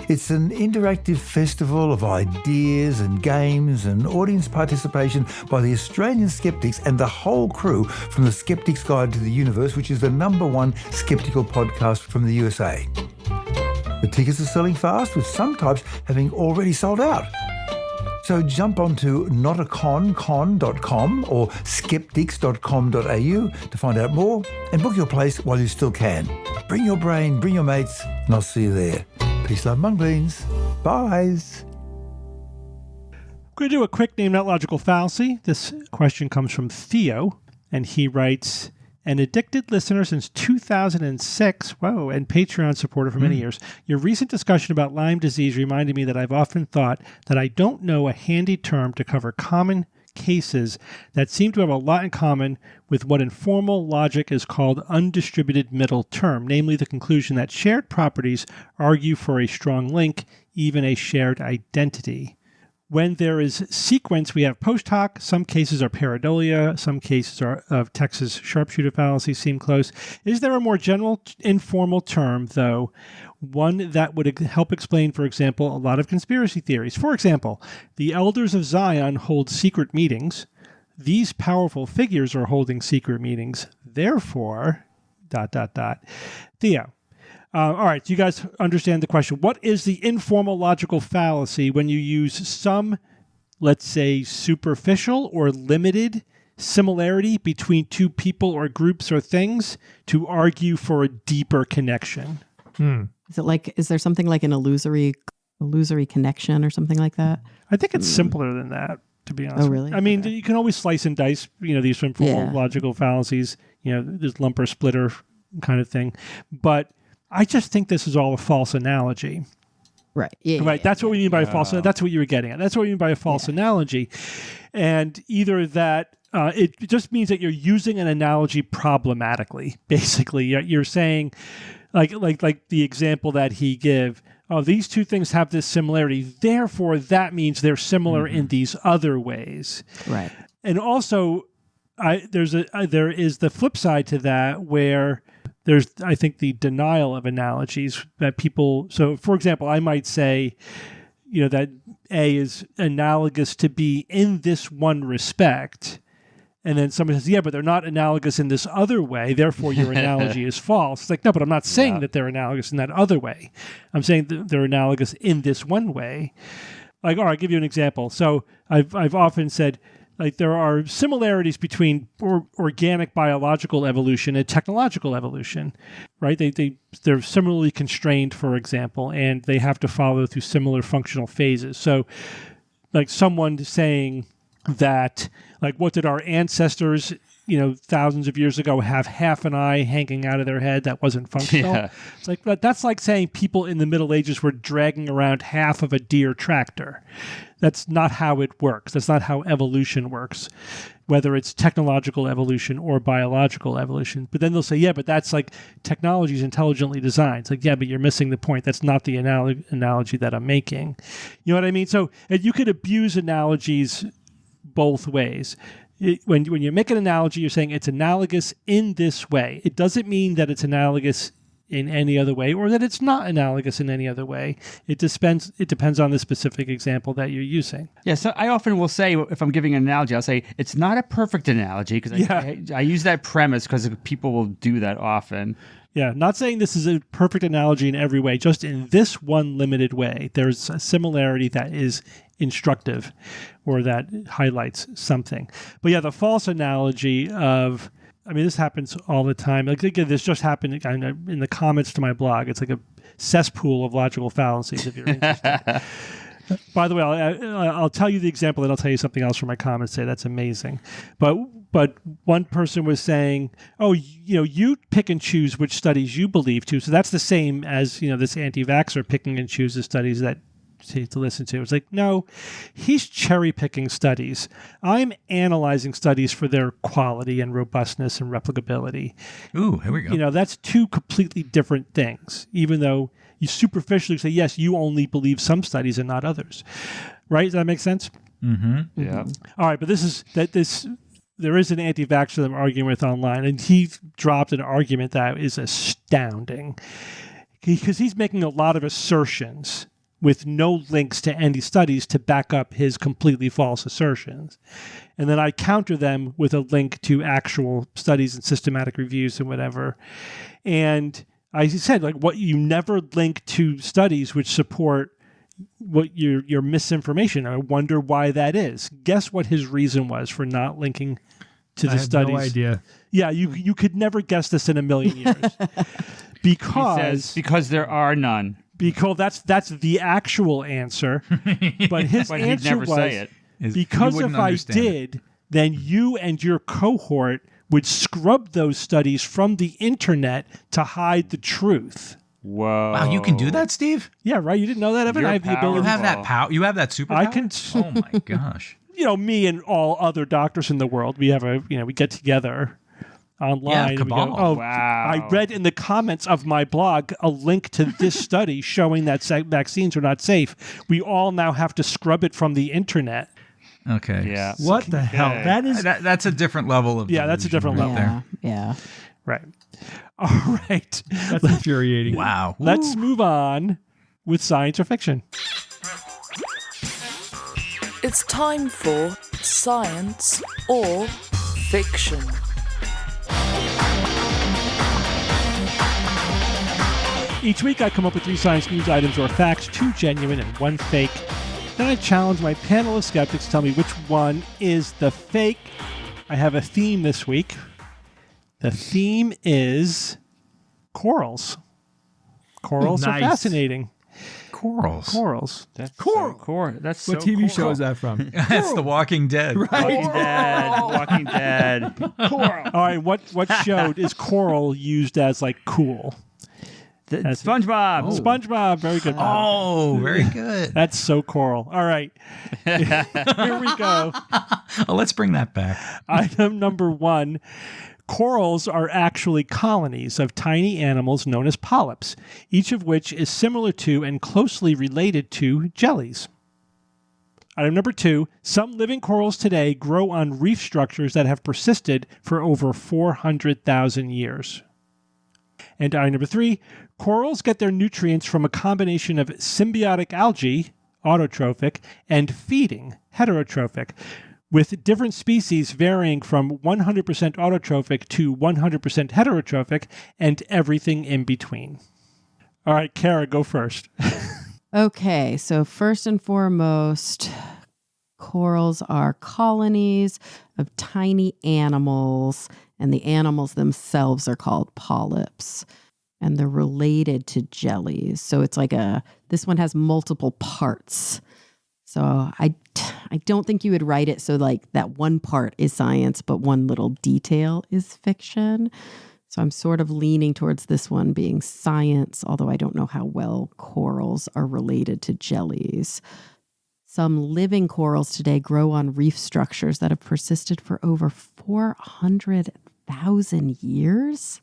Speaker 7: It's an interactive festival of ideas and games and audience participation by the Australian Skeptics and the whole crew from the Skeptics Guide to the Universe, which is the #1 skeptical podcast from the USA. The tickets are selling fast, with some types having already sold out. So jump onto nauticoncon.com or skeptics.com.au to find out more and book your place while you still can. Bring your brain, bring your mates, and I'll see you there. Peace, love, mung beans. Byes.
Speaker 2: I'm going to do a quick name, not logical fallacy. This question comes from Theo, and he writes, an addicted listener since 2006, and Patreon supporter for many years. Your recent discussion about Lyme disease reminded me that I've often thought that I don't know a handy term to cover common cases that seem to have a lot in common with what in formal logic is called undistributed middle term, namely the conclusion that shared properties argue for a strong link, even a shared identity. When there is sequence, we have post hoc. Some cases are pareidolia. Some cases are of Texas sharpshooter fallacy seem close. Is there a more general informal term, though, one that would help explain, for example, a lot of conspiracy theories? For example, the elders of Zion hold secret meetings. These powerful figures are holding secret meetings. Therefore, ... Theo. All right, so you guys understand the question. What is the informal logical fallacy when you use some, let's say, superficial or limited similarity between two people or groups or things to argue for a deeper connection?
Speaker 4: Is there something like an illusory connection or something like that?
Speaker 2: I think it's simpler than that, to be honest.
Speaker 4: Oh, really?
Speaker 2: I mean, you can always slice and dice, these informal logical fallacies, this lumper splitter kind of thing. But I just think this is all a false analogy.
Speaker 4: Right. Yeah.
Speaker 2: Right. That's what we mean by a false. That's what you were getting at. That's what we mean by a false analogy. And either that, it just means that you're using an analogy problematically. Basically, you're saying, like the example that he gave. Oh, these two things have this similarity. Therefore, that means they're similar in these other ways. Right. And also, there is the flip side to that where there's, I think, the denial of analogies that people. So, for example, I might say, that A is analogous to B in this one respect. And then somebody says, yeah, but they're not analogous in this other way. Therefore, your analogy is false. It's like, no, but I'm not saying that they're analogous in that other way. I'm saying that they're analogous in this one way. Like, all right, I'll give you an example. So I've often said, like, there are similarities between organic biological evolution and technological evolution, right? They're similarly constrained, for example, and they have to follow through similar functional phases. So, like someone saying that, like, what did our ancestors, thousands of years ago have half an eye hanging out of their head that wasn't functional? Yeah. It's like, that's like saying people in the Middle Ages were dragging around half of a Deere tractor. That's not how it works. That's not how evolution works, whether it's technological evolution or biological evolution. But then they'll say, yeah, but that's like technology is intelligently designed. It's like, yeah, but you're missing the point. That's not the analogy that I'm making. You know what I mean? So you could abuse analogies both ways. When you make an analogy, you're saying it's analogous in this way. It doesn't mean that it's analogous in any other way or that it's not analogous in any other way. It depends on the specific example that you're using.
Speaker 6: Yeah, so I often will say, if I'm giving an analogy, I'll say it's not a perfect analogy because I use that premise because people will do that often.
Speaker 2: Yeah, not saying this is a perfect analogy in every way, just in this one limited way. There's a similarity that is instructive or that highlights something. But yeah, the false analogy of, this happens all the time. Like, again, this just happened in the comments to my blog. It's like a cesspool of logical fallacies if you're interested. By the way, I'll tell you the example, and I'll tell you something else from my comments today. That's amazing. But one person was saying, oh, you pick and choose which studies you believe to. So that's the same as, this anti-vaxxer picking and chooses studies that to listen to. It's like, no, he's cherry picking studies. I'm analyzing studies for their quality and robustness and replicability.
Speaker 5: Ooh, here we go.
Speaker 2: That's two completely different things, even though you superficially say, yes, you only believe some studies and not others. Right? Does that make sense?
Speaker 5: Mm-hmm.
Speaker 6: Yeah.
Speaker 2: All right, but there is an anti-vaxxer that I'm arguing with online, and he dropped an argument that is astounding because he's making a lot of assertions with no links to any studies to back up his completely false assertions. And then I counter them with a link to actual studies and systematic reviews and whatever. And I said, like, what you never link to studies which support what your misinformation. I wonder why that is. Guess what his reason was for not linking to the studies.
Speaker 3: I have no idea.
Speaker 2: Yeah, you could never guess this in a million years.
Speaker 6: Because there are none.
Speaker 2: Because that's the actual answer. But his answer
Speaker 6: never
Speaker 2: was,
Speaker 6: say it.
Speaker 2: because if I did, then you and your cohort would scrub those studies from the internet to hide the truth.
Speaker 6: Whoa.
Speaker 5: Wow, you can do that, Steve?
Speaker 2: Yeah, right. You didn't know that, Evan?
Speaker 6: You're
Speaker 2: I have the ability.
Speaker 5: You have that power. You have that superpower?
Speaker 2: I can.
Speaker 5: Oh my gosh.
Speaker 2: Me and all other doctors in the world, we have we get together. online.
Speaker 5: Yeah,
Speaker 2: and we go,
Speaker 5: cabal.
Speaker 2: oh,
Speaker 6: Wow.
Speaker 2: I read in the comments of my blog a link to this study showing that vaccines are not safe. We all now have to scrub it from the internet.
Speaker 5: Okay.
Speaker 6: Yeah.
Speaker 3: What the hell? That is
Speaker 5: That's a different level of
Speaker 2: That's a different
Speaker 5: delusion
Speaker 2: level.
Speaker 5: right
Speaker 4: Yeah.
Speaker 2: Right. All right.
Speaker 3: that's infuriating.
Speaker 5: there. Wow.
Speaker 2: Let's move on with science or fiction.
Speaker 1: It's time for science or fiction.
Speaker 2: Each week I come up with 3 science news items or facts, 2 genuine and 1 fake. Then I challenge my panel of skeptics to tell me which one is the fake. I have a theme this week. The theme is corals. Corals are
Speaker 3: Nice.
Speaker 2: fascinating.
Speaker 5: Corals.
Speaker 2: Corals.
Speaker 6: That's cool. That's
Speaker 3: What
Speaker 6: so
Speaker 3: TV
Speaker 6: cool.
Speaker 3: show is that from?
Speaker 5: That's The Walking Dead.
Speaker 6: Walking Dead. Walking Dead. Coral.
Speaker 2: All right, what show is coral used as like cool? That's
Speaker 6: SpongeBob.
Speaker 2: SpongeBob, very good.
Speaker 5: Oh, very good.
Speaker 2: That's so coral. All right. Here we go.
Speaker 5: Oh, let's bring that back.
Speaker 2: Item number 1. Corals are actually colonies of tiny animals known as polyps, each of which is similar to and closely related to jellies. Item number 2. Some living corals today grow on reef structures that have persisted for over 400,000 years. And item number 3, corals get their nutrients from a combination of symbiotic algae, autotrophic, and feeding, heterotrophic, with different species varying from 100% autotrophic to 100% heterotrophic and everything in between. All right, Kara, go first.
Speaker 4: Okay, so first and foremost, corals are colonies of tiny animals, and the animals themselves are called polyps, and they're related to jellies. So it's like this one has multiple parts. So I don't think you would write it so like that one part is science, but one little detail is fiction. So I'm sort of leaning towards this one being science, although I don't know how well corals are related to jellies. Some living corals today grow on reef structures that have persisted for over 400,000 years.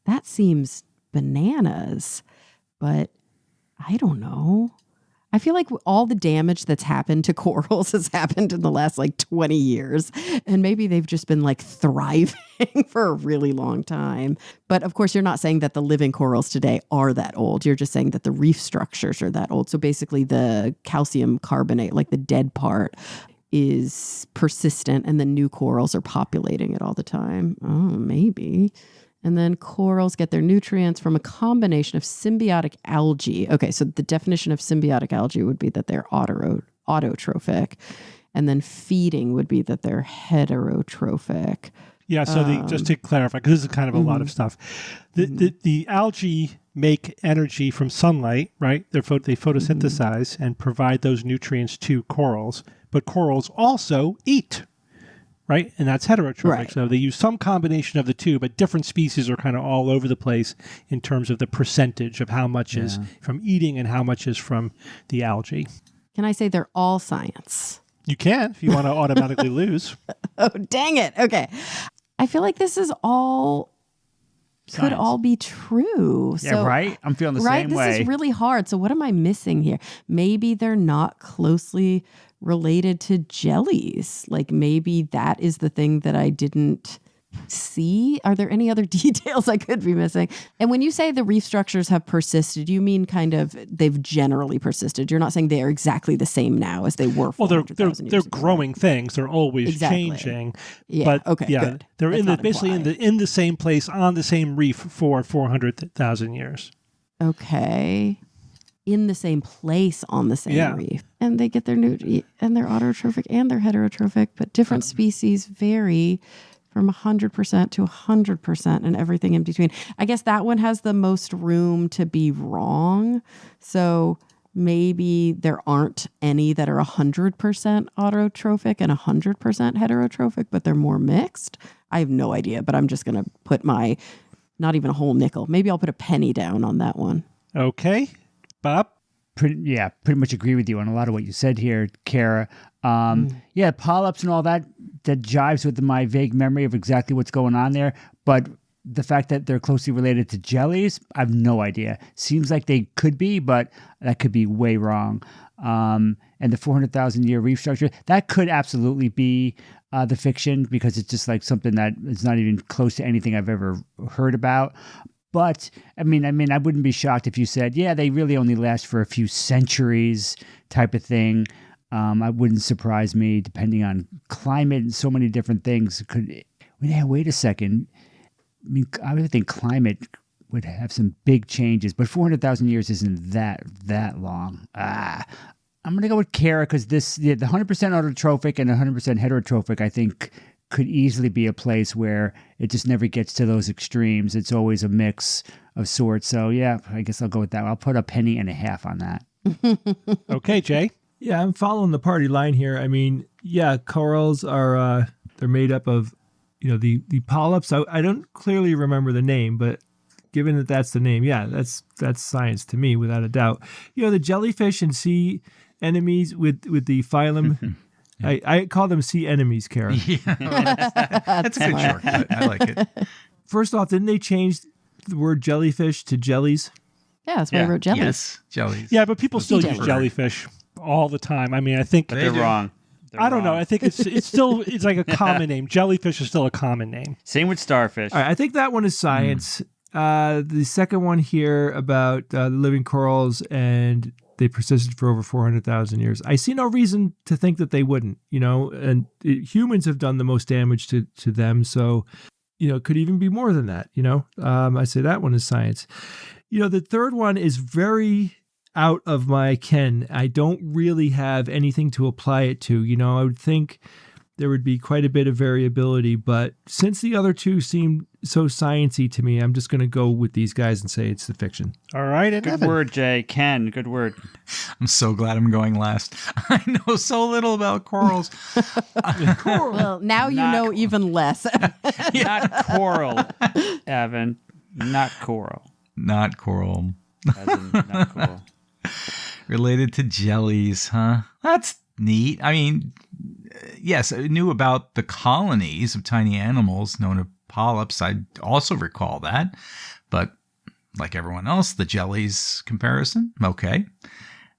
Speaker 4: That seems bananas, but I don't know. I feel like all the damage that's happened to corals has happened in the last like 20 years. And maybe they've just been like thriving for a really long time. But of course, you're not saying that the living corals today are that old. You're just saying that the reef structures are that old. So basically the calcium carbonate, like the dead part, is persistent and the new corals are populating it all the time. Oh, maybe. And then corals get their nutrients from a combination of symbiotic algae. Okay, so the definition of symbiotic algae would be that they're autotrophic. And then feeding would be that they're heterotrophic.
Speaker 2: Yeah, so just to clarify, because this is kind of a lot of stuff. The algae make energy from sunlight, right? They photosynthesize and provide those nutrients to corals. But corals also eat. Right? And that's heterotrophic.
Speaker 4: Right.
Speaker 2: So they use some combination of the two, but different species are kind of all over the place in terms of the percentage of how much is from eating and how much is from the algae.
Speaker 4: Can I say they're all science?
Speaker 2: You can if you want to automatically lose.
Speaker 4: Oh, dang it. Okay. I feel like this is all could
Speaker 6: Science.
Speaker 4: all be true.
Speaker 6: Yeah,
Speaker 4: So,
Speaker 6: right? I'm feeling the
Speaker 4: right?
Speaker 6: same
Speaker 4: This
Speaker 6: way.
Speaker 4: is really hard. So what am I missing here? Maybe they're not closely related to jellies. Like maybe that is the thing that I didn't see. Are there any other details I could be missing? And when you say the reef structures have persisted, you mean kind of they've generally persisted. You're not saying they are exactly the same now as they were.
Speaker 2: Well, they're
Speaker 4: 400,000
Speaker 2: they're
Speaker 4: years ago.
Speaker 2: growing things. They're always
Speaker 4: Exactly.
Speaker 2: changing.
Speaker 4: Yeah.
Speaker 2: But
Speaker 4: Okay.
Speaker 2: yeah,
Speaker 4: Good.
Speaker 2: they're
Speaker 4: That's
Speaker 2: in the
Speaker 4: not
Speaker 2: basically
Speaker 4: implied.
Speaker 2: in the same place on the same reef for 400,000 years.
Speaker 4: Okay. In the same place on the same reef. And they get their and they're autotrophic and they're heterotrophic, but different species vary from 100% to 100% and everything in between. I guess that one has the most room to be wrong. So maybe there aren't any that are 100% autotrophic and 100% heterotrophic, but they're more mixed. I have no idea, but I'm just going to put not even a whole nickel. Maybe I'll put a penny down on that one.
Speaker 2: Okay, Bob.
Speaker 6: Pretty much agree with you on a lot of what you said here, Kara. Yeah, polyps and all that jives with my vague memory of exactly what's going on there. but the fact that they're closely related to jellies, I have no idea. Seems like they could be, but that could be way wrong. And the 400,000 year reef structure, that could absolutely be the fiction, because it's just like something that is not even close to anything I've ever heard about. But I mean, I wouldn't be shocked if you said, yeah, they really only last for a few centuries type of thing. I wouldn't surprise me, depending on climate and so many different things. Wait a second. I mean, I would think climate would have some big changes, but 400,000 years isn't that long. I'm going to go with Kara, because the 100% autotrophic and 100% heterotrophic, I think, could easily be a place where it just never gets to those extremes. It's always a mix of sorts. So yeah, I guess I'll go with that. I'll put a 1.50 on that.
Speaker 2: Okay, Jay.
Speaker 3: Yeah, I'm following the party line here. I mean, yeah, corals are they're made up of, the polyps. I don't clearly remember the name, but given that that's the name, yeah, that's science to me without a doubt. The jellyfish and sea enemies with the phylum. I call them sea enemies, Kara.
Speaker 5: Yeah, that's a good shortcut. I like it.
Speaker 3: First off, didn't they change the word jellyfish to jellies?
Speaker 4: Yeah, that's why I wrote jellies.
Speaker 5: Yes, jellies.
Speaker 2: Yeah, but people still
Speaker 4: jelly.
Speaker 2: use jellyfish all the time. I mean, I think
Speaker 6: They're wrong.
Speaker 2: I don't know. I think it's still like a common name. Jellyfish is still a common name.
Speaker 6: Same with starfish.
Speaker 3: All right, I think that one is science. The second one here about the living corals and they persisted for over 400,000 years. I see no reason to think that they wouldn't, and humans have done the most damage to them. So, it could even be more than that, I say that one is science. The third one is very out of my ken. I don't really have anything to apply it to. I would think there would be quite a bit of variability, but since the other two seem so sciencey to me, I'm just going to go with these guys and say it's the fiction.
Speaker 2: All right, and
Speaker 6: Good
Speaker 2: Evan.
Speaker 6: word, Jay. Ken, good word.
Speaker 5: I'm so glad I'm going last. I know so little about corals.
Speaker 4: Well, now you know even less.
Speaker 6: Not coral, Evan. Not coral.
Speaker 5: Not coral.
Speaker 6: As in not coral.
Speaker 5: Related to jellies, huh? That's neat. I mean, yes, I knew about the colonies of tiny animals known as polyps. I also recall that. But like everyone else, the jellies comparison, okay.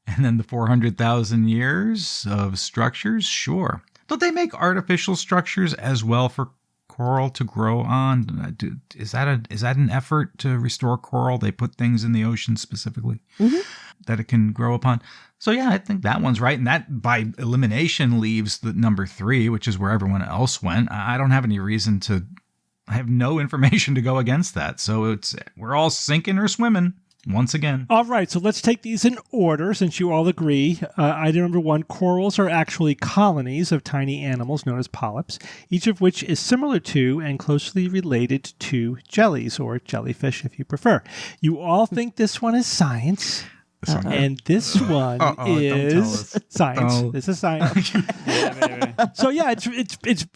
Speaker 5: And then the 400,000 years of structures, sure. Don't they make artificial structures as well for coral to grow on? Is that an effort to restore coral? They put things in the ocean specifically that it can grow upon. So yeah, I think that one's right. And that by elimination leaves the number 3, which is where everyone else went. I don't have any reason to, I have no information to go against that. So we're all sinking or swimming once again.
Speaker 2: All right, so let's take these in order since you all agree. Item number 1, corals are actually colonies of tiny animals known as polyps, each of which is similar to and closely related to jellies, or jellyfish if you prefer. You all think this one is science. And this one is science.
Speaker 5: Oh.
Speaker 2: This is science. So yeah, it's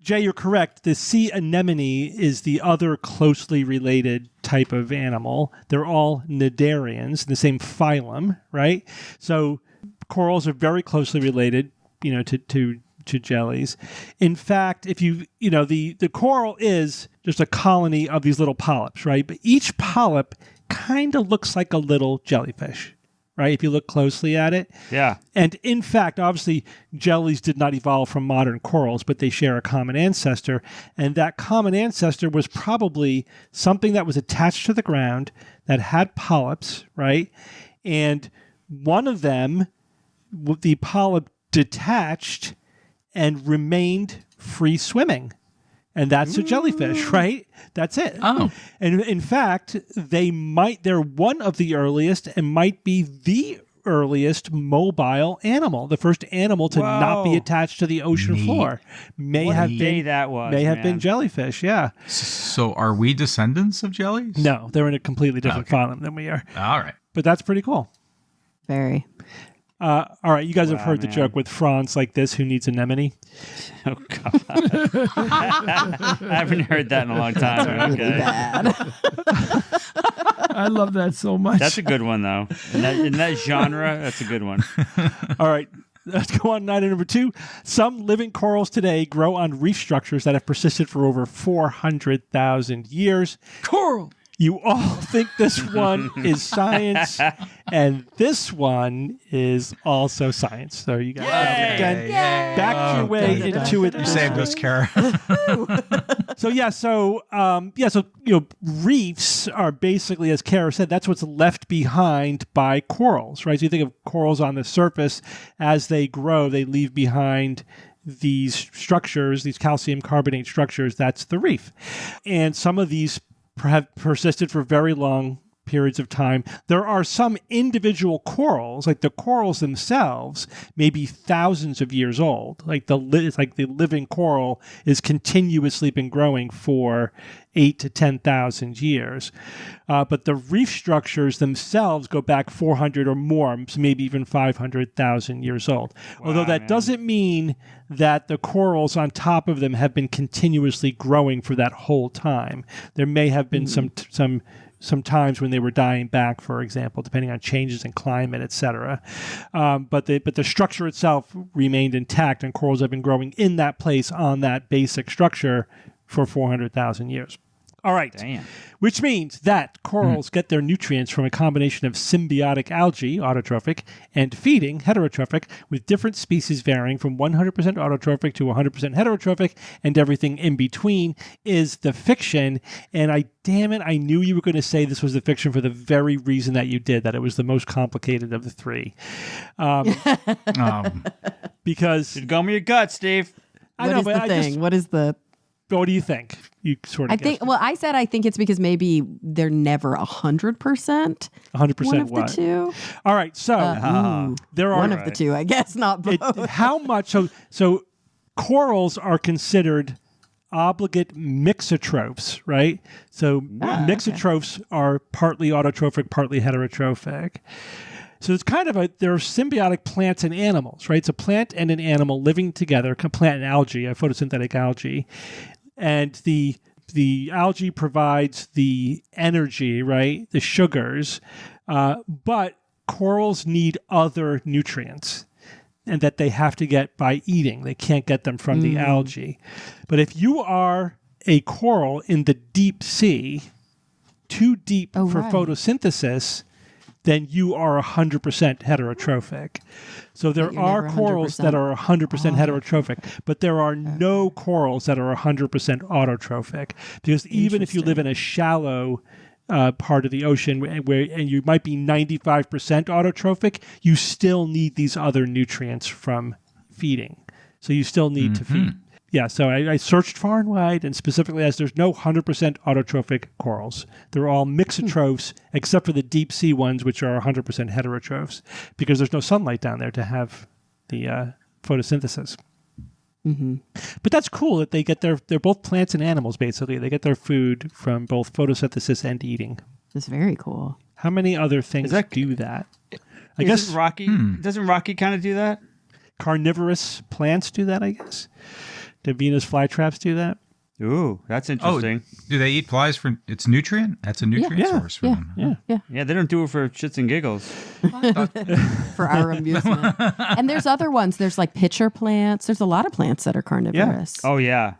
Speaker 2: Jay, you're correct. The sea anemone is the other closely related type of animal. They're all cnidarians, the same phylum, right? So corals are very closely related, to jellies. In fact, if the coral is just a colony of these little polyps, right? But each polyp kind of looks like a little jellyfish, right? If you look closely at it.
Speaker 6: Yeah.
Speaker 2: And in fact, obviously, jellies did not evolve from modern corals, but they share a common ancestor. And that common ancestor was probably something that was attached to the ground that had polyps, right? And one of them, the polyp detached and remained free swimming. And that's a jellyfish, right? That's it.
Speaker 5: Oh.
Speaker 2: And in fact, they're one of the earliest and might be the earliest mobile animal. The first animal to not be attached to the ocean floor. May have been jellyfish, yeah.
Speaker 5: So are we descendants of jellies?
Speaker 2: No, they're in a completely different phylum than we are.
Speaker 5: All right.
Speaker 2: But that's pretty cool.
Speaker 4: Very.
Speaker 2: All right, you guys have heard the joke with Franz like this, who needs anemone?
Speaker 6: Oh, God. I haven't heard that in a long time.
Speaker 4: Really bad.
Speaker 3: I love that so much.
Speaker 6: That's a good one, though. In that genre, that's a good one.
Speaker 2: All right, Let's go on to number 2. Some living corals today grow on reef structures that have persisted for over 400,000 years.
Speaker 3: Coral.
Speaker 2: You all think this one is science, and this one is also science. So you guys again backed your way into it.
Speaker 5: You saved us, Kara.
Speaker 2: So reefs are basically, as Kara said, that's what's left behind by corals, right? So you think of corals on the surface, as they grow, they leave behind these structures, these calcium carbonate structures. That's the reef, and some of these have persisted for very long periods of time. There are some individual corals, like the corals themselves, may be thousands of years old. It's like the living coral is continuously been growing for 8 to 10,000 years. But the reef structures themselves go back 400 or more, maybe even 500,000 years old. Although that doesn't mean that the corals on top of them have been continuously growing for that whole time. There may have been some times when they were dying back, for example, depending on changes in climate, etc. But the structure itself remained intact, and corals have been growing in that place on that basic structure for 400,000 years. All right.
Speaker 6: Damn.
Speaker 2: Which means that corals get their nutrients from a combination of symbiotic algae, autotrophic, and feeding, heterotrophic, with different species varying from 100% autotrophic to 100% heterotrophic, and everything in between is the fiction. And I knew you were going to say this was the fiction for the very reason that you did, that it was the most complicated of the three. Because...
Speaker 6: You'd go with your gut, Steve.
Speaker 4: What is the...
Speaker 2: What do you think? You sort of guessed it.
Speaker 4: I said I think it's because maybe they're never 100%.
Speaker 2: 100%
Speaker 4: one of
Speaker 2: what?
Speaker 4: The two.
Speaker 2: All right, so there are
Speaker 4: one of the two, I guess, not both.
Speaker 2: How much? So corals are considered obligate mixotrophs, right? So mixotrophs are partly autotrophic, partly heterotrophic. So it's kind of there are symbiotic plants and animals, right? It's a plant and an animal living together, a plant and algae, a photosynthetic algae. And the algae provides the energy, right? The sugars. But corals need other nutrients, and that they have to get by eating. They can't get them from the algae. But if you are a coral in the deep sea, too deep for photosynthesis, then you are 100% heterotrophic. So there are corals that are 100% heterotrophic, but there are no corals that are 100% autotrophic. Because even if you live in a shallow part of the ocean and you might be 95% autotrophic, you still need these other nutrients from feeding. So you still need to feed. Yeah, so I searched far and wide, and specifically as there's no 100% autotrophic corals. They're all mixotrophs, except for the deep sea ones, which are 100% heterotrophs, because there's no sunlight down there to have the photosynthesis. But that's cool that they get they're both plants and animals, basically. They get their food from both photosynthesis and eating.
Speaker 4: That's very cool.
Speaker 2: How many other things do that? I guess
Speaker 6: Rocky, doesn't Rocky kind of do that?
Speaker 2: Carnivorous plants do that, I guess. Do Venus flytraps do that?
Speaker 6: Ooh, that's interesting.
Speaker 5: Oh, do they eat flies for its nutrient? That's a nutrient source for them.
Speaker 6: Yeah, they don't do it for shits and giggles.
Speaker 4: For our amusement. And there's other ones. There's like pitcher plants. There's a lot of plants that are carnivorous.
Speaker 6: Oh, yeah.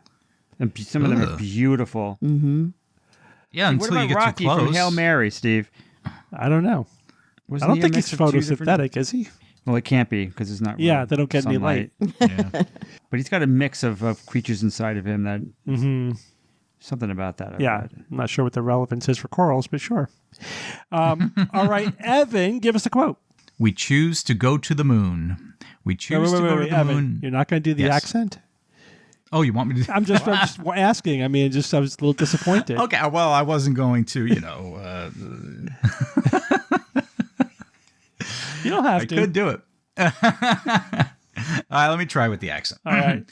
Speaker 6: And some of them are beautiful.
Speaker 5: Yeah,
Speaker 6: What
Speaker 5: until
Speaker 6: about
Speaker 5: you get
Speaker 6: Rocky
Speaker 5: too close.
Speaker 6: from Hail Mary, Steve?
Speaker 2: I don't know. I don't think he's photosynthetic, is he?
Speaker 6: Well, it can't be because it's not.
Speaker 2: Yeah, they don't get
Speaker 6: sunlight.
Speaker 2: any light.
Speaker 6: But he's got a mix of creatures inside of him that. Something about that.
Speaker 2: I'm not sure what the relevance is for corals, but sure. All right, Evan, give us a quote.
Speaker 5: We choose to go to the moon. We choose to go to the
Speaker 2: Evan,
Speaker 5: moon.
Speaker 2: You're not going to do the accent?
Speaker 5: Oh, you want me to?
Speaker 2: I'm just asking. I mean, I was a little disappointed.
Speaker 5: Okay, well, I wasn't going to,
Speaker 2: You don't have to.
Speaker 5: I could do it. All right, let me try with the accent.
Speaker 2: All right.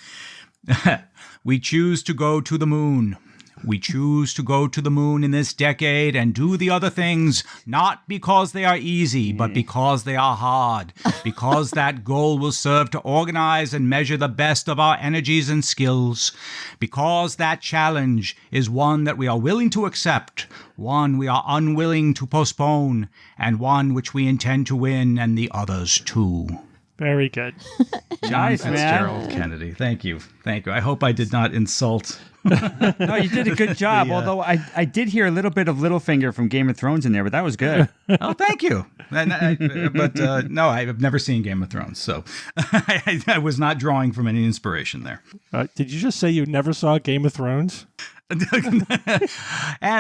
Speaker 5: We choose to go to the moon. We choose to go to the moon in this decade and do the other things, not because they are easy, but because they are hard. Because that goal will serve to organize and measure the best of our energies and skills. Because that challenge is one that we are willing to accept, one we are unwilling to postpone, and one which we intend to win, and the others too.
Speaker 2: Very good.
Speaker 5: John
Speaker 6: Nice, man.
Speaker 5: Fitzgerald Kennedy. Thank you. I hope I did not insult.
Speaker 6: No, you did a good job. Although I did hear a little bit of Littlefinger from Game of Thrones in there, but that was good.
Speaker 5: Oh, thank you. No, I've never seen Game of Thrones, so I was not drawing from any inspiration there.
Speaker 2: Did you just say you never saw Game of Thrones?
Speaker 5: And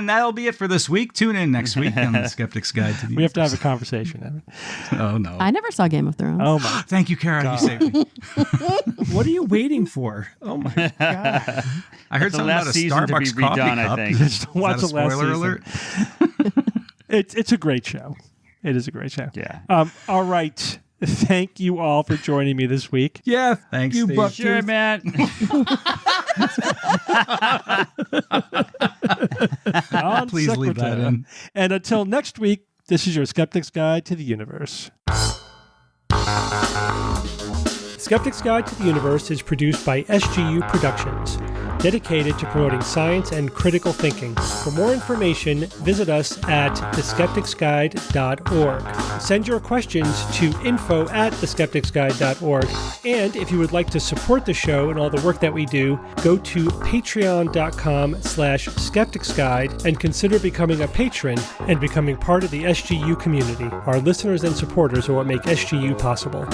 Speaker 5: that'll be it for this week. Tune in next week on the Skeptics Guide to the
Speaker 2: We have to have a conversation, Evan.
Speaker 5: Oh, no.
Speaker 4: I never saw Game of Thrones.
Speaker 2: Oh, my.
Speaker 5: Thank you, Kara. You saved me.
Speaker 3: What are you waiting for? Oh my God.
Speaker 5: I heard
Speaker 6: The
Speaker 5: something
Speaker 6: last
Speaker 5: about a
Speaker 6: season to be
Speaker 5: Starbucks coffee
Speaker 6: redone, I
Speaker 5: cup.
Speaker 6: think.
Speaker 2: Just watch
Speaker 5: Is
Speaker 2: the
Speaker 5: that a
Speaker 2: last
Speaker 5: spoiler
Speaker 2: season.
Speaker 5: alert?
Speaker 2: It's a great show. It is a great show.
Speaker 6: Yeah.
Speaker 2: All right. Thank you all for joining me this week.
Speaker 3: Yeah.
Speaker 5: Thanks,
Speaker 3: you
Speaker 5: Steve.
Speaker 3: bucktooth.
Speaker 6: Sure, man.
Speaker 5: Please leave that in.
Speaker 2: And until next week, this is your Skeptic's Guide to the Universe. Skeptic's Guide to the Universe is produced by SGU Productions, dedicated to promoting science and critical thinking. For more information, visit us at theskepticsguide.org. Send your questions to info@theskepticsguide.org. And if you would like to support the show and all the work that we do, go to patreon.com/skepticsguide and consider becoming a patron and becoming part of the SGU community. Our listeners and supporters are what make SGU possible.